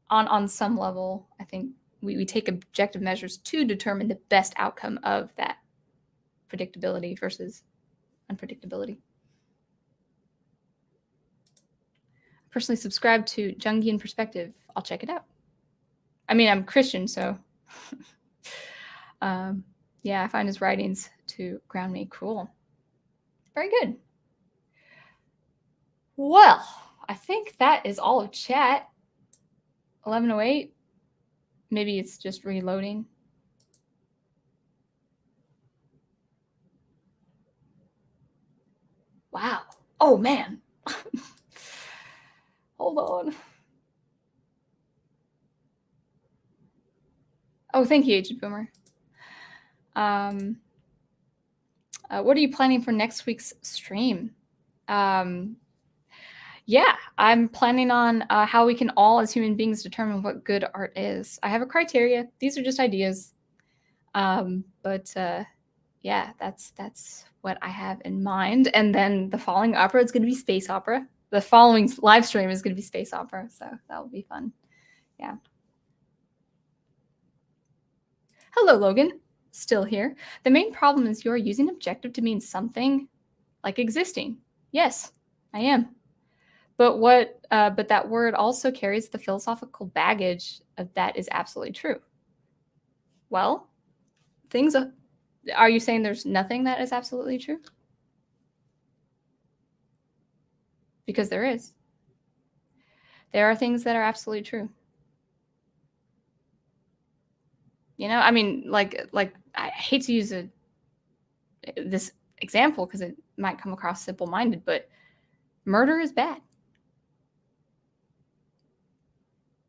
on some level, I think we take objective measures to determine the best outcome of that predictability versus unpredictability. I personally subscribe to Jungian perspective. I'll check it out. I mean, I'm Christian, so yeah, I find his writings to ground me. Cool. Very good. Well, I think that is all of chat. 11:08. Maybe it's just reloading. Wow. Oh, man. Hold on. Oh, thank you, Aged Boomer. What are you planning for next week's stream? Yeah, I'm planning on how we can all, as human beings, determine what good art is. I have a criteria. These are just ideas. But yeah, that's what I have in mind. And then the following opera is going to be space opera. The following live stream is going to be space opera. So that will be fun. Yeah. Hello, Logan. Still here. The main problem is you're using objective to mean something like existing. Yes, I am. But that word also carries the philosophical baggage of that is absolutely true. Well, are you saying there's nothing that is absolutely true? Because there is. There are things that are absolutely true. You know, I mean, like I hate to use this example because it might come across simple-minded, but murder is bad.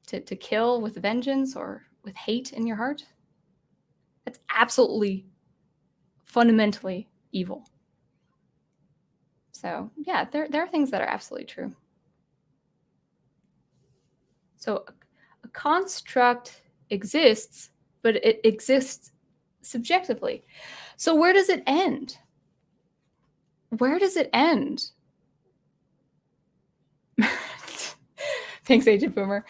To kill with vengeance or with hate in your heart, that's absolutely fundamentally evil. So yeah, there are things that are absolutely true. So a construct exists, but it exists subjectively. So where does it end? Where does it end? Thanks, Agent Boomer.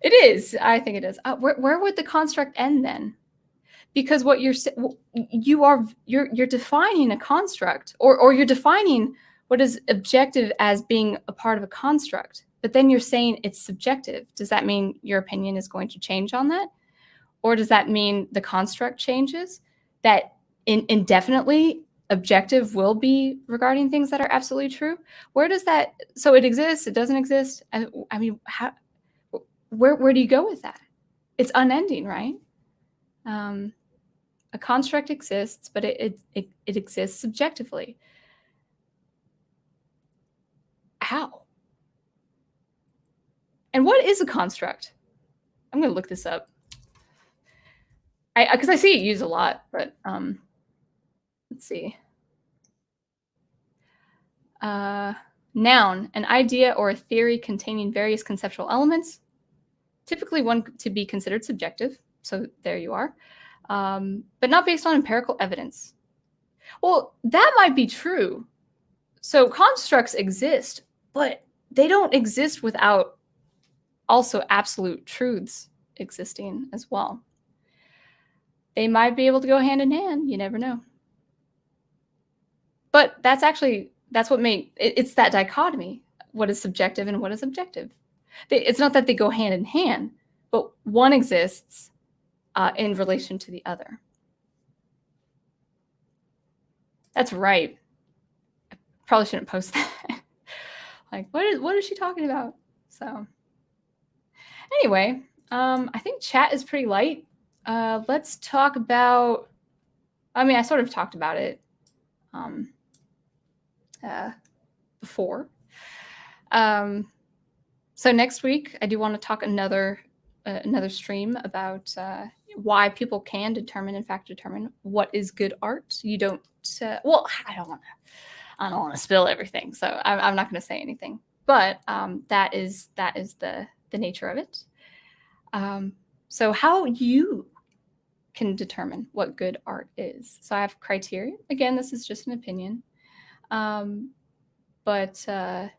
It is. I think it is. Where would the construct end then? Because what you're defining a construct, or you're defining what is objective as being a part of a construct, but then you're saying it's subjective. Does that mean your opinion is going to change on that? Or does that mean the construct changes? That indefinitely objective will be regarding things that are absolutely true? Where does that, so it exists, it doesn't exist? I mean, where do you go with that? It's unending, right? A construct exists, but it exists subjectively. How? And what is a construct? I'm going to look this up. Because I see it used a lot, but let's see. Noun, an idea or a theory containing various conceptual elements, typically one to be considered subjective. So there you are. But not based on empirical evidence. Well, that might be true. So constructs exist, but they don't exist without also absolute truths existing as well. They might be able to go hand in hand. You never know. But that's what it's that dichotomy. What is subjective and what is objective? It's not that they go hand in hand, but one exists in relation to the other. That's right. I probably shouldn't post that. Like, what is she talking about? So anyway, I think chat is pretty light. Let's talk about, I mean, I sort of talked about it before. So next week, I do want to talk another stream about why people can determine what is good art. You don't. Well, I don't want to spill everything, so I'm not going to say anything. But that is the nature of it. So how you can determine what good art is. So I have criteria. Again, this is just an opinion. But that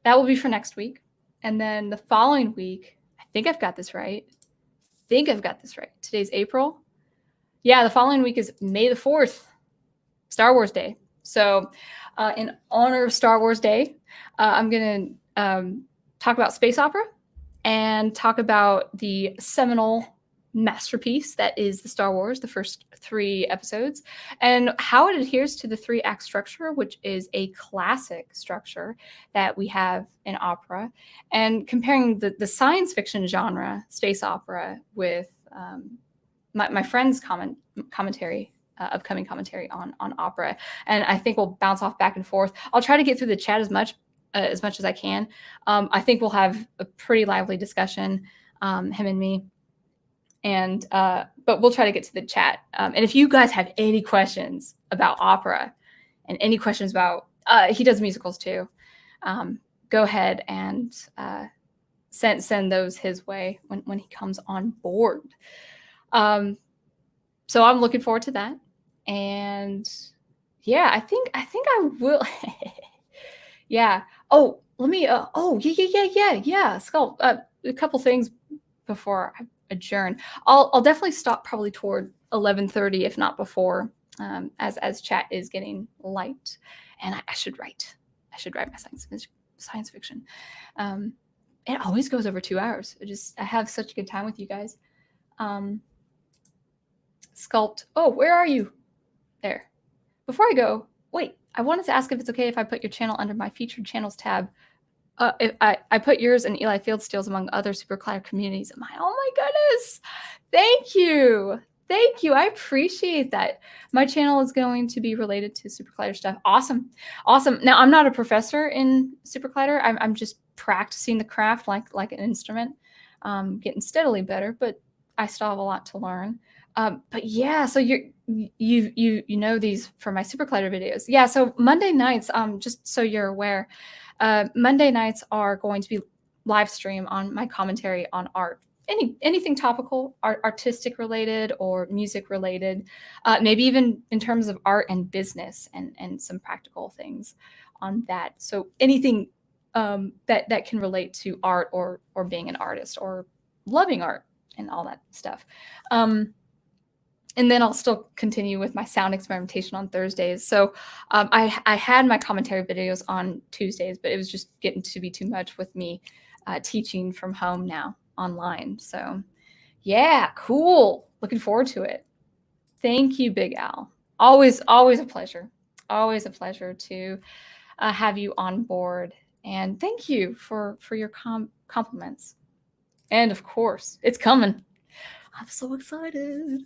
will be for next week. And then the following week, I think I've got this right. Today's April. Yeah, the following week is May the 4th, Star Wars Day. So in honor of Star Wars Day, I'm going to talk about space opera and talk about the seminal masterpiece that is the Star Wars, the first 3 episodes, and how it adheres to the 3-act structure, which is a classic structure that we have in opera, and comparing the science fiction genre, space opera, with my friend's commentary, upcoming commentary on opera. And I think we'll bounce off back and forth. I'll try to get through the chat as much as I can. I think we'll have a pretty lively discussion, him and me. And but we'll try to get to the chat. And if you guys have any questions about opera and any questions about, he does musicals too, go ahead and send those his way when he comes on board. So I'm looking forward to that. And yeah, I think I will. Yeah. Oh, let me. Yeah. Skull. A couple things before I adjourn. I'll definitely stop probably toward 11:30, if not before, as chat is getting light. And I should write my science fiction. It always goes over 2 hours. I have such a good time with you guys. Sculpt. Oh, where are you? There. Before I go, wait, I wanted to ask if it's okay if I put your channel under my featured channels tab. If I put yours and Eli Fieldsteel's among other SuperCollider communities. Oh my goodness. Thank you. I appreciate that. My channel is going to be related to SuperCollider stuff. Awesome. Now, I'm not a professor in SuperCollider. I'm just practicing the craft like an instrument, getting steadily better, but I still have a lot to learn. But yeah, so you know these from my SuperCollider videos. Yeah, so Monday nights, just so you're aware, Monday nights are going to be live stream on my commentary on art. Anything topical, artistic related or music related, maybe even in terms of art and business and some practical things on that. So anything that can relate to art or being an artist or loving art and all that stuff. And then I'll still continue with my sound experimentation on Thursdays. So I had my commentary videos on Tuesdays, but it was just getting to be too much with me teaching from home now online. So yeah, cool. Looking forward to it. Thank you, Big Al. Always a pleasure. Always a pleasure to have you on board. And thank you for your compliments. And of course, it's coming. I'm so excited.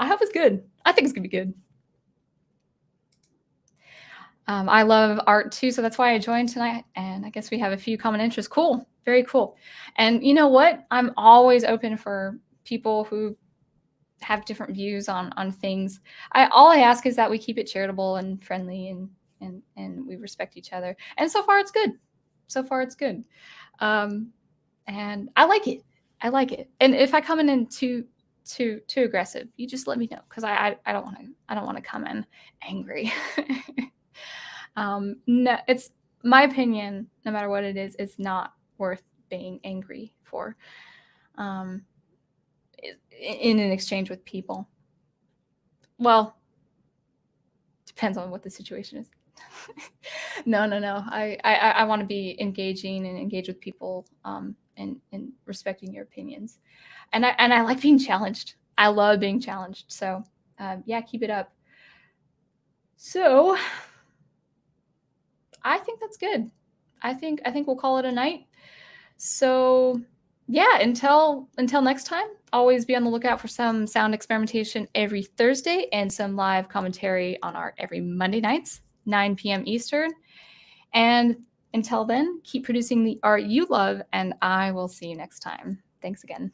I hope it's good. I think it's going to be good. I love art too, so that's why I joined tonight. And I guess we have a few common interests. Cool. Very cool. And you know what? I'm always open for people who have different views on things. All I ask is that we keep it charitable and friendly and we respect each other. And so far it's good. And I like it. And if I come in too aggressive, you just let me know, because I don't want to come in angry. No, it's my opinion. No matter what it is, it's not worth being angry for. In an exchange with people. Well, Depends on what the situation is. No. I want to be engaging and engage with people, and respecting your opinions. And I like being challenged. I love being challenged. So yeah, keep it up. So I think that's good. I think we'll call it a night. So yeah, until next time, always be on the lookout for some sound experimentation every Thursday and some live commentary on art every Monday nights, 9 p.m. Eastern. And until then, keep producing the art you love, and I will see you next time. Thanks again.